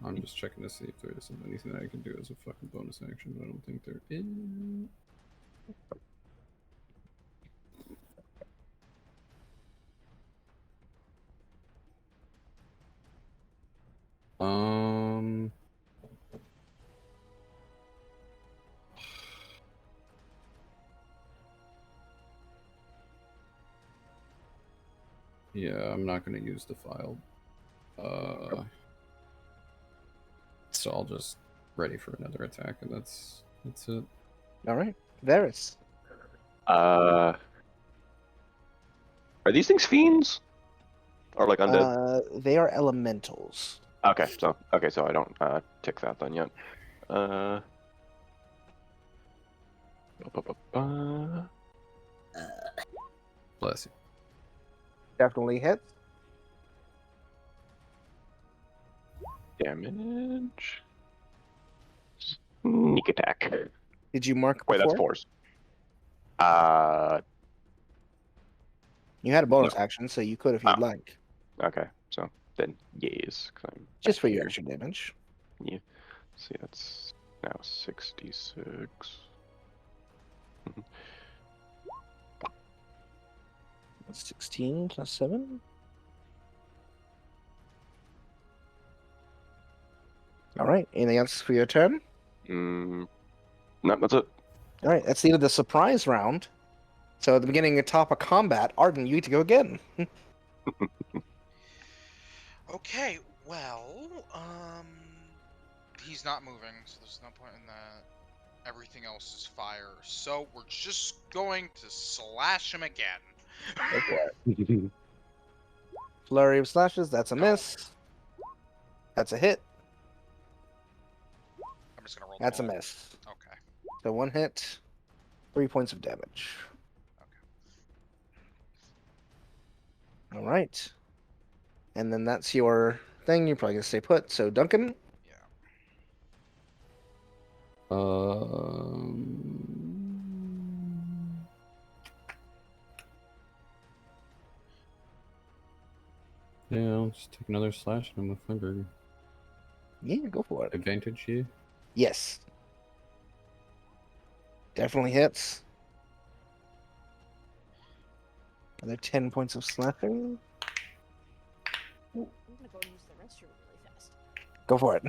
I'm just checking to see if there isn't anything that I can do as a fucking bonus action, but I don't think there is. Um. Yeah, I'm not going to use the file. So I'll just ready for another attack, and that's it. All right. Varys. Are these things fiends? Or like undead? They are elementals. Okay, so I don't tick that then yet. Ba, ba, ba, ba. Bless you. Definitely hits. Damage. Sneak attack. Did you mark Wait, that's before? fours. You had a bonus No. action, so you could if you'd Oh. like. Okay, so then yes, 'cause I'm Just back for your here. extra damage. Yeah. See, that's now 66. 16 plus 7. All right. Anything else for your turn? No, that's it. All right. That's the end of the surprise round. So at the beginning of top of combat, Arden, you get to go again. Okay, well, he's not moving, so there's no point in that. Everything else is fire, so we're just going to slash him again. Go for it. Flurry of slashes. That's a Go. miss. That's a hit. I'm just gonna roll. That's a the miss. Okay. So 1 hit, 3 points of damage. Okay. All right. And then that's your thing. You're probably going to stay put. So Duncan. Yeah. Yeah, I'll just take another slash and I'm with my burger. Yeah, go for it. Advantage here. Yes. Definitely hits. Another 10 points of slashing. I'm gonna go use the restroom really fast. Go for it.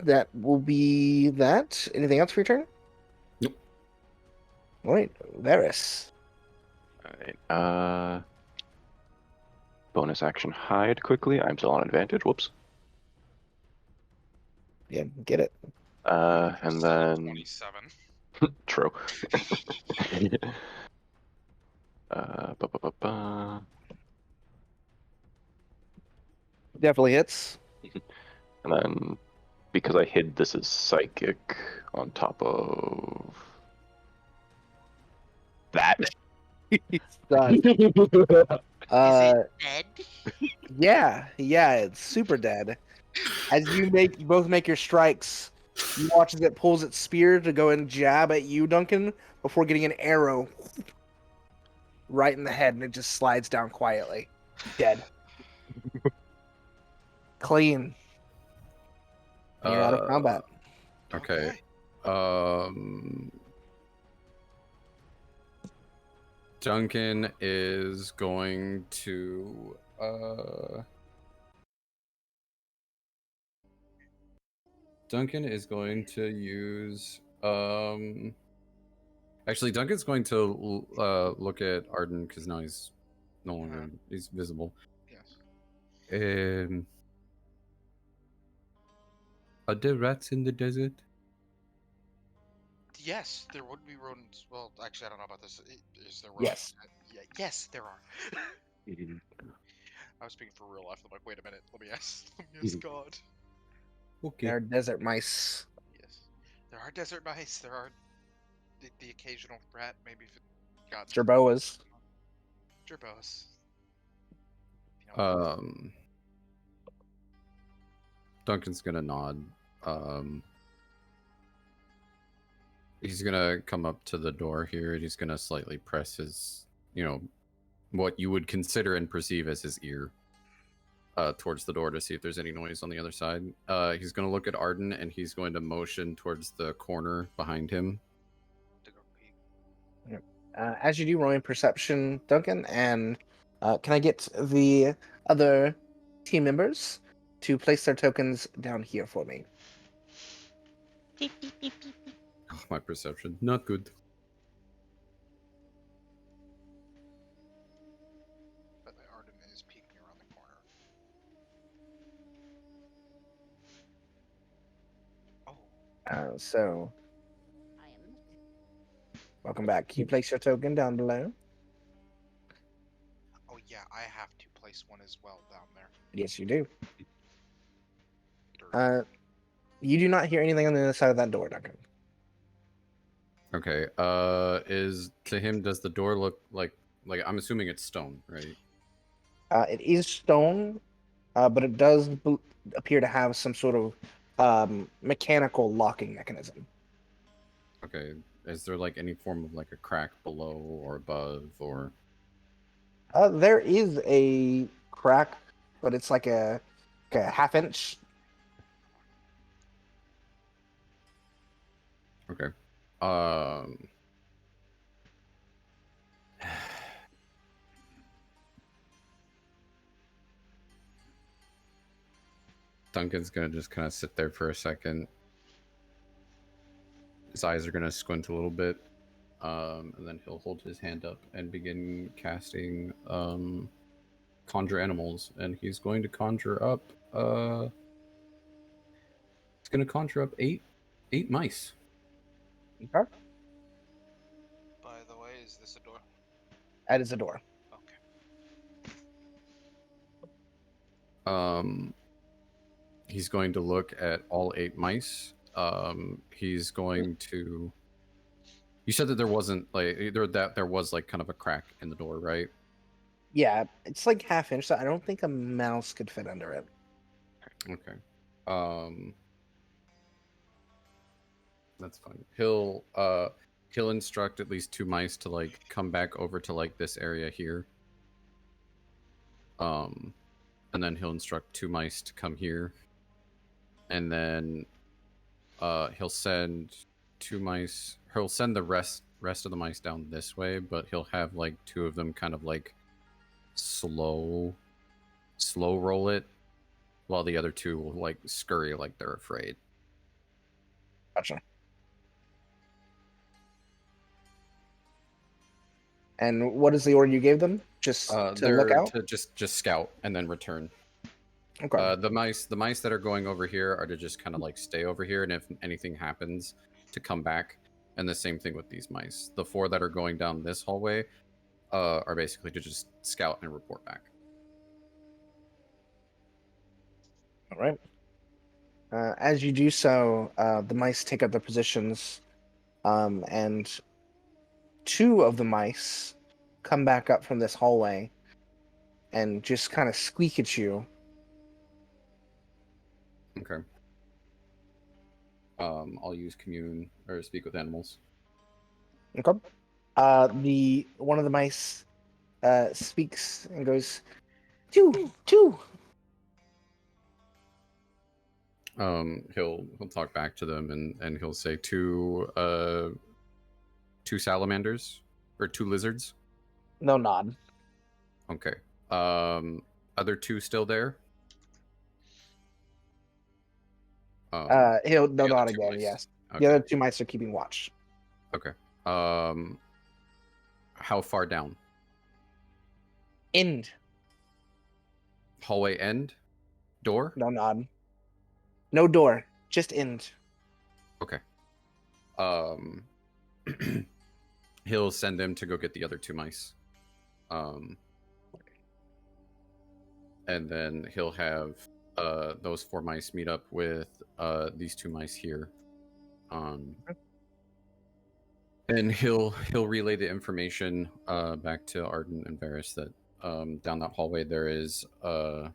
That will be that. Anything else for your turn? Nope. All right, Varys. Alright, bonus action hide quickly. I'm still on advantage. Whoops. Yeah, get it. And then 27. true. Ba, ba, ba, ba. Definitely hits. And then because I hid this as psychic on top of that. He's done. Dead? Yeah, it's super dead. As you both make your strikes, you watch as it pulls its spear to go and jab at you, Duncan, before getting an arrow right in the head, and it just slides down quietly. Dead. Clean. You're out of combat. Okay. Duncan is going to Duncan is going to use. Actually, Duncan's going to look at Arden because now he's no longer he's visible. Yes. Are there rats in the desert? Yes, there would be rodents. Well, actually, I don't know about this. Is there Yes. rodents? Yeah, yes, there are. I was speaking for real life. I'm like, wait a minute. Let me ask. Let me ask God. Okay. They're desert mice. Yes, there are desert mice. There are the occasional rat, maybe if it got Jerboas. gerbos. You know, Duncan's gonna nod. He's gonna come up to the door here and he's gonna slightly press his, what you would consider and perceive as his ear towards the door to see if there's any noise on the other side. He's gonna look at Arden and he's going to motion towards the corner behind him. to go peek. As you do, roll in perception, Duncan, and can I get the other team members to place their tokens down here for me? Beep, beep, beep, beep, beep. Oh, my perception, not good. But the Arden is peeking around the corner. Oh, So, I am. welcome back. Can you place your token down below? oh yeah, I have to place one as well down there. Yes, you do. Dirt. You do not hear anything on the other side of that door, Duncan. Okay. Is to him does the door look like I'm assuming it's stone, right? It is stone, but it does appear to have some sort of mechanical locking mechanism. Okay. Is there like any form of like a crack below or above or? There is a crack, but it's like a half-inch. Okay. Duncan's gonna just kind of sit there for a second. His eyes are gonna squint a little bit, and then he'll hold his hand up and begin casting conjure animals, and he's going to conjure up. He's gonna conjure up eight mice. Okay. By the way, is this a door? That is a door. Okay. He's going to look at all 8 mice. He's going to. You said that there wasn't like there was like kind of a crack in the door, right? Yeah, it's like half-inch, so I don't think a mouse could fit under it. Okay. That's fine. He'll instruct at least 2 mice to like come back over to like this area here. And then he'll instruct 2 mice to come here. And then he'll send 2 mice. He'll send the rest of the mice down this way, but he'll have like 2 of them kind of like slow roll it, while the other 2 will like scurry like they're afraid. Gotcha. And what is the order you gave them? Just to look out? To just scout and then return. Okay. The mice that are going over here are to just kind of like stay over here, and if anything happens, to come back. And the same thing with these mice. The 4 that are going down this hallway are basically to just scout and report back. All right. As you do so, the mice take up their positions, and 2 of the mice come back up from this hallway and just kind of squeak at you. Okay. I'll use commune or speak with animals. Okay. The one of the mice speaks and goes, two. He'll talk back to them and he'll say 2 salamanders or 2 lizards. No nod. Okay. Other 2 still there? He'll The nod other two again. mice. Yes, Okay. the other two mice are keeping watch. Okay. How far down? End. Hallway end? Door? No nod. No door. Just end. Okay. Um, he'll send them to go get the other two mice. And then he'll have those 4 mice meet up with these 2 mice here. And he'll relay the information back to Arden and Varys that down that hallway there is a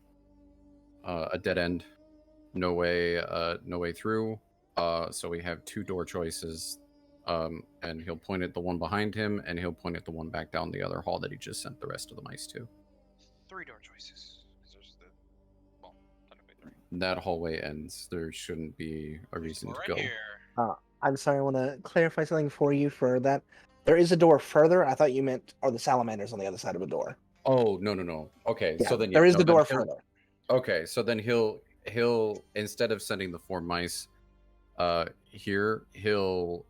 dead end, no way through. So we have 2 door choices, and he'll point at the one behind him, and he'll point at the one back down the other hall that he just sent the rest of the mice to. 3 door choices. 'Cause there's the technically 3. That hallway ends. There shouldn't be a reason to Right go. here. I'm sorry. I want to clarify something for you. For that, there is a door further. I thought you meant are the salamanders on the other side of the door. Oh no. Okay, Yeah, so then there is no, the then door he'll- further. Okay, so then he'll instead of sending the 4 mice here, he'll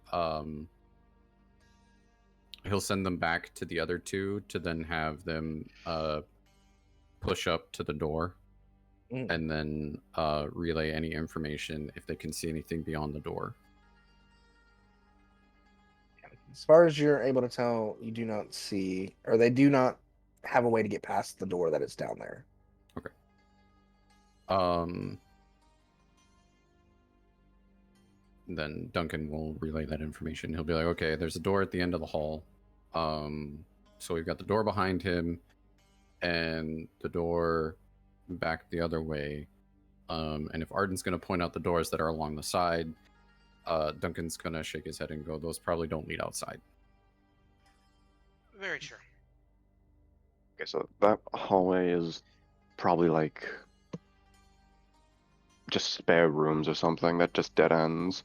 send them back to the other 2 to then have them push up to the door and then relay any information if they can see anything beyond the door. As far as you're able to tell, you do not see, or they do not have a way to get past the door that is down there. Okay. Then Duncan will relay that information. He'll be like, okay, there's a door at the end of the hall. So we've got the door behind him and the door back the other way. And if Arden's going to point out the doors that are along the side, Duncan's going to shake his head and go, those probably don't lead outside. Very true. Okay, so that hallway is probably like just spare rooms or something that just dead ends.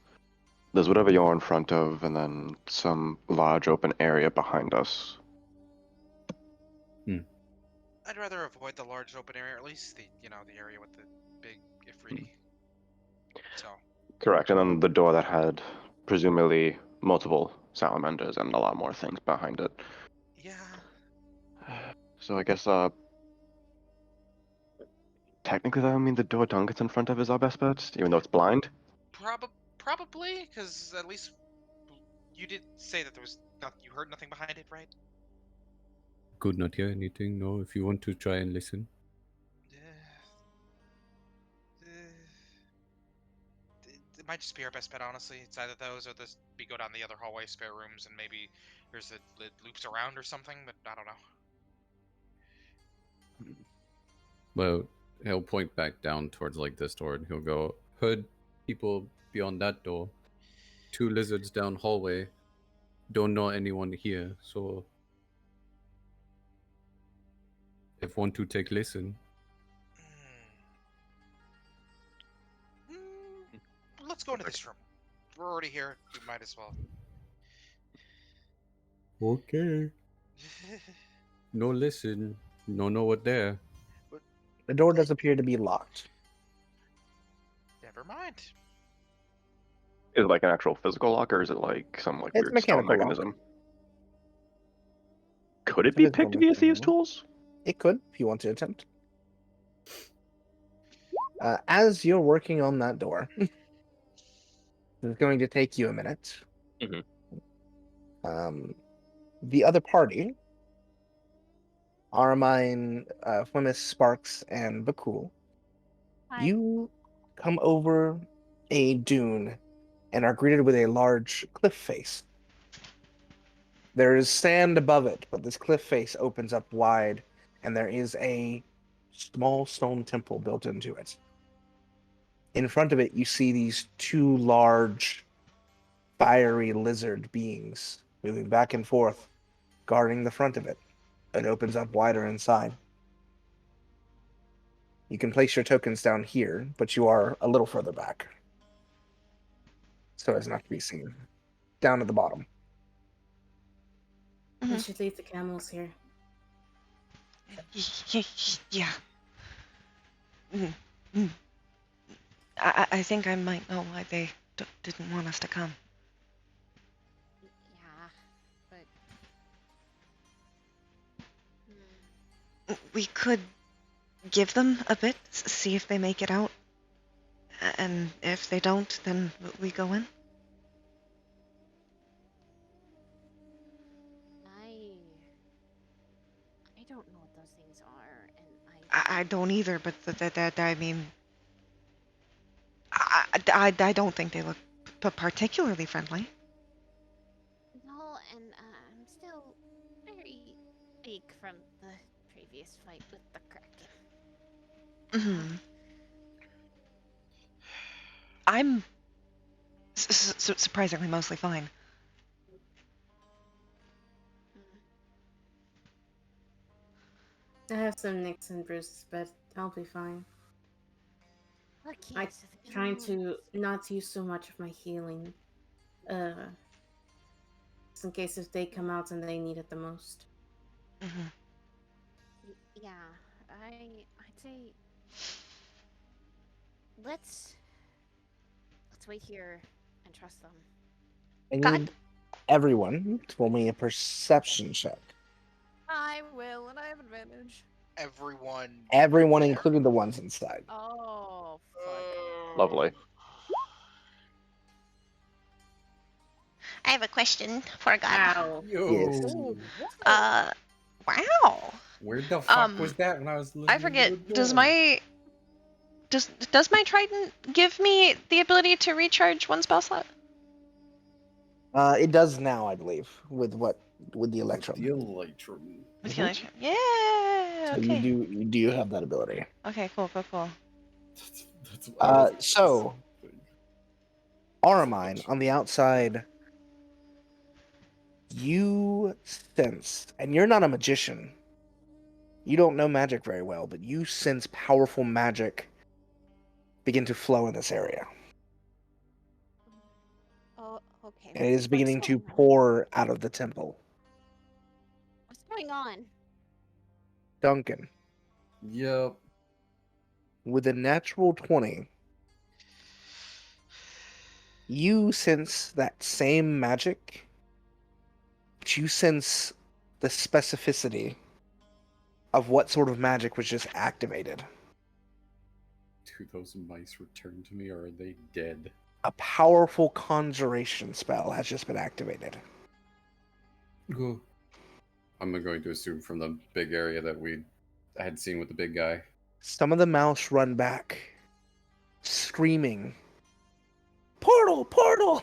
There's whatever you're in front of, and then some large open area behind us. I'd rather avoid the large open area, or at least the the area with the big Ifriti. So Correct, and then the door that had presumably multiple salamanders and a lot more things behind it. yeah, So I guess technically that would mean the door Duncan's in front of is our best bet, even though it's blind. probably because at least you did say that there was you heard nothing behind it, right? Could not hear anything, no, if you want to try and listen. It might just be our best bet, honestly. It's either those or this. We go down the other hallway, spare rooms, and maybe there's it loops around or something. But I don't know. Well, he'll point back down towards like this door and he'll go, heard people beyond that door. 2 lizards down hallway. Don't know anyone here, so if want to take listen. Let's go into this room. We're already here. We might as well. Okay. No listen. No know what there. The door does appear to be locked. Never mind. Is it like an actual physical lock, or is it like some like It's weird mechanical stone lock. mechanism? Could it It's a be physical picked via these mechanism. tools? It could, if you want to attempt. As you're working on that door, it's going to take you a minute. The other party, Armine, Flemis, Sparks, and Bhaqull, Hi. you come over a dune and are greeted with a large cliff face. There is sand above it, but this cliff face opens up wide, and there is a small stone temple built into it. In front of it, you see these 2 large, fiery lizard beings moving back and forth, guarding the front of it. It opens up wider inside. You can place your tokens down here, but you are a little further back, so as not to be seen. Down at the bottom. We should leave the camels here. Yeah. I think I might know why they didn't want us to come. Yeah, but We could give them a bit, see if they make it out. And if they don't, then we go in. I don't know what those things are, and I don't either, but I mean, I don't think they look particularly friendly. no, and I'm still very weak from the previous fight with the Kraken. Mm-hmm. I'm surprisingly mostly fine. I have some nicks and bruises, but I'll be fine. Okay, I'm so trying to not use so much of my healing. Just in case if they come out and they need it the most. Mm-hmm. Yeah, I'd say let's wait here and trust them. I God. need everyone to roll me a perception check. I will, and I have advantage. Everyone, including the ones inside. Oh, fuck. Lovely. I have a question for God. Ow. Yes. Yo. Wow. Where the fuck was that when I was listening I forget. to the Does door? my trident give me the ability to recharge one spell slot? It does now, I believe, with the electrum. The electrum. With Mhm. the electrum? Yeah. So Okay. you do have that ability. Okay. Cool. That's I was So Aramine, on the outside, you sense, and you're not a magician. You don't know magic very well, but you sense powerful magic begin to flow in this area. Oh, okay. And it is beginning to going on? pour out of the temple. What's going on? Duncan, Yep. with a natural 20, you sense that same magic, but you sense the specificity of what sort of magic was just activated. Do those mice return to me, or are they dead? A powerful conjuration spell has just been activated. Go. I'm going to assume from the big area that I had seen with the big guy. Some of the mouse run back, screaming, "Portal! Portal!"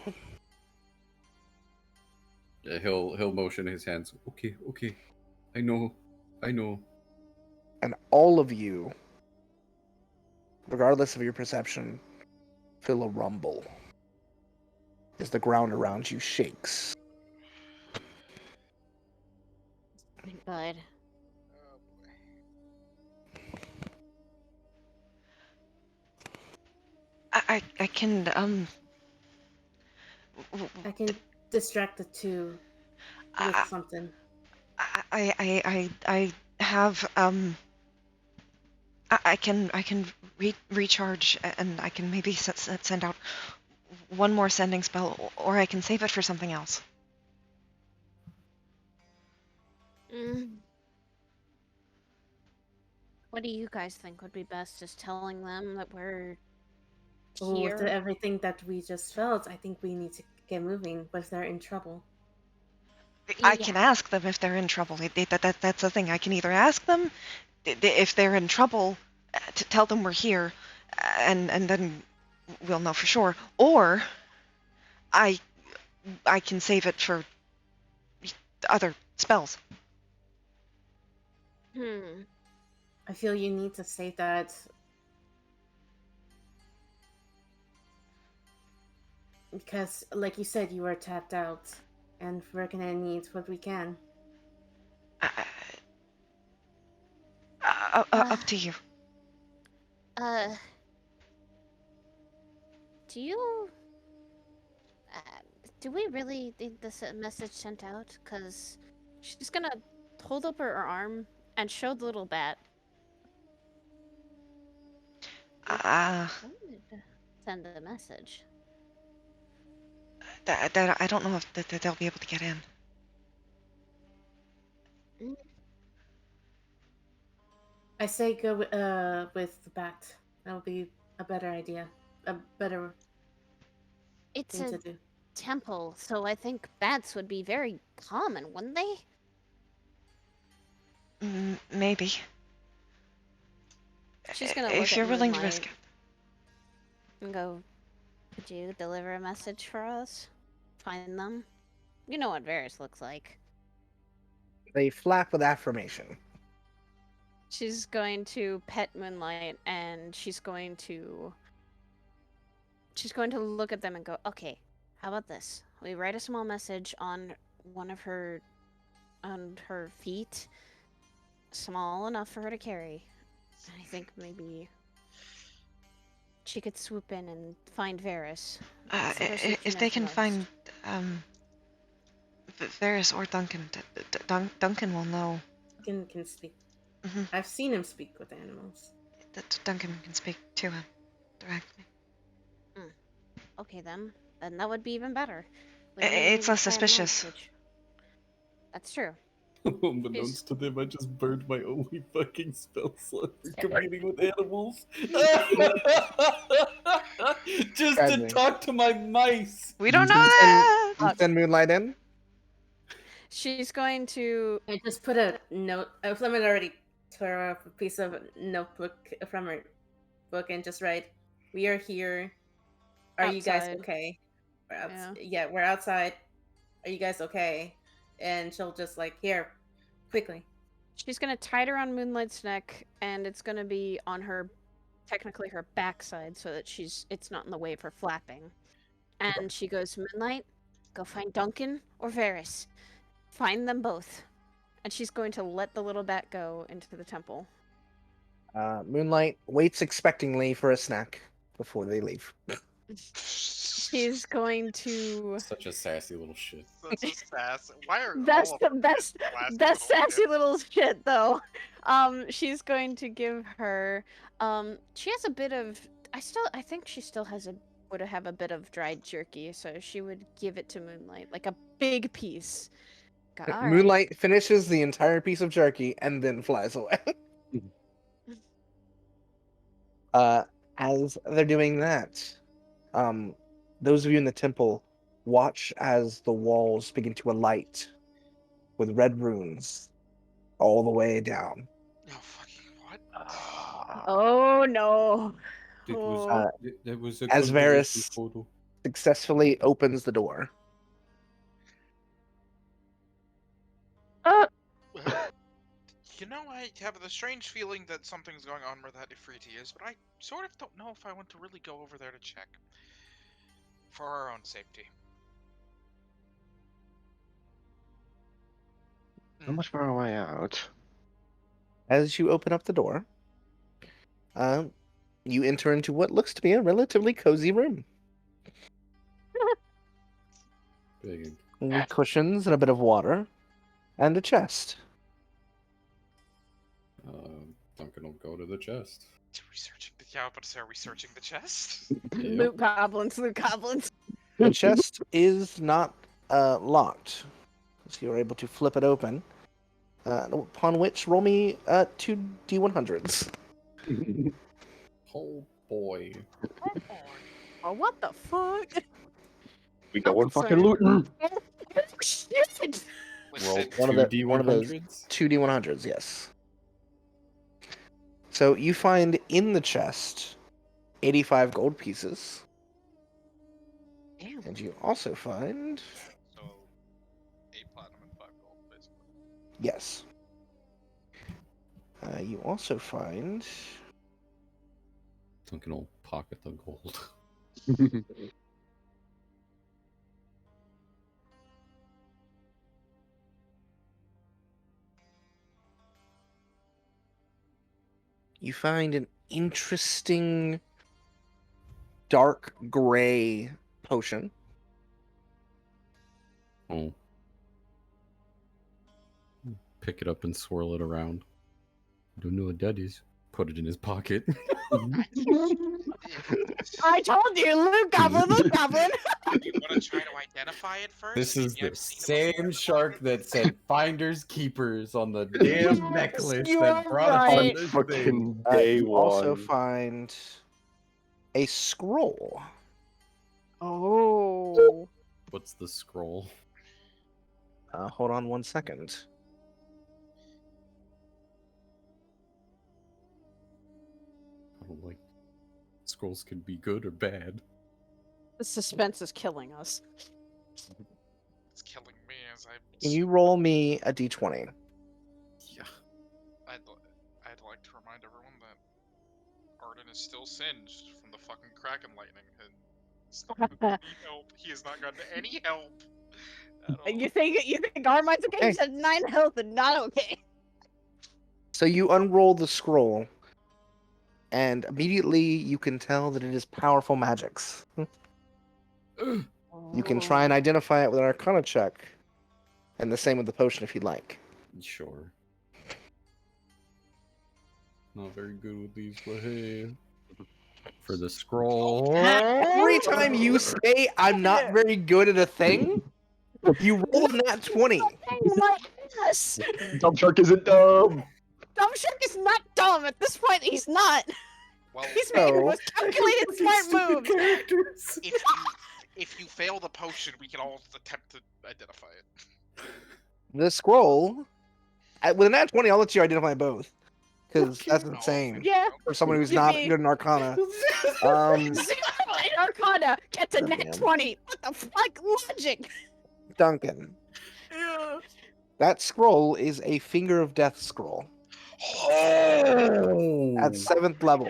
Yeah, he'll motion his hands. Okay. I know. And all of you, regardless of your perception, feel a rumble as the ground around you shakes. Good. I can I can distract the two with I something. I have I can recharge, and I can maybe send out one more sending spell, or I can save it for something else. What do you guys think would be best? Just telling them that we're Oh, here? with everything that we just felt, I think we need to get moving. But if they're in trouble, I can ask them if they're in trouble. That's the thing. I can either ask them if they're in trouble, to tell them we're here, and then we'll know for sure, or I can save it for other spells. I feel you need to say that because, like you said, you are tapped out, and we're gonna need what we can. Up to you. Do you do we really need this message sent out? Because she's gonna hold up her arm and show the little bat. send a message. I don't know if that they'll be able to get in. I say go with the bat. That'll be a better idea. A better It's thing a to do. temple, so I think bats would be very common, wouldn't they? Maybe. She's gonna If look you're at willing to Moonlight risk it. and go, could you deliver a message for us? Find them? You know what Varys looks like. They flap with affirmation. She's going to pet Moonlight, and she's going to look at them and go, okay, how about this? We write a small message on her feet, small enough for her to carry. I think maybe she could swoop in and find Varys. That's the person she If they knows can most. find Varys or Duncan, Duncan will know. Duncan can speak. Mhm. I've seen him speak with animals. That Duncan can speak to him directly. Okay then. Then that would be even better. We It's don't need less a small suspicious. message. That's true. Unbeknownst to them, I just burned my only fucking spell slot for Yeah. communing with animals. Just to Sadly. talk to my mice. We don't know You that! You send Moonlight in? She's going to I just put a note. Fleming already tore off a piece of notebook from her book and just write, "We are here. Are you guys Outside. okay? Yeah. Yeah, we're outside. Are you guys okay?" And she'll just like, "Here, quickly." She's gonna tie it around Moonlight's neck, and it's gonna be on her, technically her backside, so that it's not in the way of her flapping. And she goes, Moonlight, go find Duncan or Varys. Find them both. And she's going to let the little bat go into the temple. Moonlight waits expectingly for a snack before they leave. She's going to. Such a sassy little shit. Such a sass. Why are That's all of the them best. classy That's little sassy shit? little shit, though. She's going to give her. She has a bit of. I think she still would have a bit of dried jerky, so she would give it to Moonlight, like a big piece. All right. Moonlight finishes the entire piece of jerky and then flies away. As they're doing that, those of you in the temple watch as the walls begin to alight with red runes all the way down. Oh, fucking what? Oh no. It Oh. was, there was a As confirmation Varys photo. successfully opens the door. You know, I have the strange feeling that something's going on where that Ifriti is, but I sort of don't know if I want to really go over there to check. For our own safety. How much far away out? As you open up the door, you enter into what looks to be a relatively cozy room. Big. With cushions and a bit of water, and a chest. Duncan will go to the chest. Researching the yeah, but are we searching the chest? Loot goblins, loot goblins. The chest is not locked, so you're able to flip it open. Upon which, roll me 2 D100s. Oh boy. Oh, what the fuck? We go and Sorry. fucking looting. Shit. Roll Listen, One of those 2D100s? 2 D100s, yes. So you find in the chest 85 gold pieces. Damn. And you also find... so 8 platinum and 5 gold, basically. Yes. You also find... Duncan will pocket the gold. You find an interesting dark gray potion. Oh. Pick it up and swirl it around. Don't know what that is. Put it in his pocket. I told you, Luke Goblin, Luke Goblin. You want to try to identify it first? This is Maybe the I've seen it before. same shark that said finders keepers on the damn Yes, necklace you that are brought us right. this thing. Fucking day You also one. find a scroll. Oh. What's the scroll? Hold on 1 second. I don't like scrolls can be good or bad. The suspense is killing us. It's killing me as I. Can you roll me a d20? Yeah. I'd like to remind everyone that Arden is still singed from the fucking Kraken lightning, and he's not gotten any help. He has not gotten any help at all. You think Armine's okay? Hey. He said 9 health and not okay. So you unroll the scroll, and immediately you can tell that it is powerful magics. You can try and identify it with an Arcana check, and the same with the potion if you'd like. Sure. Not very good with these, but hey. For the scroll. Every time you say I'm not very good at a thing, you roll a nat 20. My ass. Dumb Shark isn't dumb! Dumb Shark is not dumb. At this point, he's not. Well, He's made the So- most calculated, smart moves. Characters. if you fail the potion, we can all attempt to identify it. The scroll, with a nat 20, I'll let you identify both. Because that's Oh, insane Yeah. for someone who's You not mean- good in Arcana. 0 in Arcana gets a Oh, net man. 20. What the fuck? Logic. Duncan, that scroll is a Finger of Death scroll at 7th level.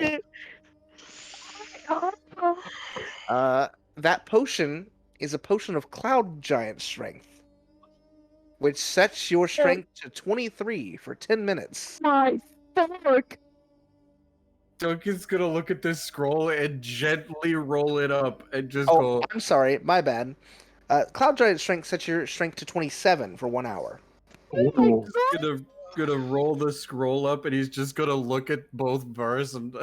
That potion is a potion of Cloud Giant Strength, which sets your strength to 23 for 10 minutes. My fuck. Duncan's gonna look at this scroll and gently roll it up and just Oh, go. I'm sorry, my bad. Cloud Giant Strength sets your strength to 27 for 1 hour. Gonna roll the scroll up and he's just gonna look at both verse and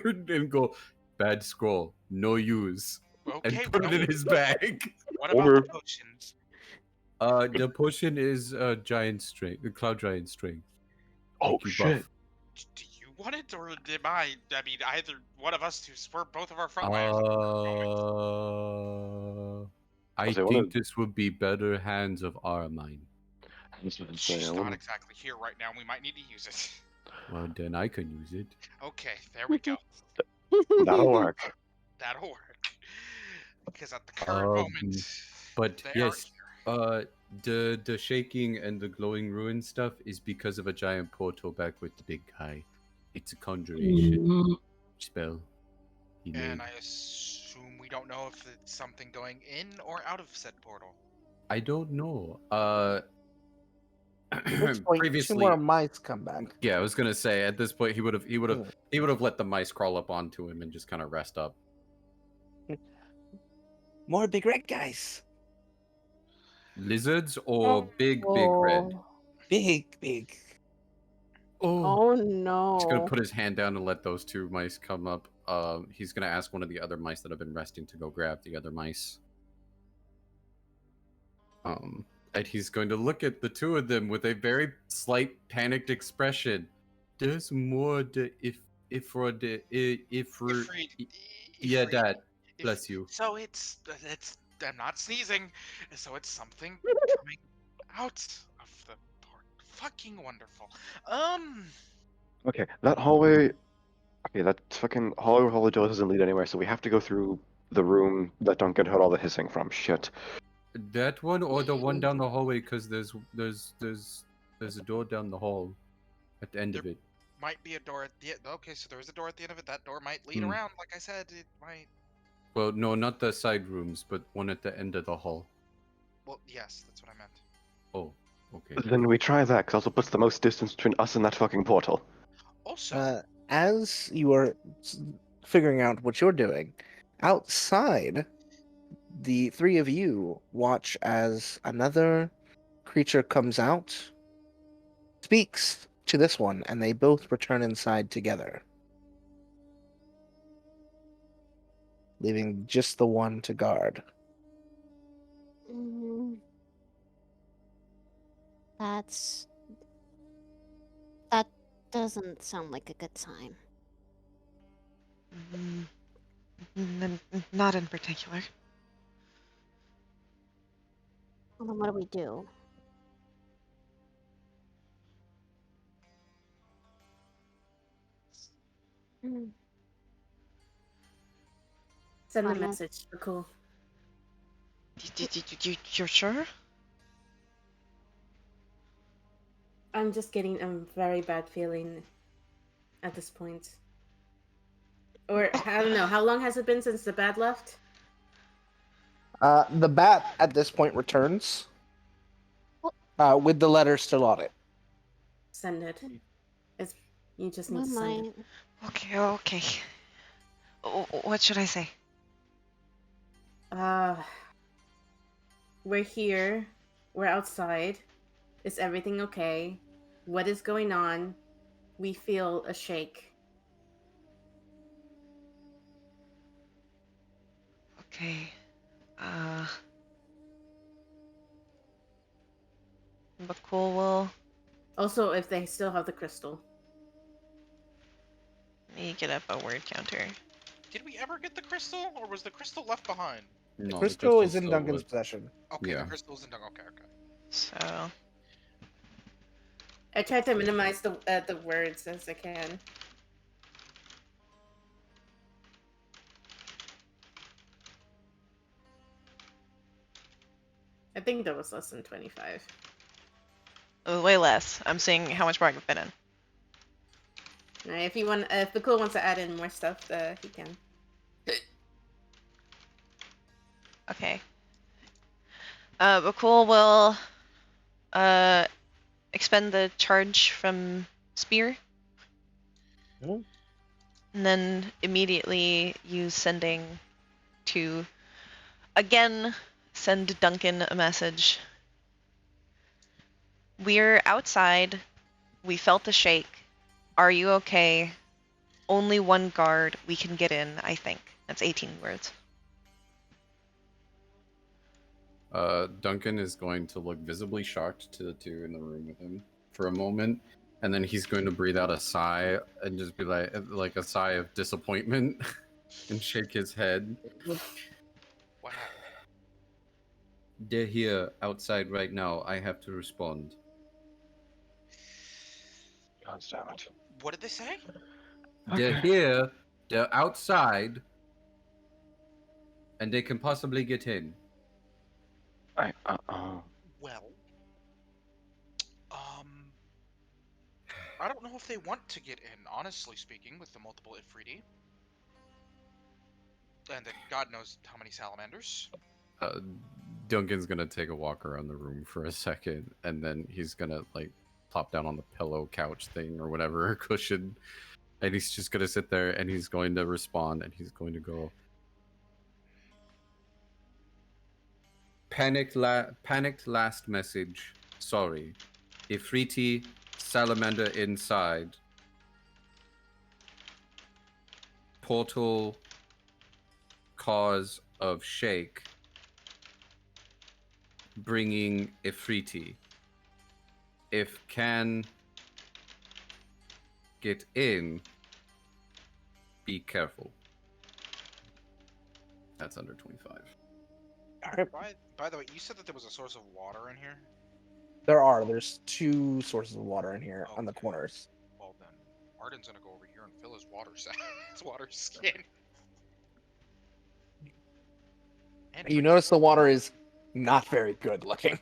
and go, bad scroll, no use, Okay, and put it in his bag. What about Over. the potion? The potion is giant strength, Cloud Giant Strength. Oh Make you buff. shit. Do you want it, or did I? I mean, either one of us two. We're both of our frontliners. I So think this would be better hands of Armine. She's not exactly here right now. We might need to use it. Well, then I can use it. Okay, there we go. That'll work. That'll work. Because at the current moment, But they yes, aren't here. the shaking and the glowing ruin stuff is because of a giant portal back with the big guy. It's a conjuration spell. He made. And I assume we don't know if it's something going in or out of said portal. I don't know. At this point, Previously, 2 more mice come back. yeah, I was gonna say at this point he would have let the mice crawl up onto him and just kind of rest up. More big red guys. Lizards or big red? Big. Oh no. He's gonna put his hand down and let those 2 mice come up. He's gonna ask one of the other mice that have been resting to go grab the other mice. And he's going to look at the 2 of them with a very slight panicked expression. There's more Ifrit, yeah, Ifrit, Dad. if- Bless you. So it's I'm not sneezing, so it's something coming out of the port. Fucking wonderful. Okay, that hallway. Okay, that fucking hallway doesn't lead anywhere, so we have to go through the room that Duncan heard all the hissing from. Shit. That one or the one down the hallway, because there's a door down the hall at the end of it. Might be a door at the end. Okay, so there is a door at the end of it. That door might lead Hmm. around. Like I said, it might. Well, no, not the side rooms, but one at the end of the hall. Well, yes, that's what I meant. Oh, okay. Then we try that, because also puts the most distance between us and that fucking portal. Also, As you are figuring out what you're doing, outside, the 3 of you watch as another creature comes out, speaks to this one, and they both return inside together. leaving just the one to guard. Mm, that doesn't sound like a good time. Not in particular. Well, then what do we do? Mm, Send a Fine, message. Cool. You're sure? I'm just getting a very bad feeling at this point. Or I don't know. How long has it been since the bat left? The bat at this point returns with the letter still on it. Send it. It's you just need what to am send it. Okay. What should I say? We're here. We're outside. Is everything okay? What is going on? We feel a shake. Okay. Bhaqull will. Also, if they still have the crystal. Let me get up a word counter. Did we ever get the crystal, or was the crystal left behind? The No, crystal is crystal's in still Duncan's with- possession. Okay, Yeah. the crystal's in Dung. Okay. So. I try to minimize the words as I can. I think that was less than 25. Way less. I'm seeing how much more I can fit in. Alright, if Bhaqull wants to add in more stuff, he can. Okay. Bhaqull will expend the charge from Spear. Mhm. And then immediately use sending to again send Duncan a message. We're outside. We felt a shake. Are you okay? Only one guard. We can get in, I think. That's 18 words. Duncan is going to look visibly shocked to the two in the room with him for a moment, and then he's going to breathe out a sigh and just be like a sigh of disappointment and shake his head. What happened? They're here outside right now. I have to respond. God damn it. What did they say? They're Okay. here. They're outside, and they can possibly get in. Well, I don't know if they want to get in, honestly speaking, with the multiple Ifriti. And then God knows how many salamanders. Duncan's gonna take a walk around the room for a second, and then he's gonna plop down on the pillow couch thing or whatever cushion, and he's just gonna sit there and he's going to respond, and he's going to go. Panicked last message. Sorry. Ifriti, salamander inside. Portal cause of shake. Bringing Ifriti. If can get in, be careful. That's under 25. All right. By the way, you said that there was a source of water in here? There's two sources of water in here on the Okay. corners. Well then, Arden's gonna go over here and fill his water his water skin. And You drink notice the some. water is not very good looking.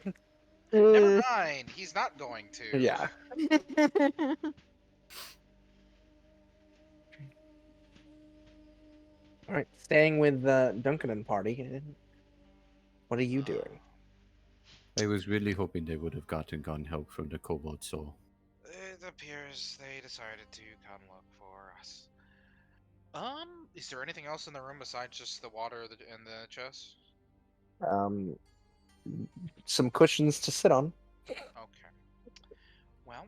Never mind, he's not going to. Yeah. All right. Staying with Duncan and party. What are you doing? I was really hoping they would have gotten help from the kobold soul. It appears they decided to come look for us. Is there anything else in the room besides just the water and the chest? Some cushions to sit on. Okay. Well,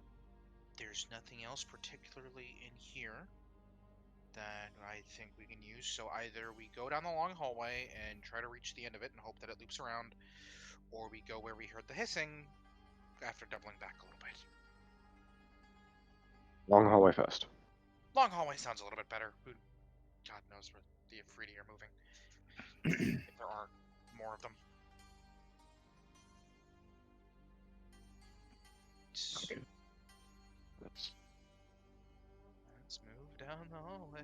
there's nothing else particularly in here. that I think we can use. So either we go down the long hallway and try to reach the end of it and hope that it loops around, or we go where we heard the hissing after doubling back a little bit. Long hallway first. Long hallway sounds a little bit better. God knows where the Afridi are moving. If there are more of them. Okay. Let's Let's move down the hallway.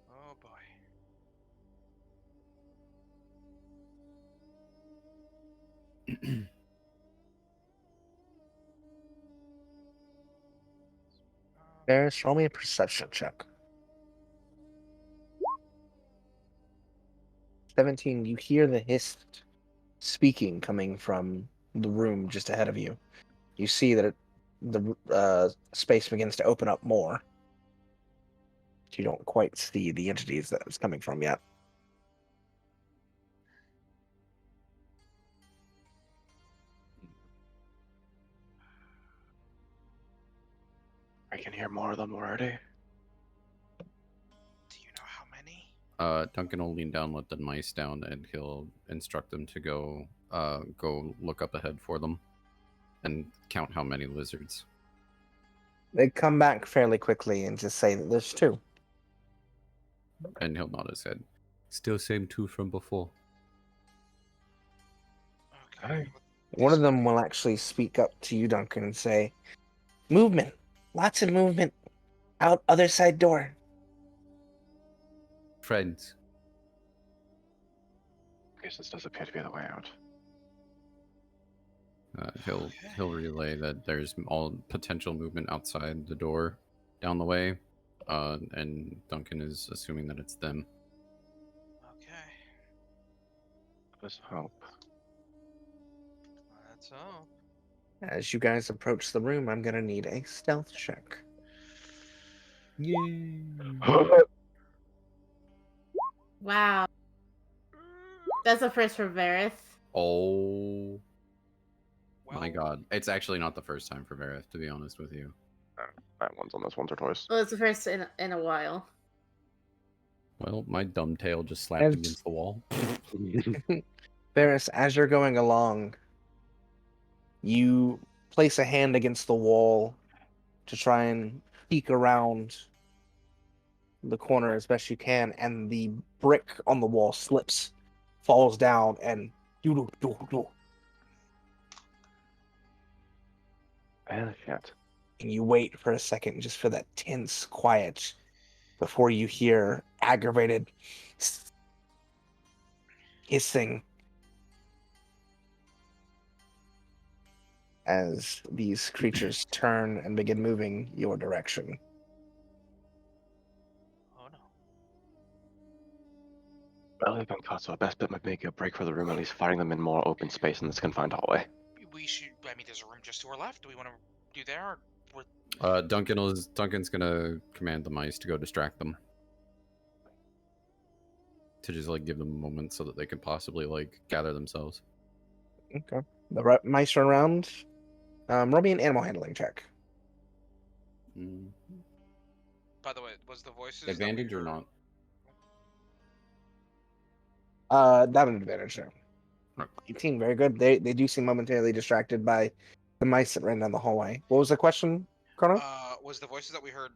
Oh boy. Varys, roll me a perception check. 17, you hear the hiss speaking coming from the room just ahead of you. You see that the space begins to open up more. You don't quite see the entities that it's coming from yet. I can hear more of them already. Do you know how many? Duncan will lean down, let the mice down, and he'll instruct them to go look up ahead for them and count how many lizards. They come back fairly quickly and just say that there's 2. And he'll nod his head. Still same 2 from before. Okay. One of them will actually speak up to you, Duncan, and say, "Movement! Lots of movement! Out other side door." Friends. I guess this does appear to be the way out. He'll relay that there's all potential movement outside the door down the way, and Duncan is assuming that it's them. Okay. Let's hope. Let's hope. As you guys approach the room, I'm gonna need a stealth check. Yay! Wow. That's a first for Varys. Oh my Well, god. It's actually not the first time for Vareth, to be honest with you. That one's on this once or twice. Well, it's the first in a while. Well, my dumb tail just slapped And- against the wall. Varys, as you're going along, you place a hand against the wall to try and peek around the corner as best you can, and the brick on the wall slips, falls down, and And shit. and you wait for a second just for that tense quiet before you hear aggravated hissing as these creatures turn and begin moving your direction. oh no. Well, they've been caught, so our best bet might make a break for the room, at least firing them in more open space in this confined hallway. We should. I mean, there's a room just to our left. Do we want to do there? Or Duncan's gonna command the mice to go distract them. To just like give them a moment so that they can possibly like gather themselves. Okay. Mice are around. Roll me an animal handling check. By the way, was the voices that we Advantage or heard- not? Not an advantage there. Right. 18, very good. They do seem momentarily distracted by the mice that ran down the hallway. What was the question, Chrono? Was the voices that we heard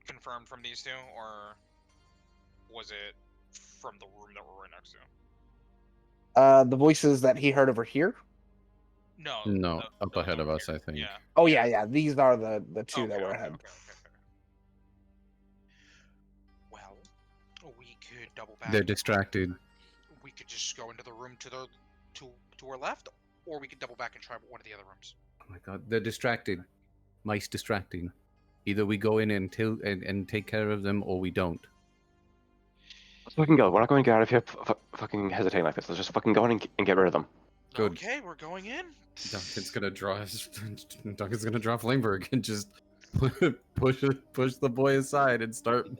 confirmed from these 2, or was it from the room that we're right next to? The voices that he heard over here? No. No, the up ahead of over us, here. I think. Yeah. Oh yeah. These are the 2 that Okay, were okay, ahead. okay. Well, we could double back. They're distracted. We could just go into the room to our left, or we could double back and try one of the other rooms. Oh my god, they're distracted. Mice distracting. Either we go in and take care of them, or we don't. Let's fucking go. We're not going to get out of here fucking hesitating like this. Let's just fucking go in and get rid of them. Good. Okay, we're going in. Duncan's gonna draw Flamenberg and just push the boy aside and start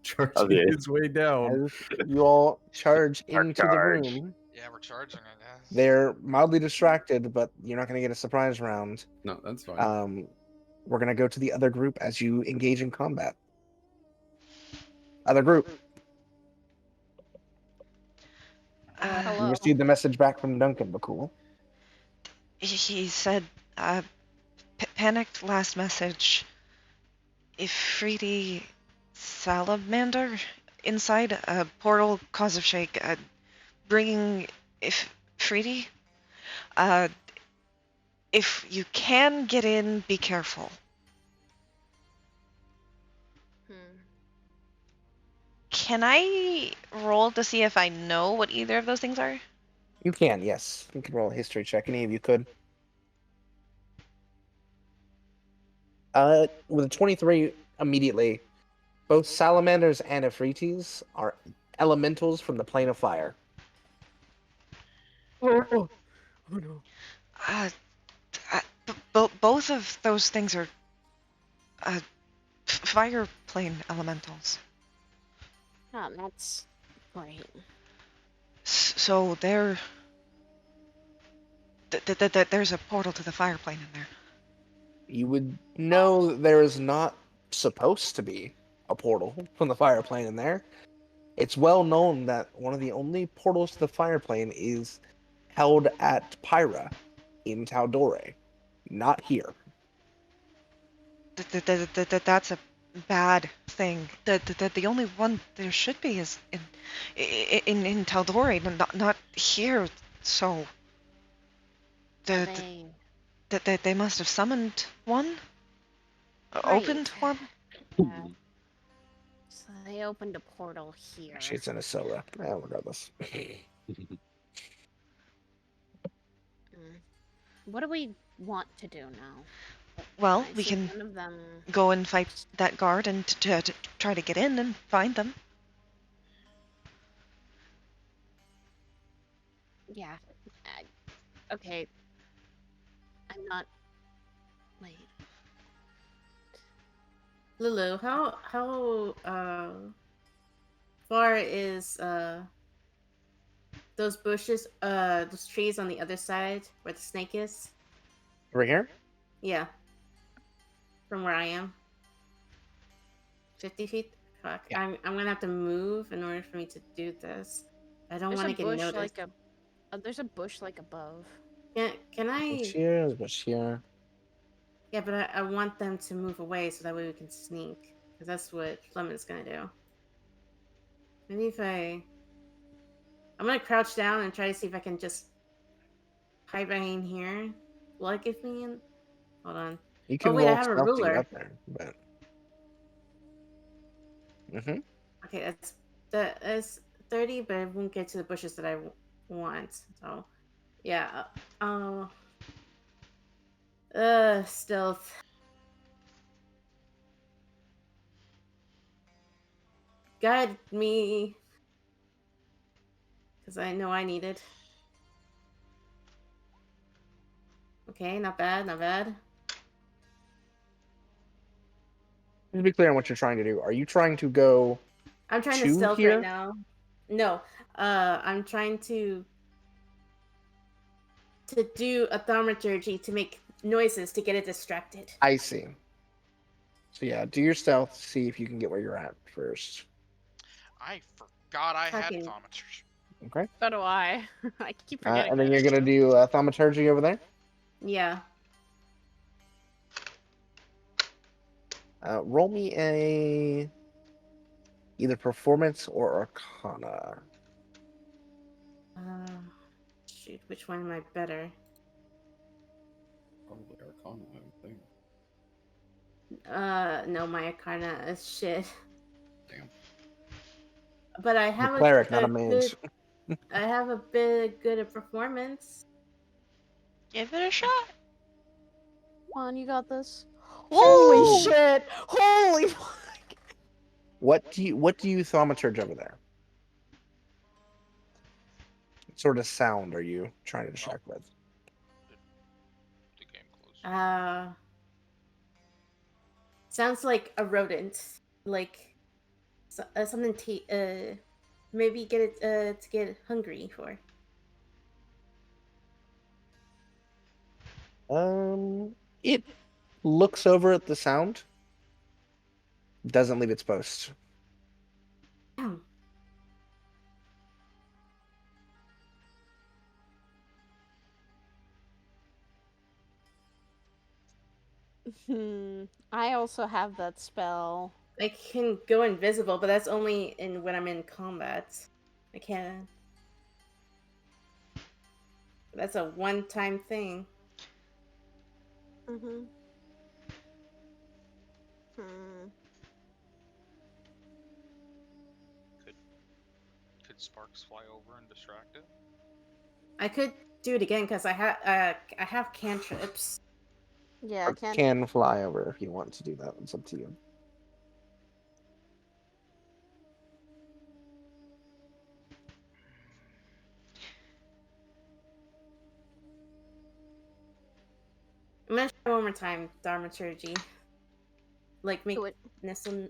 Charging Okay. his way down. As you all charge into the charge. room, Yeah, we're charging it. Yes. they're mildly distracted, but you're not going to get a surprise round. No, that's fine. We're going to go to the other group as you engage in combat. Other group. You Hello. received the message back from Duncan, Bhaqull. He said, panicked last message. Ifriti salamander inside a portal cause of shake. Bringing Ifriti. If you can get in, be careful. Can I roll to see if I know what either of those things are? You can, yes. You can roll a history check. Any of you could. With a 23 immediately, both salamanders and Ifritis are elementals from the plane of fire. Oh no. Both of those things are fire plane elementals. Oh, that's great. So there's a portal to the fire plane in there. You would know that there is not supposed to be a portal from the fire plane in there. It's well known that one of the only portals to the fire plane is held at Pyra in Taldore, not here. That's a bad thing. The only one there should be is in Taldore, not here. So they must have summoned one, opened one. Yeah. So they opened a portal here. Actually, it's in Asila. Regardless. What do we want to do now? Well, I we see can one of them. go and fight that guard and to try to get in and find them. Yeah. Okay. I'm not. Wait. Lulu, how far is those bushes, those trees on the other side where the snake is? Right here? Yeah. From where I am. 50 feet? Fuck. Yeah. I'm gonna have to move in order for me to do this. I don't There's want a to get bush noticed. like a. There's a bush like above. Can I? Bush here, bush here. Yeah, but I want them to move away so that way we can sneak. Because that's what Flemin's gonna do. Maybe if I'm gonna crouch down and try to see if I can just hide behind here. Will it give me in? Hold on. You can Oh wait, I roll have a stealth to get ruler. up there, but. Okay, that's 30, but I won't get to the bushes that I want. So, yeah. Stealth. Guide me. Because I know I need it. Okay, not bad, not bad. To be clear on what you're trying to do, are you trying to go I'm trying to to stealth here? right now. No, I'm trying to do a thaumaturgy to make noises to get it distracted. I see. So yeah, do your stealth. See if you can get where you're at first. I forgot I had Fucking- thaumaturgy. Okay. So do I. I keep forgetting. And then that. you're gonna do thaumaturgy over there. Yeah. Roll me a either performance or arcana. Shoot, which one am I better? Probably Arcana, I would think. No, my arcana is shit. Damn. But I have You're a cleric, not a mage. I have a bit good at performance. Give it a shot. Come on, you got this. Woo! Holy shit! Holy fuck! What do you thaumaturge over there? What sort of sound are you trying to distract with? The game closed. Sounds like a rodent. Like something maybe get it to get hungry for. It looks over at the sound. Doesn't leave its post. Damn. I also have that spell. I can go invisible, but that's only when I'm in combat. I can't. That's a one-time thing. Mm-hmm. Hmm. Could Sparks fly over and distract it? I could do it again because I have cantrips. Yeah, I Or can't. can fly over if you want to do that. It's up to you. I'm gonna try one more time, Dharmaturgy. Like make Do it. Nestle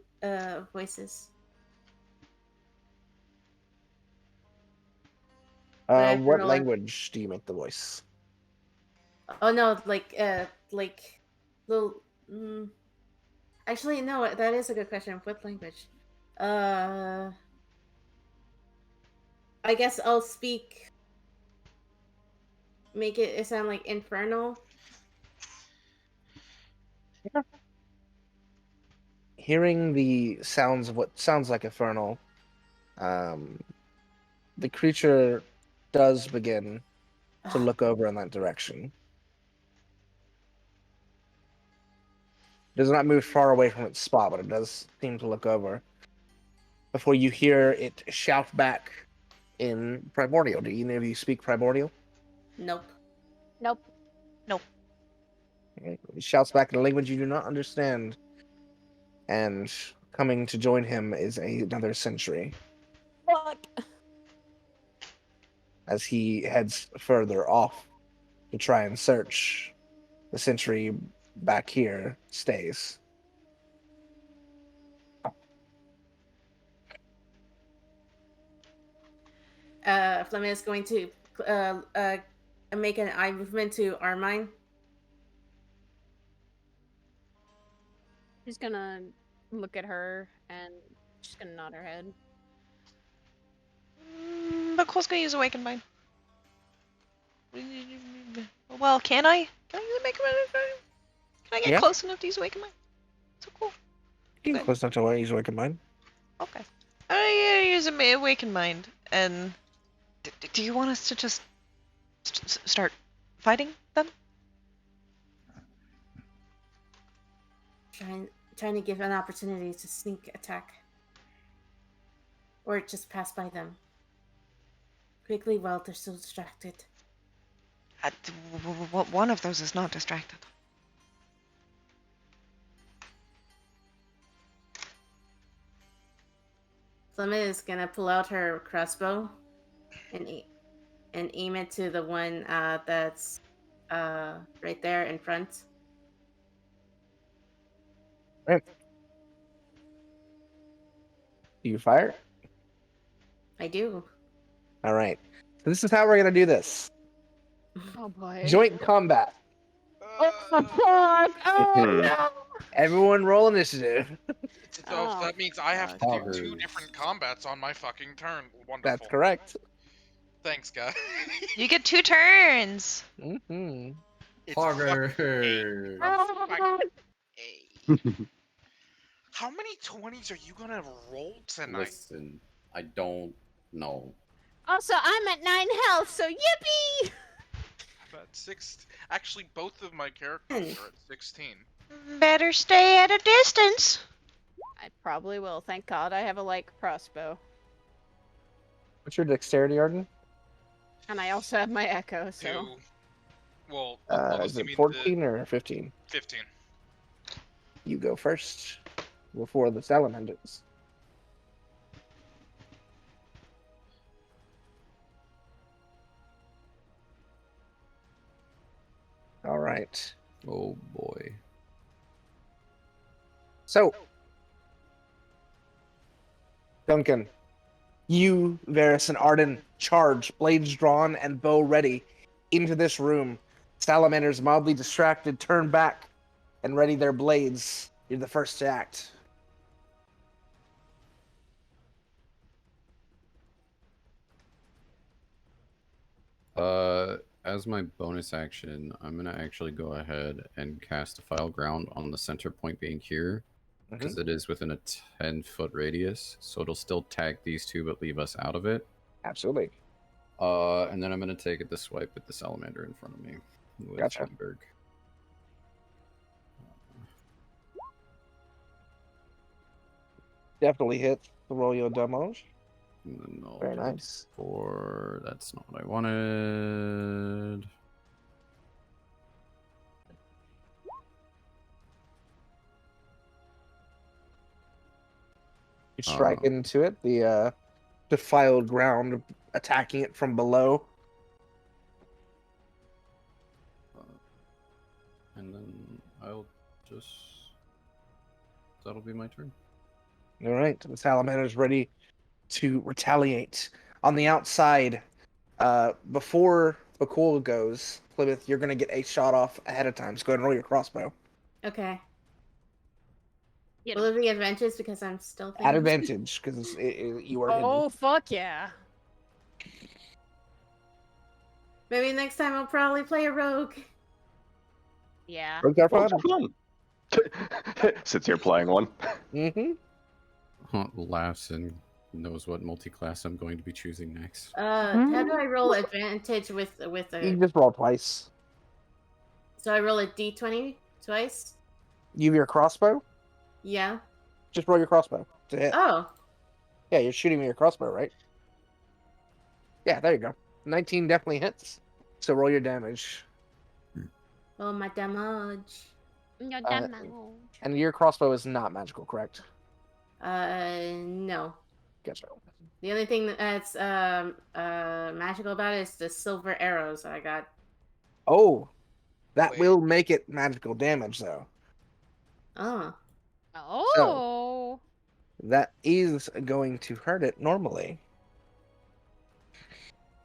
voices. But I have to What roll language do you make the voice? Oh no, like little. Actually, no. That is a good question. What language? I guess I'll speak. Make it sound like infernal. Hearing the sounds of what sounds like infernal, the creature does begin to look over in that direction. Does not move far away from its spot, but it does seem to look over. Before you hear it shout back in Primordial. Do either of you speak Primordial? Nope. Nope. Okay. It shouts back in a language you do not understand. And coming to join him is another sentry Fuck. as he heads further off to try and search. The sentry back here stays. Fleming is going to make an eye movement to Armine. She's gonna look at her and she's gonna nod her head. Bhaqull's gonna use Awakened Mind. Well, can I? Can I use Awakened Mind? Can I get Yeah. close enough to use Awakened Mind? So cool. You can Okay. close enough to what he's working mine. Okay. I'm gonna use Awakened Mind. And do you want us to just start fighting them? Trying to give an opportunity to sneak attack. Or just pass by them. Quickly while they're still distracted. One of those is not distracted. Fleming is gonna pull out her crossbow and aim it to the one that's right there in front. Right. Do you fire? I do. All right. So this is how we're gonna do this. Oh boy. Joint combat. Oh my god! Oh no! Everyone roll initiative. So Oh, that means I have to fuck. do 2 Poggers. different combats on my fucking turn. Wonderful. That's correct. Thanks, guys. You get 2 turns. Mm-hmm. It's a fucking Pogger. Oh, A. How many 20s are you gonna roll tonight? Listen, I don't know. also, I'm at 9 health, so yippee! I'm at 6. Actually, both of my characters are at 16. Better stay at a distance. I probably will. Thank God I have a light crossbow. What's your dexterity, Arden? And I also have my echo, so. 2. Well, Is it 14 or 15? 15. You go first before the salamanders. All right. Oh boy. So, Duncan, you, Varys, and Arden charge, blades drawn and bow ready, into this room. Salamanders, mildly distracted, turn back and ready their blades. You're the first to act. As my bonus action, I'm gonna actually go ahead and cast a File Ground on the center point being here, because it is within a 10-foot radius, so it'll still tag these two but leave us out of it. Absolutely. And then I'm gonna take it to swipe at the salamander in front of me with Gotcha. Hamburg. Definitely hit the roll your demos. And then I'll Very do nice. Four. That's not what I wanted. You strike into it, the defiled ground, attacking it from below. And then I'll just... That'll be my turn. All right, the salamander's ready to retaliate. On the outside, before Bhaqull goes, Plymouth, you're going to get a shot off ahead of time. So go ahead and roll your crossbow. Okay. You Will know. it be advantage because I'm still thinking? At advantage, because you are hidden. Oh, fuck yeah. Maybe next time I'll probably play a rogue. Yeah. Rogues are fun. Sits here playing one. Laughs and knows what multi-class I'm going to be choosing next. How do I roll advantage with You a? can just roll twice. So I roll a d20 twice. You have your crossbow? Yeah. Just roll your crossbow to hit. Oh. Yeah, you're shooting with your crossbow, right? Yeah, there you go. 19 definitely hits. So roll your damage. Oh, my damage. No, And your crossbow is not magical, correct? No. Gotcha. The only thing that's magical about it is the silver arrows I got. Oh, that Wait. will make it magical damage, though. Oh. Oh. That is going to hurt it normally.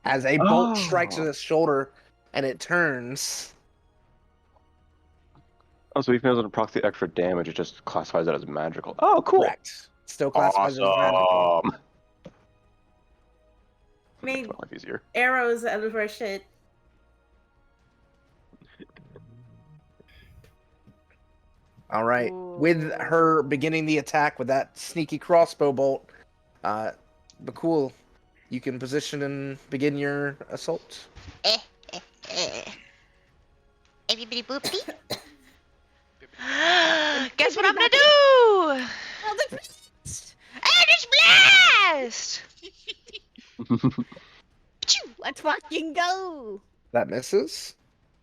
As a bolt strikes in its shoulder and it turns. Oh, so even though it doesn't proc the extra damage, it just classifies it as magical. Oh, cool. Correct. Still classifies as magical. Awesome. Made Makes my life easier. arrows out of our shit. All right. With her beginning the attack with that sneaky crossbow bolt, Bhaqull, you can position and begin your assault. Everybody boopy. Guess what I'm gonna do? Eldritch Blast! Let's fucking go. That misses.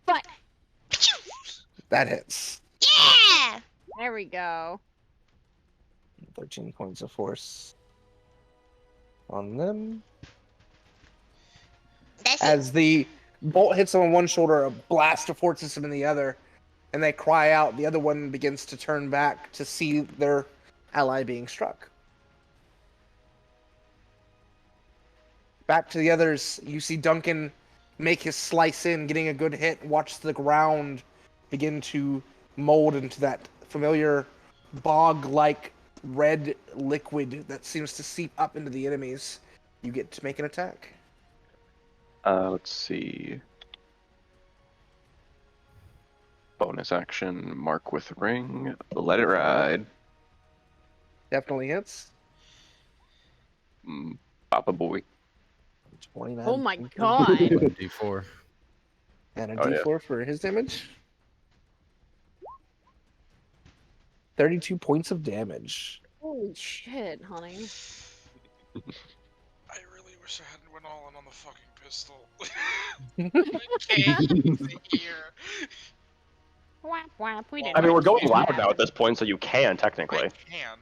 But That hits. Yeah! there we go. 13 points of force on them. That's As the bolt hits them on one shoulder, a blast of force hits them in the other, and they cry out. The other one begins to turn back to see their ally being struck. Back to the others, you see Duncan make his slice in, getting a good hit, watch the ground begin to mold into that familiar bog-like red liquid that seems to seep up into the enemies. You get to make an attack. Let's see. Bonus action, mark with ring, let it ride. Definitely hits. Papa boy. 29. Oh my points of god. damage. D4. And a Oh, yeah. D4 for his damage. 32 points of damage. Holy shit, honey. I really wish I hadn't went all in on the fucking pistol. I can't sit here. Whap, whap, we Well, didn't I mean, we're have to going do loud that. now at this point, so you can, I technically. can.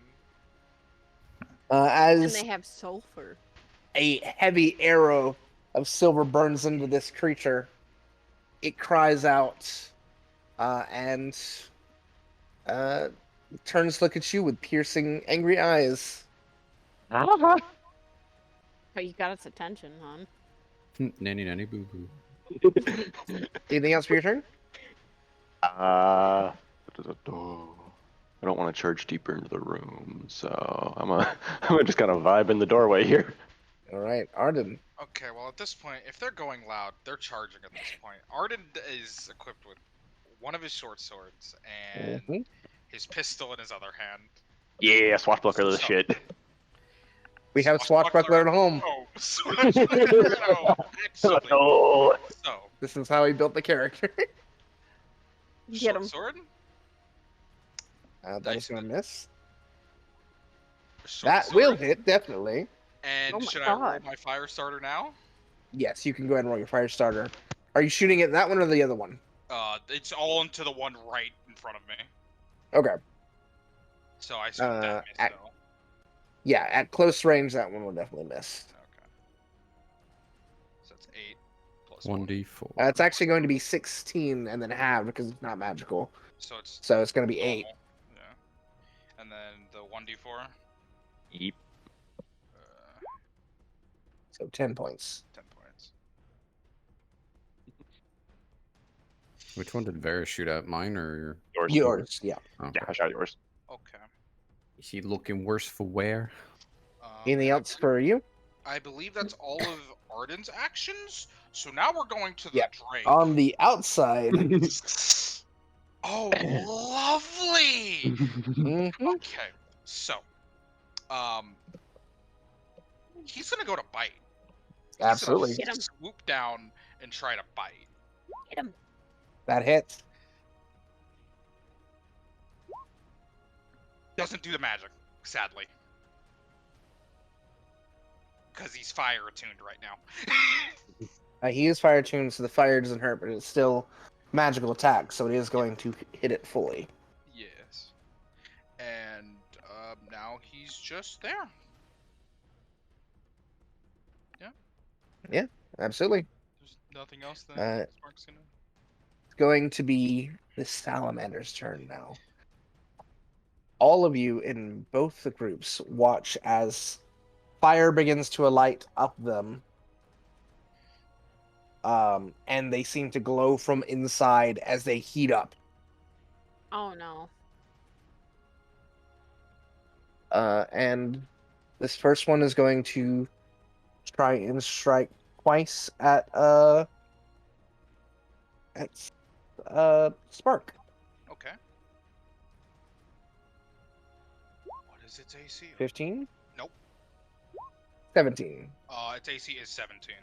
And As they have sulfur. a heavy arrow of silver burns into this creature, it cries out and turns to look at you with piercing, angry eyes. But you got its attention, hon. Nanny nanny boo boo. Anything else for your turn? I don't want to charge deeper into the room, so I'm gonna just kind of vibe in the doorway here. All right, Arden. Okay, well at this point, if they're going loud, they're charging at this point. Arden is equipped with one of his short swords and Mhm. his pistol in his other hand. Yeah, swashbuckler the So- shit. We have Swashbuckler at home. Oh, Swashbuckler at home. Actually, Oh. so This is how he built the character. Get short him. sword. That Nice. is going to miss. Short That sword. will hit, definitely. And Oh my should I roll God. my fire starter now? Yes, you can go ahead and roll your fire starter. Are you shooting at that one or the other one? It's all into the one right in front of me. Okay. So I assume that missed at- though. Yeah, at close range, that one will definitely miss. Okay. So that's 8 plus 1d4. It's actually going to be 16 and then halved because it's not magical. So it's So it's going to be 8. normal. Yeah. And then the 1d4. Yeep. So 10 points. 10 points. Which one did Varys shoot at? Mine or Yours, yeah. oh. Yeah, I shot yours. Okay. Is he looking worse for wear? Anything and else for you? I believe that's all of Arden's actions. So now we're going to the Yep. Drake. On the outside. Oh, lovely. Mhm. Okay, so, he's gonna go to bite. He's Absolutely. gonna swoop down and try to bite. Get him. That hits. Doesn't do the magic, sadly, because he's fire attuned right now. He is fire tuned, so the fire doesn't hurt, but it's still magical attack, so it is going to hit it fully. Yes, and now he's just there. Absolutely. There's nothing else that Spark's gonna. It's going to be the salamander's turn now. All of you in both the groups watch as fire begins to alight up them. And they seem to glow from inside as they heat up. Oh no. And this first one is going to try and strike twice at Spark. Okay. What is its AC? 15? Nope. 17. Its AC is 17.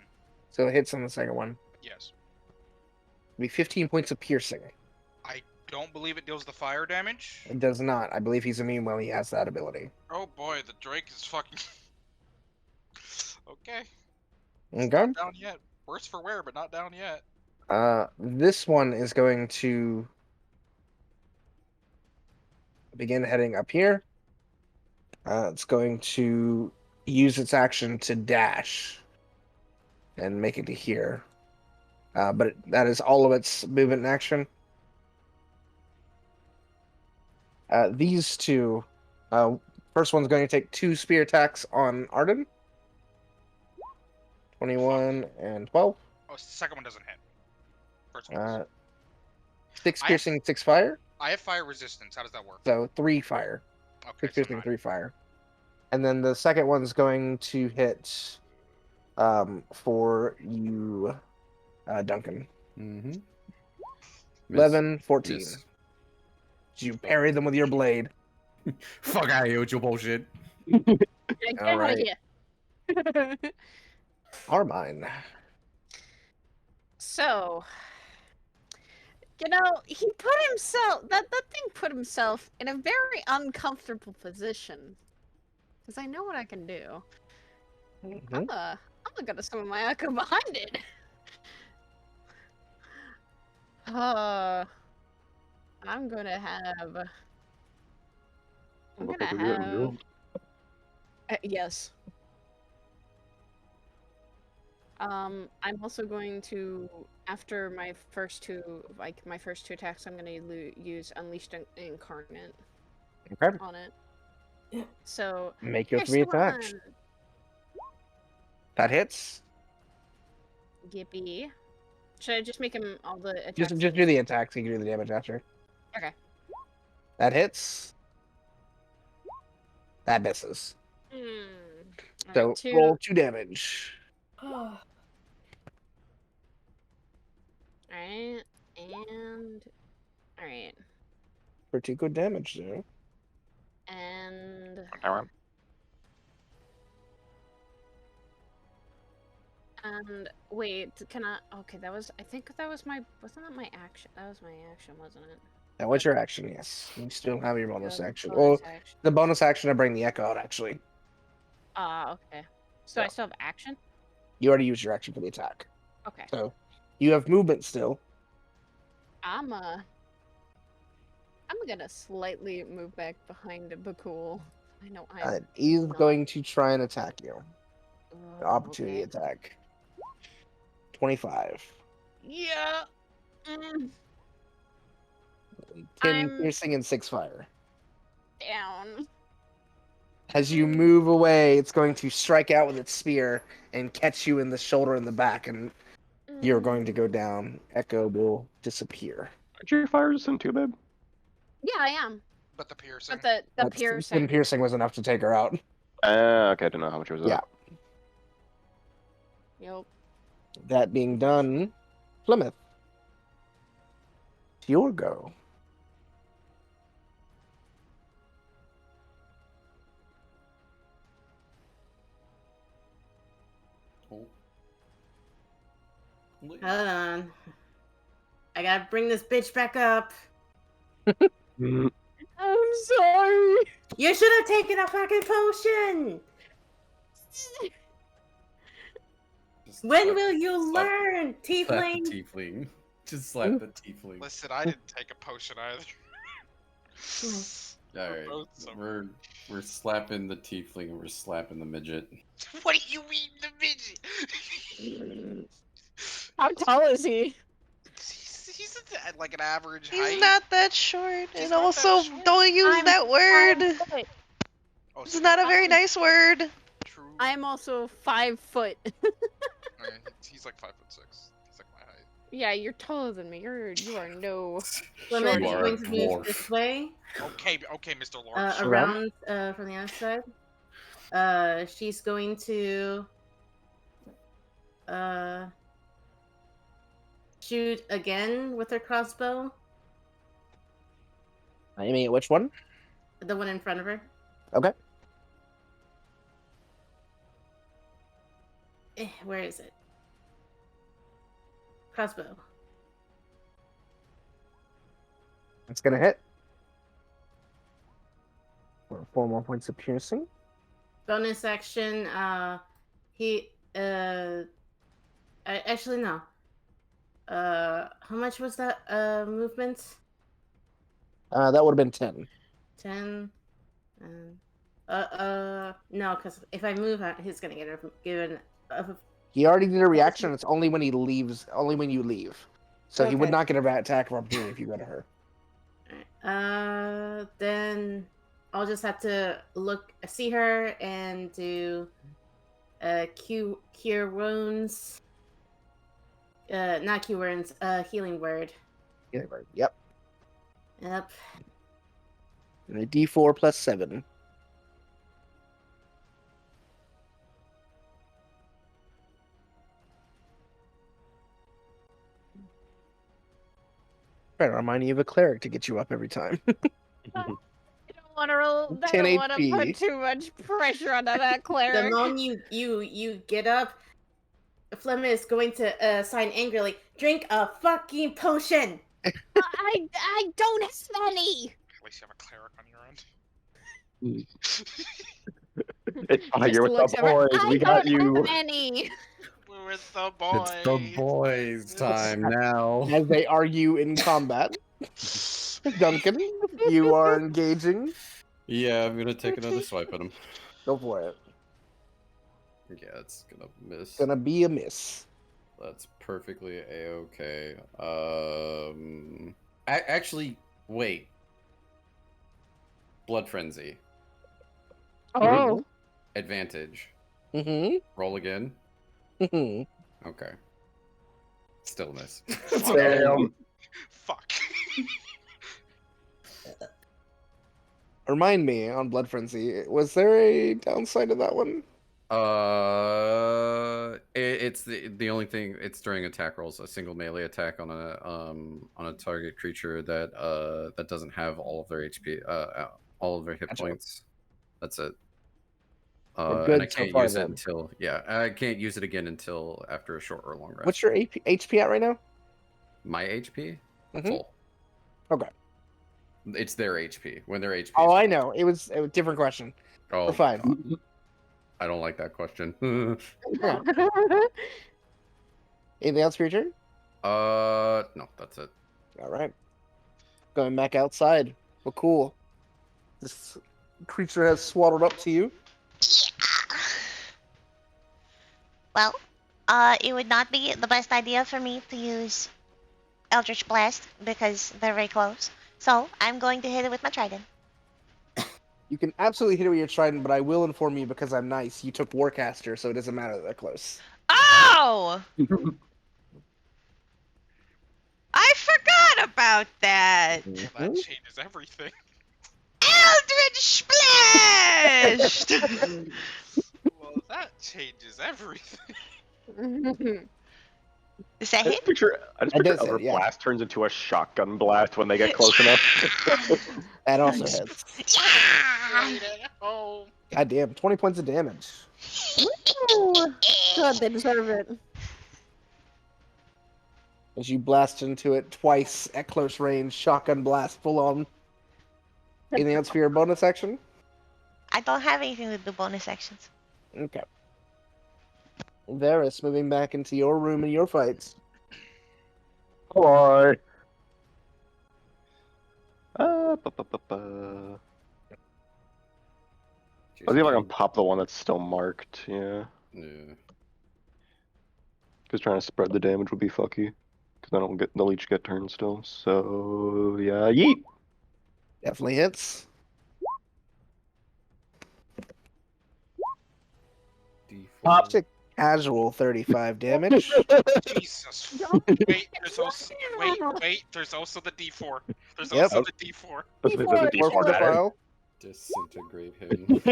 So it hits on the second one. Yes. It'll be 15 points of piercing. I don't believe it deals the fire damage. It does not. I believe he's immune while he has that ability. Oh boy, the Drake is fucking. Okay. Okay. Not down yet. Worse for wear, but not down yet. This one is going to begin heading up here. It's going to use its action to dash and make it to here. But that is all of its movement and action. These two, first one's going to take 2 spear attacks on Arden. 21 and 12. Oh, second one doesn't hit. First one does. 6 piercing, 6 fire. I have fire resistance. How does that work? So 3 fire. Okay, 6 so piercing, 9. 3 fire. And then the second one's going to hit for you, Duncan. Mm-hmm. 11, 14. Miss. You parry them with your blade. Fuck out of here with your bullshit. Get All out right. of here. Armine. So, you know, he put himself, that thing put himself in a very uncomfortable position. Because I know what I can do. Mhm. I'm gonna summon my echo behind it. I'm gonna have. Yes. I'm also going to, after my first two attacks, I'm gonna use Unleashed Incarnate Okay. on it. So Make your here's 3 the attacks. one. That hits. Yippee. Should I just make him all the attacks? Just do the attacks. You can do the damage after. Okay. That hits. That misses. So Alright, 2. roll 2 damage. Alright. And alright. Pretty good damage there. And wait, can I? Okay, that was. I think that was my. Wasn't that my action? That was my action, wasn't it? That was your action, yes. You still have your bonus The action. bonus Oh, action. the bonus action to bring the echo out, actually. Okay. So Yeah. I still have action? You already used your action for the attack. Okay. So you have movement still. I'm gonna slightly move back behind Bhaqull. I know He's not- going to try and attack you. The opportunity okay. attack. 25. Yeah. 10 I'm- piercing and 6 fire. Down. As you move away, it's going to strike out with its spear and catch you in the shoulder and the back, and you're going to go down. Echo will disappear. Aren't your fires in too, babe? Yeah, I am. But the piercing. But the That's- piercing. 10 piercing was enough to take her out. Okay, I didn't know how much it was. Yeah. Up. Yep. That being done, Plymouth. It's your go. Oh. Hold on. I gotta bring this bitch back up. Mm, I'm sorry. You should have taken a fucking potion. Just When slap- will you slap- learn, slap the tiefling? tiefling. Just slap the tiefling. Listen, I didn't take a potion either. All right, both so- we're slapping the tiefling and we're slapping the midget. What do you mean, the midget? How tall is he? He's like an average He's height. not that short. He's And not that also, short. don't use I'm that word. 5 foot. Oh, It's not a very nice word. True. I'm also 5 foot. Okay, he's like 5'6". He's like my height. Yeah, you're taller than me. You are no. Women You is are going a to move dwarf. this way, Okay, Mr. Lord. around from the other side. She's going to shoot again with her crossbow. Aiming at which one? The one in front of her. Okay. Where is it? Crossbow. It's going to hit. For 4 more points of piercing. Bonus action. Actually no. How much was that movement? That would have been 10. 10. No, because if I move, he's gonna get given. He already did a reaction. It's only when he leaves. Only when you leave. So he would Okay. not get an attack of opportunity if you go to her. Then I'll just have to see her and do cure wounds. Not cure wounds. Healing word. Yep. Yep. And a D4 plus 7. Trying to remind you of a cleric to get you up every time. I don't want to roll. I 10 don't want to HP. put too much pressure onto that The cleric. moment you get up, Fleming is going to sign angrily. Drink a fucking potion. I don't have any. At least you have a cleric on your end. It's fine. Just You're with looks the over, boys. I We got don't you. have any. We're with the boys. It's the boys' time now. As they argue in combat. Duncan, you are engaging. Yeah, I'm gonna take another swipe at him. Go for it. Yeah, it's gonna miss. Gonna be a miss. That's perfectly a-okay. Actually, wait. Blood frenzy. Oh. Advantage. Mm-hmm. Roll again. Mm-hmm. Okay. Still miss. Damn. Fuck. Remind me on Blood Frenzy, was there a downside to that one? It's the only thing. It's during attack rolls, a single melee attack on a target creature that doesn't have all of their HP, all of their hit Gotcha. points. That's it. We're And I good so can't far use it then. until I can't use it again until after a short or long rest. What's your HP at right now? My HP? Mhm. Full. Okay. It's their HP. When their HP. is Oh, I full. know. It was a different question. Oh, We're fine. God. I don't like that question. Anything else for your turn? No, that's it. All right. Going back outside. Well, cool. This creature has swaddled up to you. Well, it would not be the best idea for me to use Eldritch Blast because they're very close. So I'm going to hit it with my trident. You can absolutely hit it with your trident, but I will inform you because I'm nice. You took Warcaster, so it doesn't matter that close. Oh! I forgot about that. Well, that changes everything. Eldritch Blast! Well, that changes everything. Is that I just hit? picture, That does Elder hit, yeah. Blast turns into a shotgun blast when they get close enough. That also hits. Yeah! Right at home. God damn, 20 points of damage. Ooh. God, they deserve it. As you blast into it twice at close range, shotgun blast, full on. Anything else for your bonus action? I don't have anything to do bonus actions. Okay. Varys, moving back into your room and your fights. Hi. I see if I can pop the one that's still marked, yeah. Yeah. Because trying to spread the damage would be fucky. Because I don't get the leech get turned still. So yeah, yeet. Definitely hits. Toxic casual 35 damage. Jesus. Wait, there's also there's also the D4. There's Yep. also the D4. There's a D4, Or for the D4 file. Disintegrate him.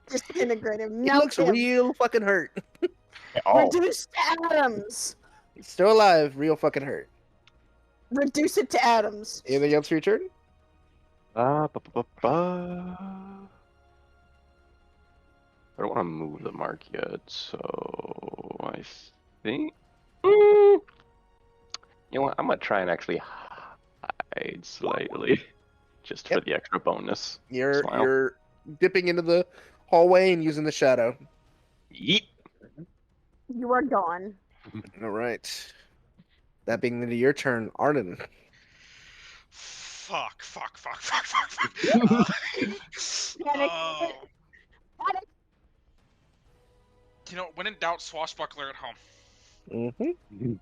Disintegrate him. He looks real fucking hurt. Oh, Reduce to atoms. He's still alive, real fucking hurt. Reduce it to atoms. Anything else for your turn? ba, ba, ba, ba. I don't want to move the mark yet, so I think. You know what? I'm gonna try and actually hide slightly, just for Yep. the extra bonus. You're dipping into the hallway and using the shadow. Yeet. You are gone. All right. That being the end of your turn, Arden. Fuck. Panic. Oh. You know, when in doubt, swashbuckler at home. Mm-hmm.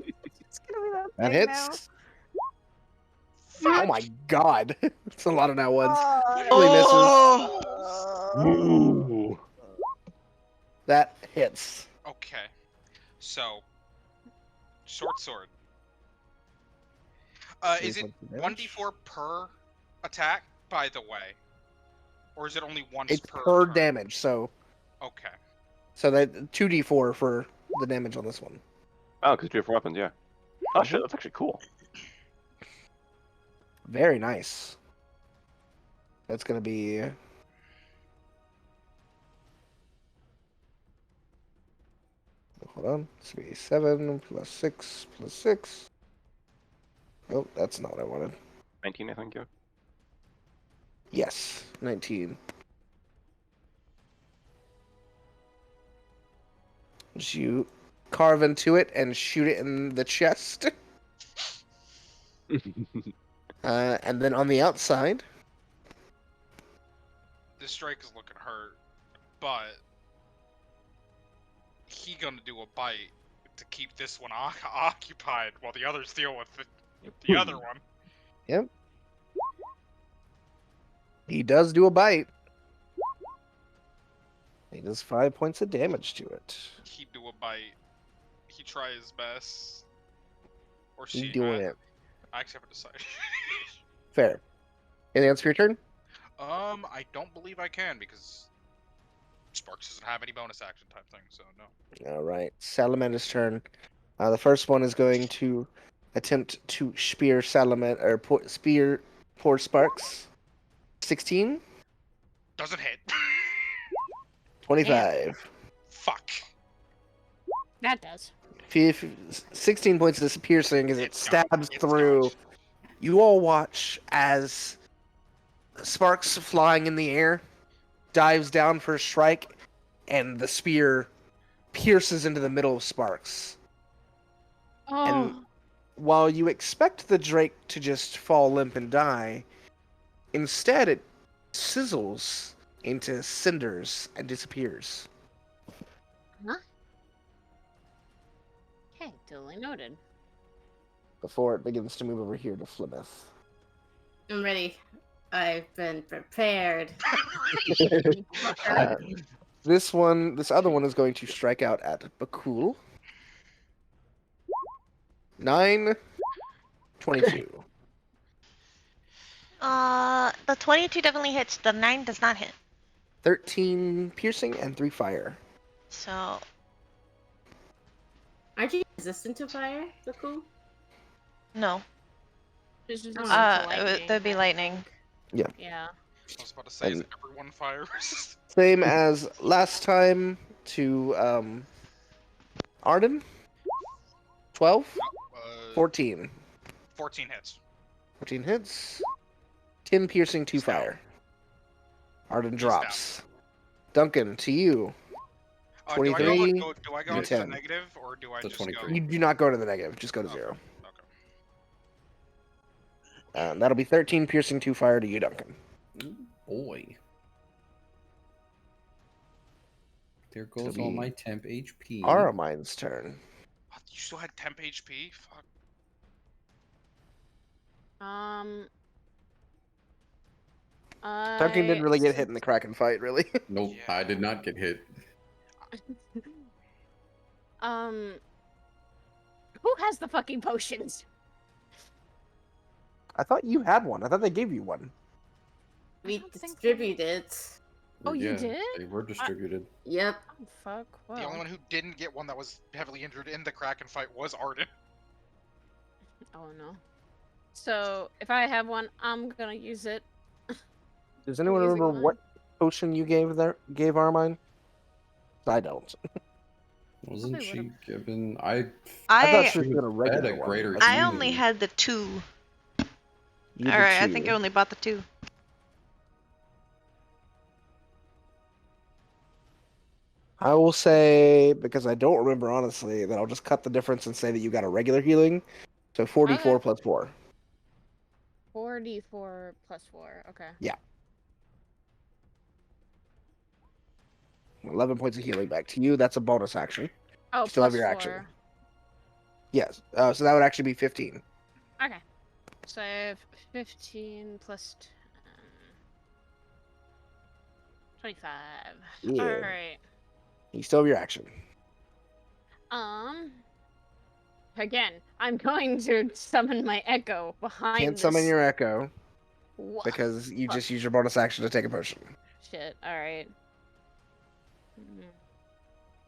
It's gonna be that That thing hits. now. Oh my god. It's a lot of now ones. Oh! Ooh. That hits. Okay. So, short sword. Is it 1d4 per attack, by the way? Or is it only once It's per per turn? damage, so Okay. that 2d4 for the damage on this one. Oh, because 2 for weapons, yeah. Oh shit, that's actually cool. Very nice. That's gonna be hold on. It's gonna be 7 plus 6 plus 6. Oh, that's not what I wanted. 19, I think, yeah. Yes, 19. As you carve into it and shoot it in the chest. And then on the outside, This strike is looking hurt, but he gonna do a bite to keep this one occupied while the others deal with the other one. he does do a bite. He does 5 points of damage to it. He do a bite. He try his best. Or He she. doing it. I actually haven't decided. Fair. Anything else for your turn? I don't believe I can because Sparks doesn't have any bonus action type thing, so no. All right. Salamander's turn. The first one is going to attempt to spear Salamander or spear poor Sparks. 16, Doesn't hit. 25. Fuck. That does. 16 points of piercing as it It's stabs dodged. It's through. dodged. You all watch as Sparks flying in the air dives down for a strike, and the spear pierces into the middle of Sparks. Oh. And while you expect the Drake to just fall limp and die, instead it sizzles into cinders and disappears. Okay, duly noted. Before it begins to move over here to Plymouth. I'm ready. I've been prepared. This other one is going to strike out at Bhaqull. 9, 22. The 22 definitely hits. The 9 does not hit. 13 piercing and 3 fire. So Aren't you resistant to fire? So cool. no. This is There'd be lightning. Yeah. Yeah. I was about to say, is everyone fire resistant? Same as last time to Arden. 12, 14. 14 hits. 14 hits. 10 piercing, 2 He's down. fire. Arden He's drops. Duncan, to you. Do 23, I go into the 10. negative, or do I The just go? 23. You do not go to the negative. Just go to Okay. 0. Okay. That'll be 13 piercing, 2 fire to you, Duncan. Ooh, boy. There It'll goes all be my temp HP. Aramine's turn. What, you still had temp HP? Fuck. Duncan didn't really get hit in the Kraken fight, really. Nope, Yeah. I did not get hit. Who has the fucking potions? I thought you had one. I thought they gave you one. We don't think so. distributed. Oh, you Yeah, did? They were distributed. Yep. Oh, fuck. Well. The only one who didn't get one that was heavily injured in the Kraken fight was Arden. Oh no. So if I have one, I'm gonna use it. Does anyone using remember mine. what potion you gave Armine? I don't. Wasn't Probably she given? I I thought I she was given a had regular a one. greater I healing. only had the 2. You did Alright, I two. think I only bought the 2. I will say, because I don't remember honestly, that I'll just cut the difference and say that you got a regular healing. So 44 Okay. plus 4. 4d4 plus 4. Okay. 11 points of healing back to you. That's a bonus action. Oh, Still have plus your 4. action. Yes. So that would actually be 15. Okay. So I have 15 plus 25. Yeah. Alright. You still have your action. Again, I'm going to summon my echo behind Can't this. summon your echo What? because you just use your bonus action to take a potion. Shit, alright.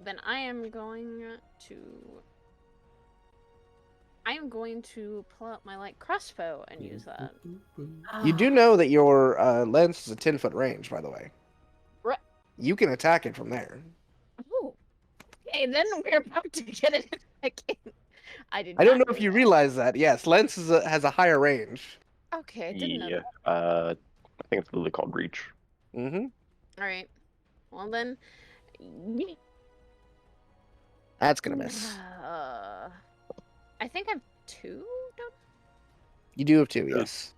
Then I am going to pull out my light crossbow and use that. You do know that your lens is a 10-foot range, by the way. Right. You can attack it from there. Oh. Okay, then we're about to get it again. I don't know if you realize that. Yes, lens has a higher range. Okay, I didn't know Yeah. that. I think it's literally called Reach. Mm-hmm. Alright. Well then. That's gonna miss. I think I have 2. Don't... You do have 2, yes.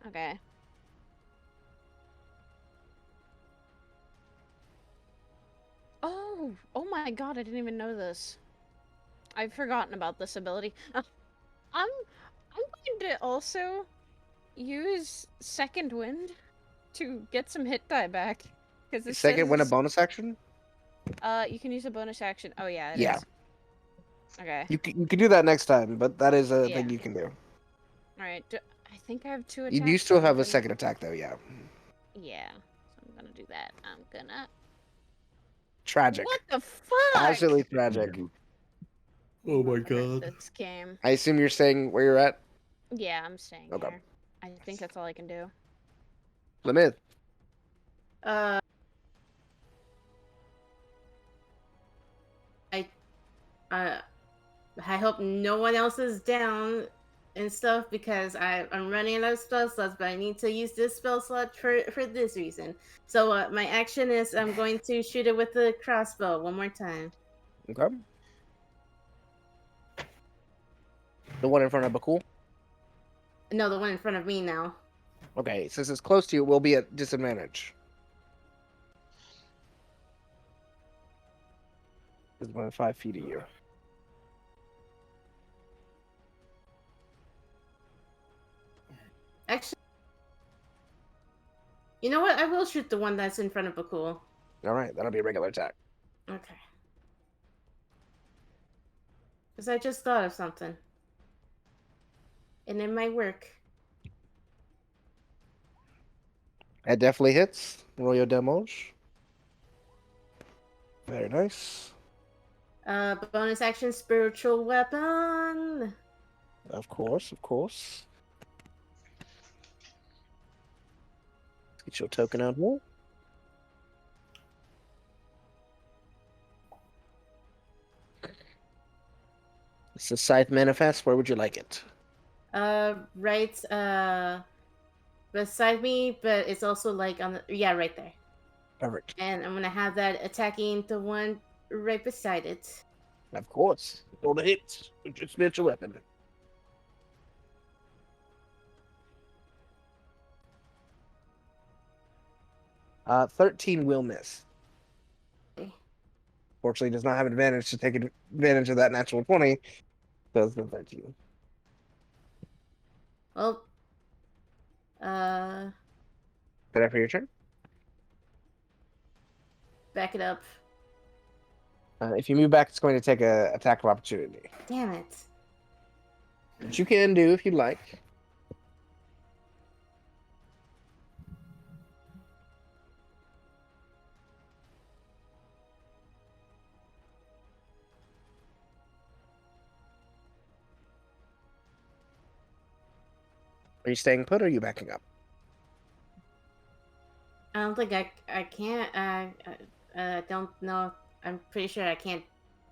Okay. Oh my god! I didn't even know this. I've forgotten about this ability. I'm going to also use Second Wind to get some hit die back. Because The it second win a says, bonus action? you can use a bonus action. Oh yeah, it Yeah. is. Okay. You can do that next time, but that is a Yeah. thing you can do. All right. I think I have 2 attacks. You do so still I'm have a gonna- second attack, though, yeah. Yeah. So I'm gonna do that. I'm gonna. Tragic. What the fuck? Absolutely tragic. Oh my Never heard god. This game. I assume you're staying where you're at? Yeah, I'm staying Okay. here. I think that's all I can do. Limit. Uh, I hope no one else is down and stuff because I'm running out of spell slots, but I need to use this spell slot for this reason. So my action is I'm going to shoot it with the crossbow one more time. Okay. The one in front of Bhaqull? No, the one in front of me now. Okay, since it's close to you, it will be at disadvantage. It's within 5 feet of you. Actually, you know what? I will shoot the one that's in front of Bhaqull. Alright, that'll be a regular attack. Okay. Because I just thought of something. And it might work. That definitely hits. Roll your demos. Very nice. Bonus action, spiritual weapon. Of course, of course. Get your token out here. It's a scythe manifest. Where would you like it? Right, beside me, but it's also like on the, yeah, right there. Perfect. And I'm gonna have that attacking the one right beside it. Of course. Roll the hits with your spiritual weapon. 13 will miss. Fortunately, does not have advantage to take advantage of that natural 20. Does the 13. Well, Is that for your turn? back it up. If you move back, it's going to take a attack of opportunity. Damn it. Which you can do if you'd like. Are you staying put or are you backing up? I don't think I can't. I don't know. I'm pretty sure I can't.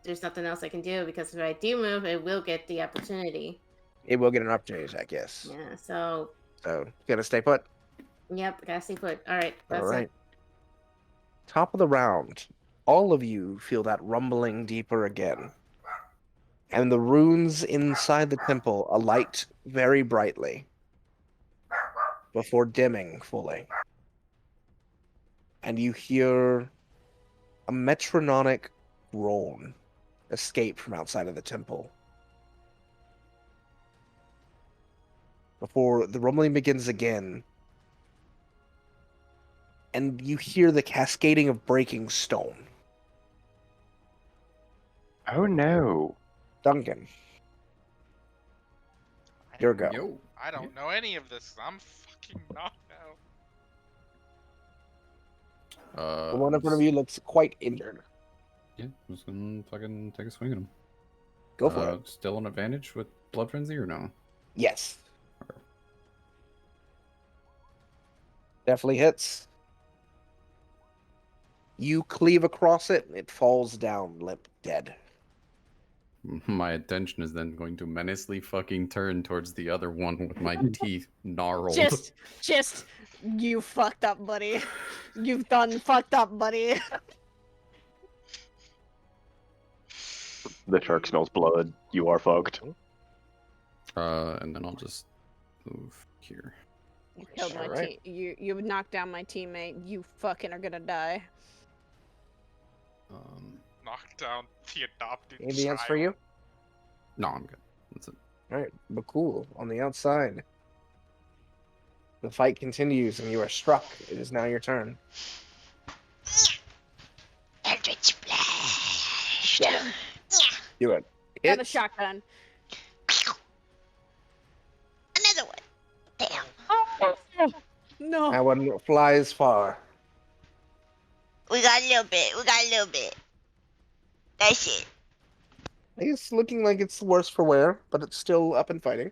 There's nothing else I can do because if I do move, it will get the opportunity. It will get an opportunity attack, yes. Yeah. So. So, you gonna stay put? Yep. Gotta stay put. All right. That's All right. it. Top of the round. All of you feel that rumbling deeper again. And the runes inside the temple alight very brightly before dimming fully. And you hear a metronomic groan escape from outside of the temple. Before the rumbling begins again, and you hear the cascading of breaking stone. Oh no. Duncan, your go. Yo. I don't know any of this. I'm fucking knocked out. The one in front of you looks quite injured. Yeah, I'm just gonna fucking take a swing at him. Go for it. Still an advantage with Blood Frenzy or no? Yes. Definitely hits. You cleave across it, and it falls down limp, dead. My attention is then going to menacingly fucking turn towards the other one with my teeth gnarled. Just, you fucked up, buddy. You've done fucked up, buddy. The shark smells blood. You are fucked. And then I'll just move here. You killed my Alright. team. You knocked down my teammate. You fucking are gonna die. Knocked down the adopted Anything else child. for you? No, I'm good. That's it. Alright, Bhaqull on the outside. The fight continues, and you are struck. It is now your turn. Do it. Got a Hits. shotgun. Another one. Damn. Oh, no. That one flies far. We got a little bit. We got a little bit. That's it. It's looking like it's worse for wear, but it's still up and fighting.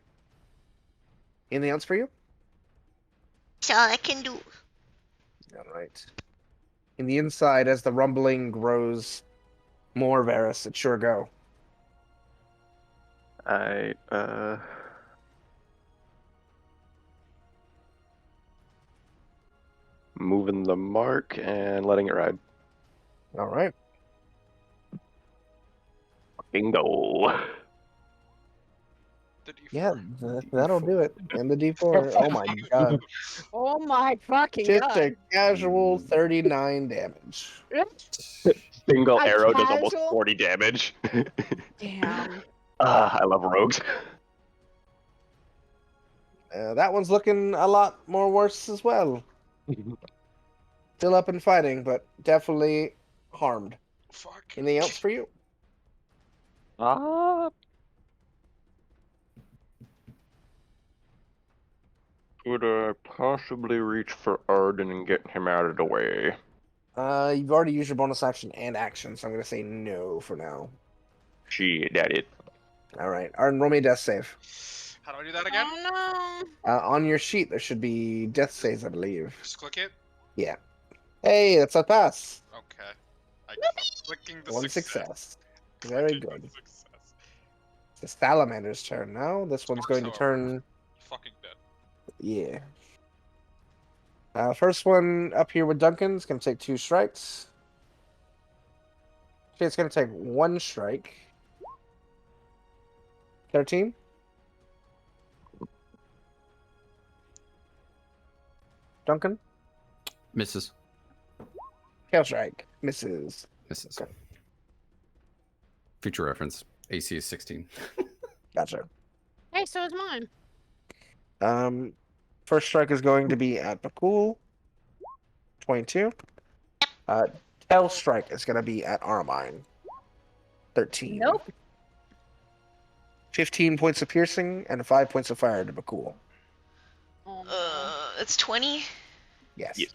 Anything else for you? That's all I can do. All right. In the inside, as the rumbling grows more, Varus, it's your go. I moving the mark and letting it ride. All right. Bingo. The D4. Yeah, that'll do it. And the D4. Oh my god. Oh my fucking Just god. a casual 39 damage. Single A arrow does almost casual? 40 damage. Damn. I love rogues. That one's looking a lot more worse as well. Still up and fighting, but definitely harmed. Fuck. Anything else for you? Could I possibly reach for Arden and get him out of the way? You've already used your bonus action and action, so I'm going to say no for now. Shit, that it. All right. Arden, roll me a death save. How do I do that again? Oh no. On your sheet, there should be death saves, I believe. Just click it. Yeah. Hey, that's a pass. Okay. I guess I'm clicking the One success. Very Clicking the good. success. It's the Salamander's turn now. This one's going to So, turn. Fucking dead. Yeah. First one up here with Duncan is going to take 2 strikes. Okay, it's going to take 1 strike. 13. Duncan. Misses. Tail strike. Misses. Misses. Okay. Future reference. AC is 16. Gotcha. Hey, so is mine. First strike is going to be at Bhaqull. 22. Tail strike is going to be at Armine. 13. Nope. 15 points of piercing and 5 points of fire to Bhaqull. Oh, no. It's 20. Yes. Yes.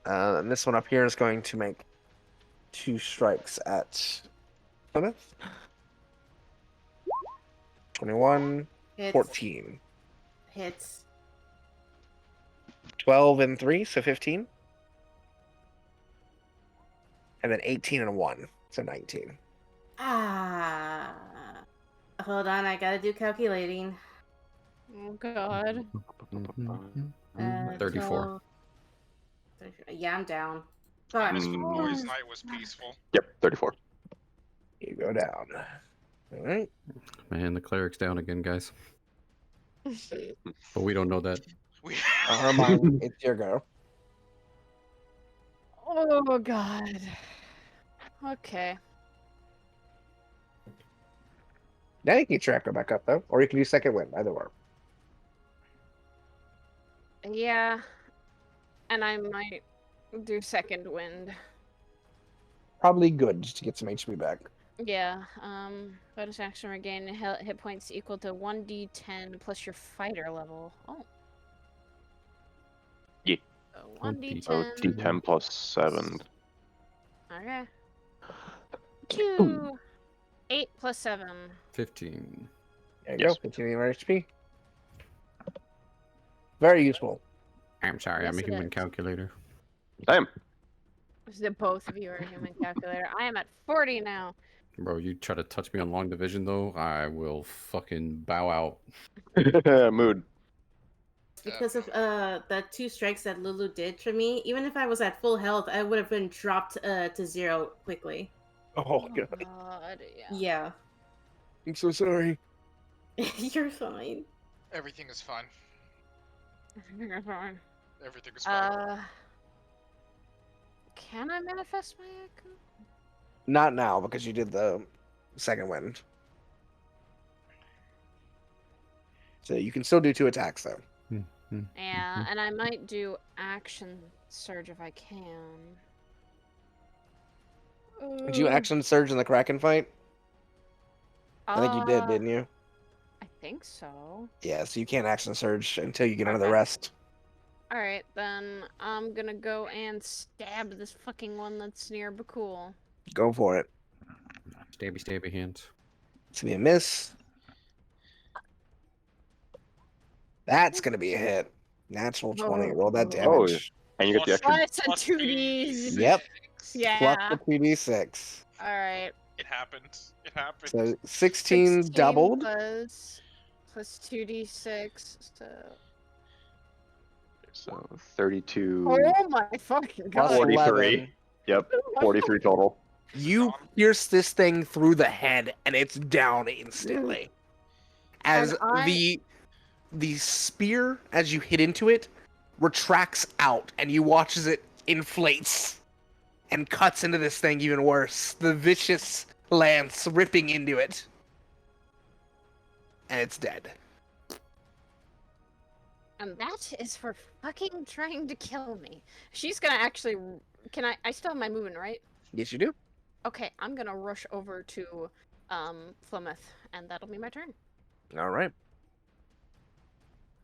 And this one up here is going to make 2 strikes at Plymouth. 21, Hits. 14. Hits. 12 and 3, so 15. And then 18 and 1, so 19. Ah. Hold on, I gotta do calculating. Oh god. 34. 34. Yeah, I'm down. Fuck. This boys' night was peaceful. Yep, 34. You go down. All right. Man, the cleric's down again, guys. But we don't know that. We Armine, it's your go. Oh god. Okay. Now you can get your echo back up, though. Or you can do second wind, either or. Yeah. And I might do second wind. Probably good to get some HP back. Yeah. Bonus action regain hit points equal to 1d10 plus your fighter level. Oh. Yeah. So 1d10. So D10 plus 7. Okay. 2. 8 plus 7. 15. There you Yes. go. Continuing your HP. Very useful. I'm sorry, Yes, I'm a it human is. calculator. Damn. Both of you are a human calculator. I am at 40 now. Bro, you try to touch me on long division, though, I will fucking bow out. Mood. Because of the 2 strikes that Lulu did for me, even if I was at full health, I would have been dropped to 0 quickly. Oh, God. God, yeah. Yeah. I'm so sorry. You're fine. everything is fine. You're fine. Everything is fine. Can I manifest my echo? Not now, because you did the second wind. So you can still do 2 attacks, though. Yeah, and I might do action surge if I can. Did you action surge in the Kraken fight? I think you did, Uh, didn't you? I think so. Yeah, so you can't action surge until you get another Okay. rest. Alright, then I'm gonna go and stab this fucking one that's near Bhaqull. Go for it. Stabby, stabby hands. It's gonna be a miss. That's gonna be a hit. Natural 20. Roll that Oh, damage. and you get the extra. Plus a plus 2d. Yep. Plus Yeah. the 2d6. Alright. It happened. It happened. So 16 doubled. plus 2d6. So 32. Oh my fucking Plus god. 43. 11. Yep, 43 total. You pierce this thing through the head, and it's down instantly. As the spear, as you hit into it, retracts out, and you watch as it inflates and cuts into this thing even worse. The vicious lance ripping into it, and it's dead. And that is for fucking trying to kill me. She's gonna actually. Can I still have my movement, right? Yes, you do. Okay, I'm gonna rush over to Plymouth, and that'll be my turn. All right.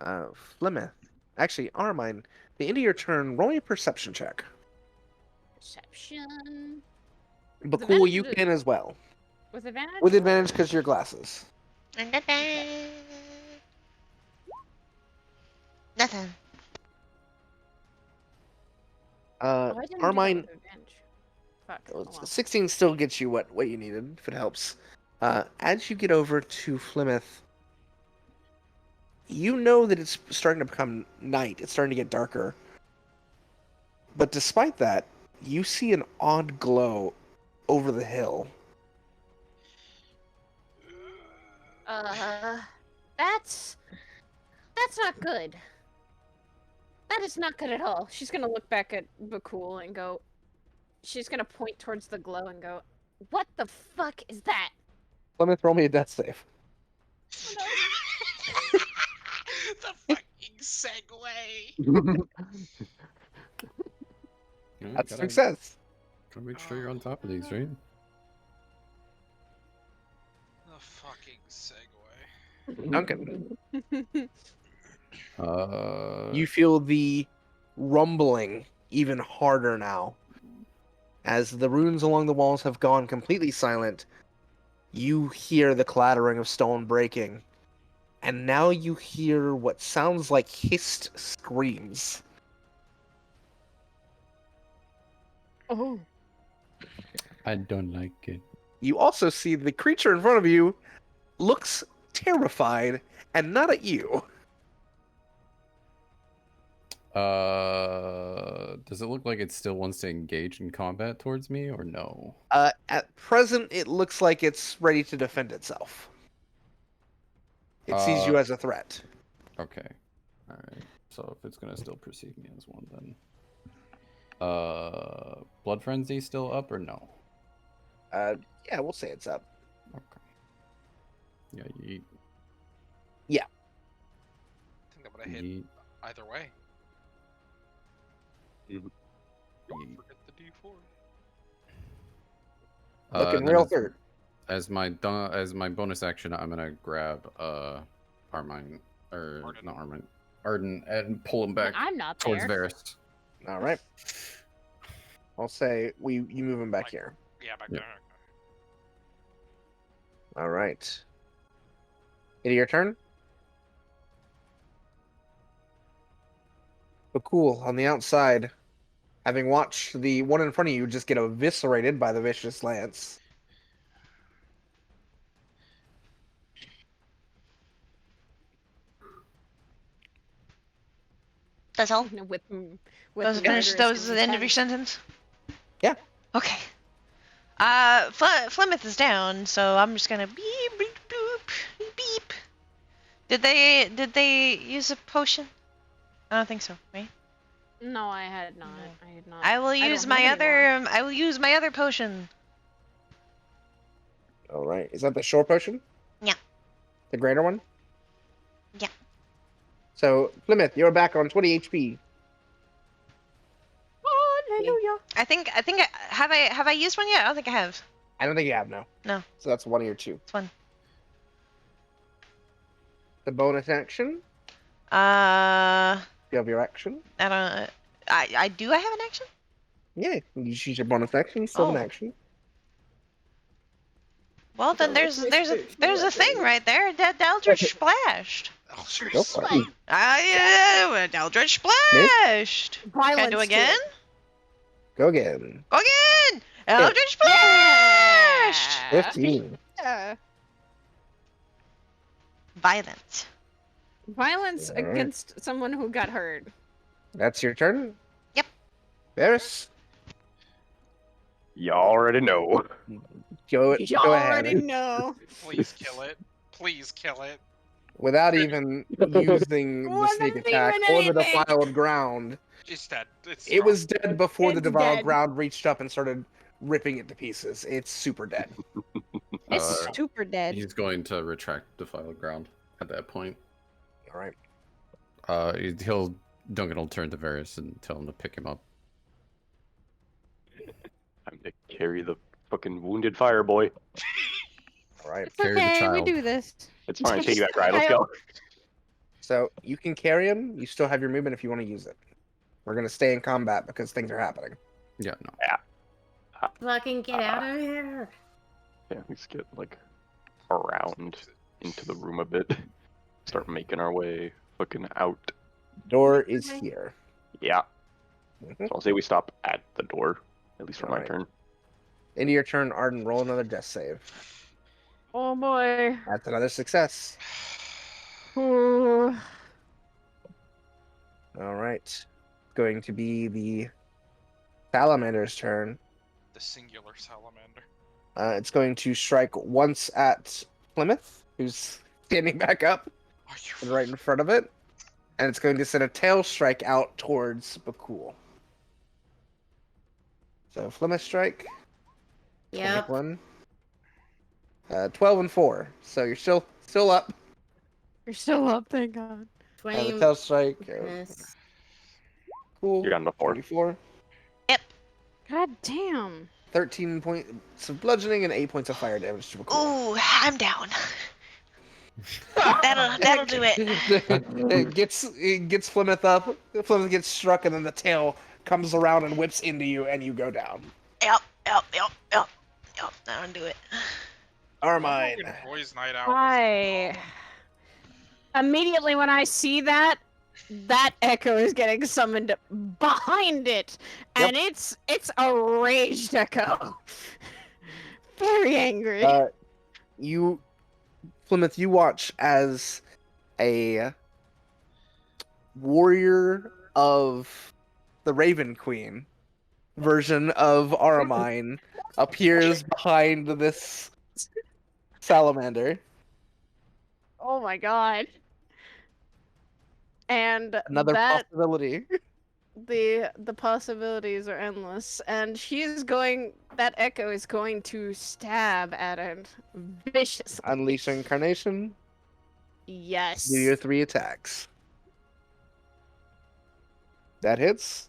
Flemeth. Actually, Armine, the end of your turn, roll me a perception check. Perception. But With cool, advantage you or- can as well. With advantage? With or- advantage because your glasses. Nothing. Oh, I didn't do that Armine, with advantage. Fuck. Oh, well. 16 still gets you what you needed, if it helps. As you get over to Plymouth, you know that it's starting to become night. It's starting to get darker. But despite that, you see an odd glow over the hill. That's not good. That is not good at all. She's gonna look back at Bhaqull and go. She's gonna point towards the glow and go, "What the fuck is that?" Plymouth, roll me a death save. The fucking segue. Yeah, That's gotta success. make sure you're on top of these, right? The fucking segue. Duncan, You you feel the rumbling even harder now. As the runes along the walls have gone completely silent, you hear the clattering of stone breaking. And now you hear what sounds like hissed screams. Oh. I don't like it. You also see the creature in front of you looks terrified and not at you. Does it look like it still wants to engage in combat towards me, or no? At present, it looks like it's ready to defend itself. It sees you as a threat. Okay. Alright. So if it's gonna still perceive me as one, then... Blood Frenzy still up, or no? Yeah, we'll say it's up. Okay. Yeah, yeet. Yeah. I think that would have hit Yeet. either way. Don't Yeet. forget the D4. Looking and then real hurt. As my bonus action, I'm gonna grab Armine, or Arden. not Armine, Arden, and pull him back I'm not towards there. Varys. All right. I'll say you move him back here. Yeah, back Yep. there. All right. It your turn? But cool, on the outside, having watched the one in front of you just get eviscerated by the vicious lance. That's all? With Those the finish. murderous Those is the end of your intent. sentence? Yeah. Okay. Flemeth is down, so I'm just gonna beep, beep, boop, beep. Did they use a potion? I don't think so, right? No, I had not. I had not. I will don't use have my any more. I will use my other potion. All right. Is that the shore potion? Yeah. The greater one? Yeah. So, Plymouth, you're back on 20 HP. Hallelujah. I think have I used one yet? I don't think I have. I don't think you have no. No. So that's one of your two. It's one. The bonus action. Uh, You have your action. I don't. I do. I have an action. Yeah, you choose your bonus action. You still have an Oh. action. Well, then there's a thing right there. That Eldritch splashed. Eldritch Go for it. Splashed. Eldritch splashed. Can I Violence do to again? it. Go again. Go again. Eldritch splashed. 15. Yeah. Violent. Violence Alright. against someone who got hurt. That's your turn. Yep. Varys, You already know. go You go already ahead. know. Please kill it. Please kill it. Without even using the Wasn't sneak attack even or the anything. defiled ground. It's dead. It's It was dead before the It's defiled dead. ground reached up and started ripping it to pieces. It's super dead. It's Uh, super dead. He's going to retract Defiled Ground at that point. All right. Duncan will turn to Varys and tell him to pick him up. Time to carry the fucking wounded fire boy. All right. It's Carry the okay, we child. do this. It's fine. Piggyback ride. Let's go. So you can carry him. You still have your movement if you want to use it. We're gonna stay in combat because things are happening. Yeah, no. Fucking get out of here. Yeah, let's get like around into the room a bit. Start making our way fucking out. Door is here. Yeah. Mhm. So I'll say we stop at the door, at least for my Alright. turn. Into your turn, Arden. Roll another death save. Oh boy. That's another success. Ooh. All right. Going to be the salamander's turn. the singular salamander. It's going to strike once at Plymouth, who's standing back up Are you and right in front of it. And it's going to send a tail strike out towards Bhaqull. So Plymouth strike. Yep. 21. 12 and 4. So you're still up. You're still up, thank God. And 20. the tail strike. Miss. Cool. You're down to 4. 34. God damn. 13 points of bludgeoning and 8 points of fire damage to Bhaqull. Ooh, I'm down. That'll do it. It gets Plymouth up. Plymouth gets struck, and then the tail comes around and whips into you, and you go down. Yep. That'll do it. Armine. Fucking boys' night out. I immediately when I see that echo is getting summoned behind it, and it's a raged echo. Very angry. Plymouth, you watch as a warrior of the Raven Queen version of Aramine appears behind this salamander. Oh my god. And Another that possibility. the possibilities are endless, and that echo is going to stab at it viciously. Unleash Incarnation. Yes. Do your 3 attacks. That hits.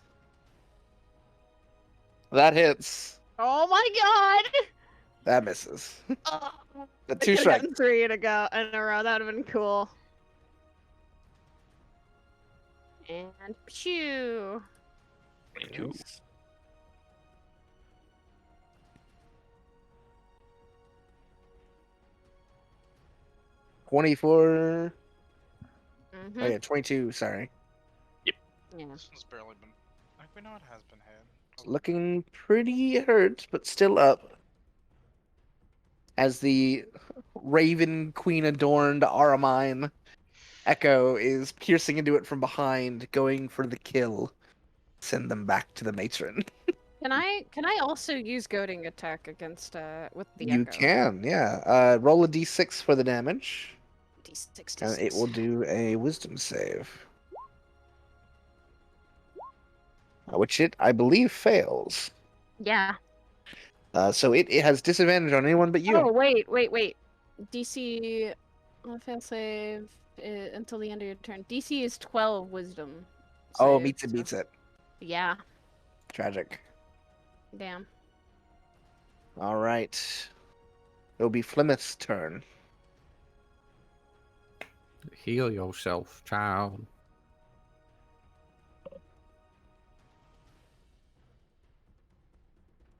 That hits. Oh my god. That misses. Oh, The I 2 could've strike. gotten 3 in a row. That would have been cool. And pew. 22. 24. Mm-hmm. Oh yeah, 22. Sorry. Yeah. This one's barely been. Like, we know it has been hit. Looking pretty hurt, but still up. As the Raven Queen adorned Aramine echo is piercing into it from behind, going for the kill. Send them back to the matron. Can I also use goading attack against with the You echo? can, yeah. Roll a d6 for the damage, D6. and it will do a wisdom save. Which it, I believe, fails. Yeah. So it has disadvantage on anyone but you. Oh wait. DC fail save until the end of your turn. DC is 12 wisdom. Oh, save, beats it. Yeah. Tragic. Damn. All right. It'll be Plymouth's turn. Heal yourself, child.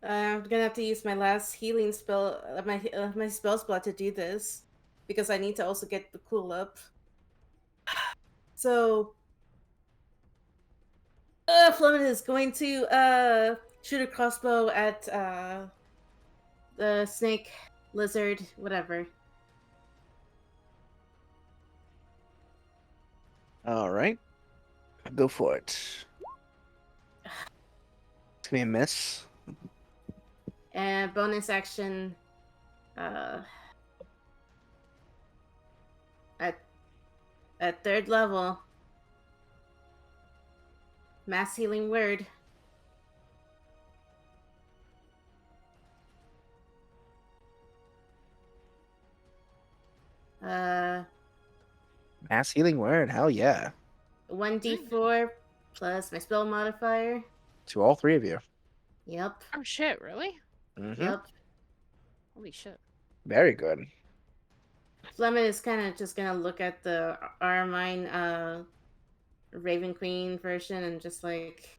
I'm gonna have to use my last healing spell, my spell slot to do this, because I need to also get the cool up. So, Fleming is going to shoot a crossbow at the snake, lizard, whatever. All right. Go for it. It's gonna be a miss. And bonus action, uh, at third level, mass healing word. Uh, Mass healing word. Hell yeah. 1d4 plus my spell modifier. To all three of you. Yep. Oh shit, really? Mm-hmm. Yep. Holy shit. Very good. Fleming is kind of just gonna look at the Armine Raven Queen version and just like,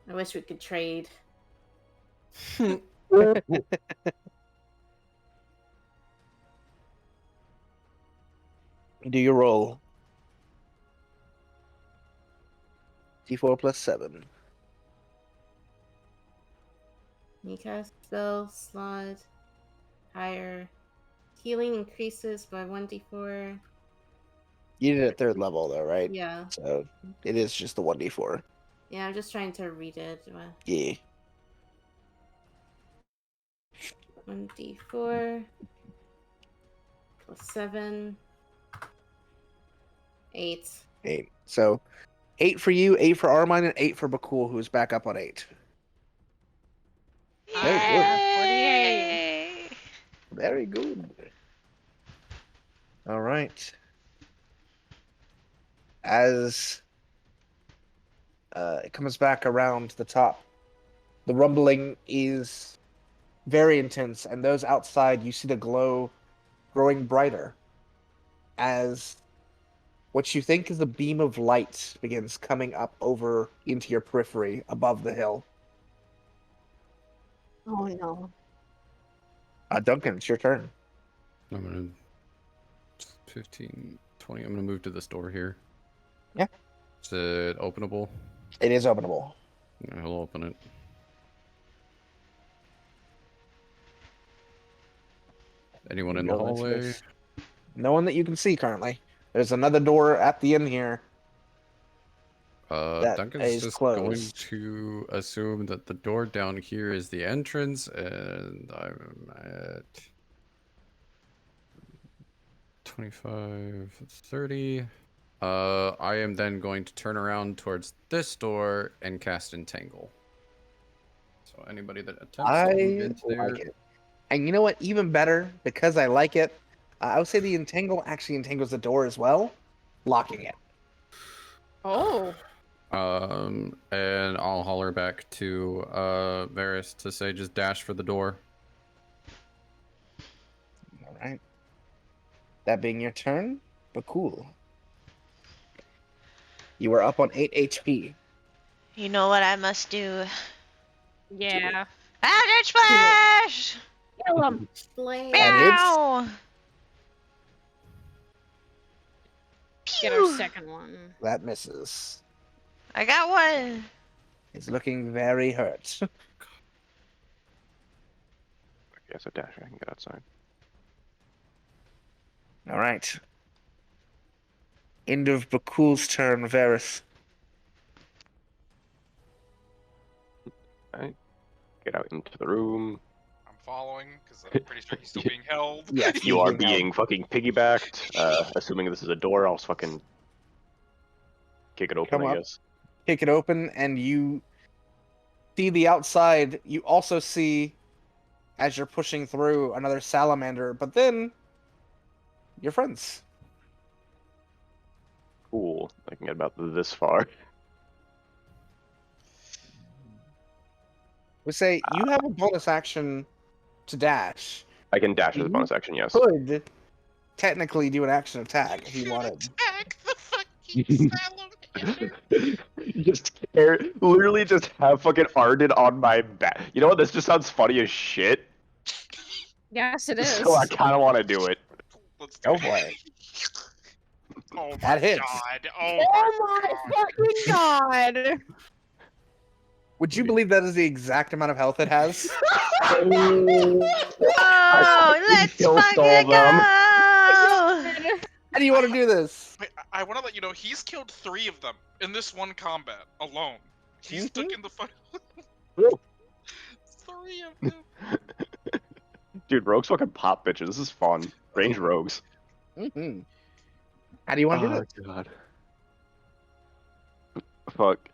I wish we could trade. Do your roll. D4 plus 7. You cast spell slot higher. Healing increases by 1d4. You did it at third level though, right? Yeah. So it is just the 1d4. Yeah, I'm just trying to read it. Yeah. 1d4 plus 7. 8. 8. So 8 for you, 8 for Armine, and 8 for Bhaqull, who's back up on 8. Very good. 48. Yay! Very good. All right. As it comes back around the top, the rumbling is very intense, and those outside, you see the glow growing brighter as what you think is a beam of light begins coming up over into your periphery above the hill. Oh no. Duncan, it's your turn. I'm gonna 15, 20. I'm gonna move to this door here. Yeah. Is it openable? It is openable. I'll open it. Anyone in the Go into hallway? this. No one that you can see currently. There's another door at the end here. That Duncan's is just closed. going to assume that the door down here is the entrance, and I'm at 25, 30. I am then going to turn around towards this door and cast Entangle. So anybody that attempts to move I into there, like it. And you know what? Even better, because I like it, I would say the entangle actually entangles the door as well, locking it. Oh. and I'll holler back to Varys to say just dash for the door. All right. That being your turn, but cool. You are up on 8 HP. You know what I must do? Yeah. Eldritch Splash! Kill him. Explain. That hits. Meow! Get our Pew! second one. That misses. I got one. It's looking very hurt. Okay, so dash, I can get outside. All right. End of Bhaqull's turn, Varys. Alright. Get out into the room. I'm following because I'm pretty sure he's still being held. Yes, You he's are being held. being fucking piggybacked. Assuming this is a door, I'll fucking kick it open, Come I up. guess. Kick it open, and you see the outside. You also see, as you're pushing through, another salamander, but then your friends. Cool. I can get about this far. We say you have a bonus action to dash. I can dash as a You bonus action, yes. could technically do an action attack if you wanted. Attack the fucking salamander. Literally just have fucking Arden on my back. You know what? This just sounds funny as shit. Yes, it is. So I kind of want to do it. Let's do Go for it. Oh That my hits. god. Oh my fucking god! Would you believe that is the exact amount of health it has? Oh, let's Kill fucking stall them. go! How do you want to do this? Wait, I want to let you know he's killed 3 of them in this one combat alone. He's stuck in the fight. 3 of them. Dude, rogues fucking pop bitches. This is fun. Range rogues. Mm-hmm. How do you want to do Oh this? god. Fuck.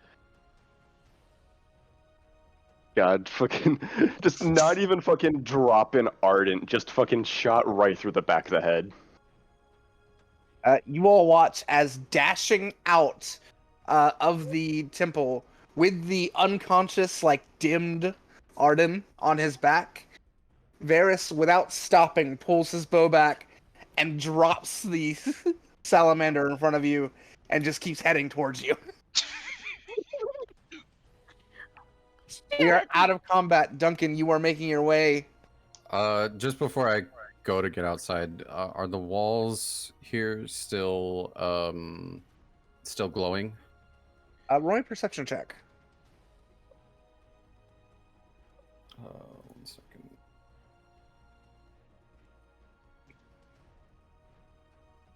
God, fucking, just not even fucking dropping Ardent, just fucking shot right through the back of the head. You all watch as dashing out of the temple with the unconscious, like, dimmed Arden on his back. Varys, without stopping, pulls his bow back and drops the salamander in front of you and just keeps heading towards you. We are out of combat. Duncan, you are making your way. Just before I go to get outside, are the walls here still glowing? Roll a perception check.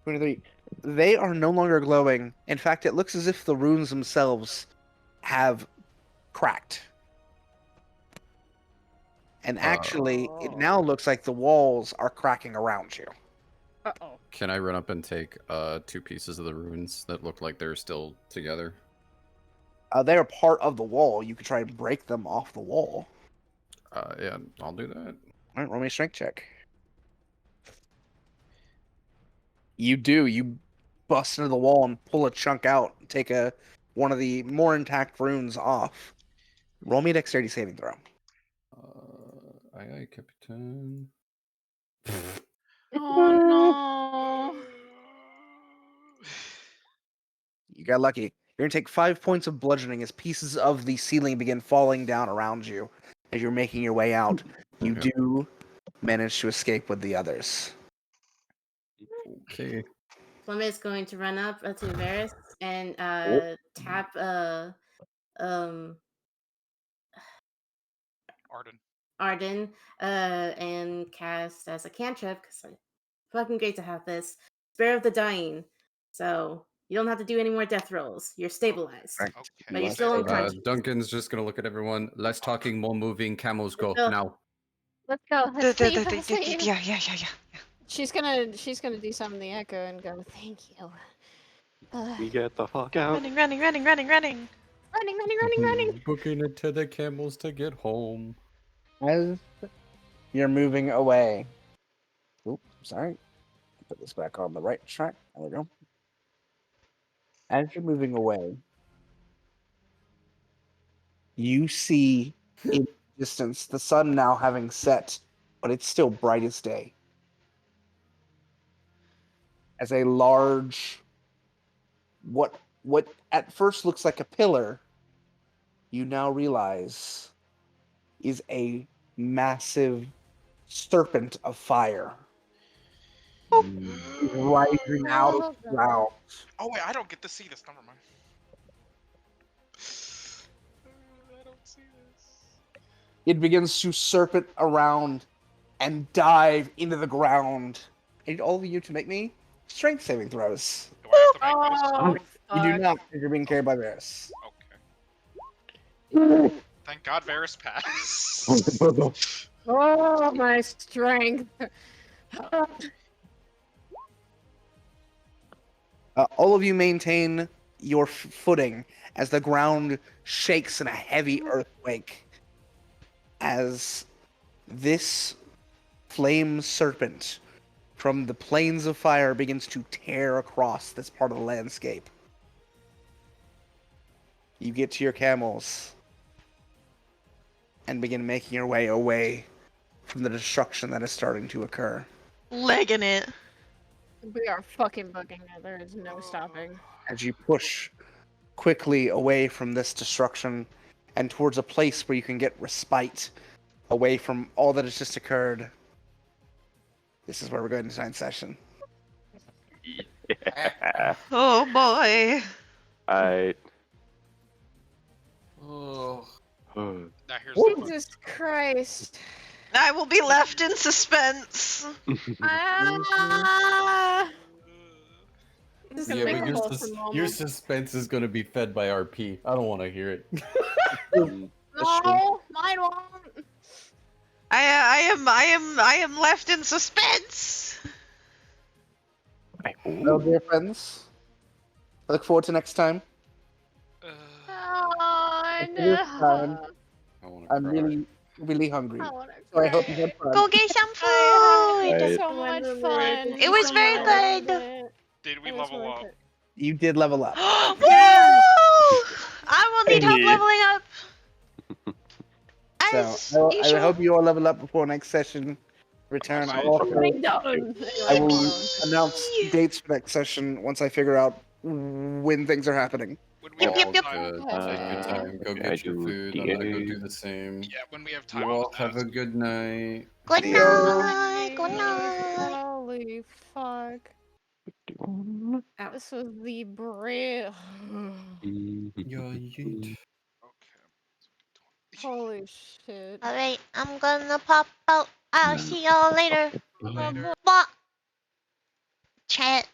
1 second. They are no longer glowing. In fact, it looks as if the runes themselves have cracked. And actually, it now looks like the walls are cracking around you. Uh-oh. Can I run up and take 2 pieces of the runes that look like they're still together? They are part of the wall. You could try and break them off the wall. Yeah, I'll do that. All right, roll me a strength check. You do. You bust into the wall and pull a chunk out. Take one of the more intact runes off. Roll me a dexterity saving throw. Aye, Captain. Oh no. You got lucky. You're going to take 5 points of bludgeoning as pieces of the ceiling begin falling down around you as you're making your way out. You Okay. do manage to escape with the others. Okay. Plummet is going to run up to Varys and tap um Arden. Arden and cast as a cantrip because fucking great to have this Spare of the Dying. So you don't have to do any more death rolls. You're stabilized, Right. but you're Less still stabilized. unconscious. Duncan's just gonna look at everyone. Less talking, more moving. Camels go Still- now. Let's go. Let's leave. Yeah. She's gonna do something the echo and go, thank you. We get the fuck out. Running. Running. Booking it to the camels to get home. As you're moving away. Oops, sorry. Put this back on the right track. There we go. As you're moving away, you see in the distance the sun now having set, but it's still bright as day. As a large, what at first looks like a pillar, you now realize is a massive serpent of fire rising out of the ground. Oh wait, I don't get to see this. Never mind. I don't see this. It begins to serpent around and dive into the ground. I need all of you to make me strength saving throws. Do I have to make those? Oh, You do fuck. not, because you're being carried by Varys. Okay. Thank God Varys passed. Oh, my strength. All of you maintain your footing as the ground shakes in a heavy earthquake. As this flame serpent from the plains of fire begins to tear across this part of the landscape. You get to your camels. and begin making your way away from the destruction that is starting to occur. Legging it. We are fucking bugging it. There is no stopping. As you push quickly away from this destruction and towards a place where you can get respite away from all that has just occurred, this is where we're going to tonight's session. Oh boy. I. Oh. Now here's the fun. Jesus Christ. I will be left in suspense. Ah! This is Yeah, make but a your, wholesome your moment. suspense is gonna be fed by RP. I don't want to hear it. No, mine won't. I am left in suspense. Well, dear friends, I look forward to next time. Oh, This time, no. I want to I'm cry. really hungry. I wanna So I hope you had fun. Go get some I food. had Right. so much fun. It was very good. Did we It was level worth up? it. You did level up. Woo! I will need help Hey. leveling up. So I Usual. hope you all level up before next session. Return. Also, I'll also, Bring down. I will announce dates for next session once I figure out when things are happening. When we Yep, have yep, yep. time. Good. Take your time. Go I get your do food. I'm gonna go do the same. Yeah, when we have time. You I'll all just have a ask. good night. Good See ya. night. Good night. Holy fuck. This was the bridge. Yo, yeet. Okay. Holy shit. Alright, I'm gonna pop out. I'll see y'all later. Later. Bye. Chat.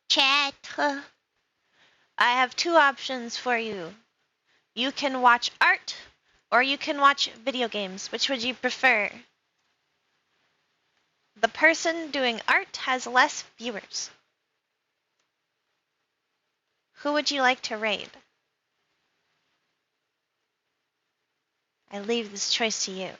Chat. I have two options for you. You can watch art, or you can watch video games. Which would you prefer? The person doing art has less viewers. Who would you like to raid? I leave this choice to you.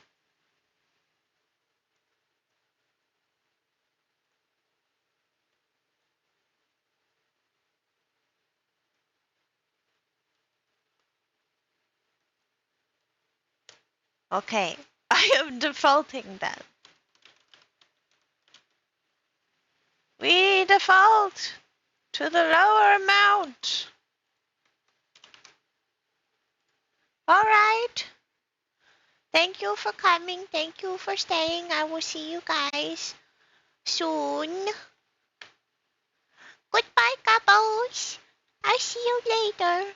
Okay, I am defaulting then. We default to the lower amount. Alright. Thank you for coming. Thank you for staying. I will see you guys soon. Goodbye, couples. I'll see you later.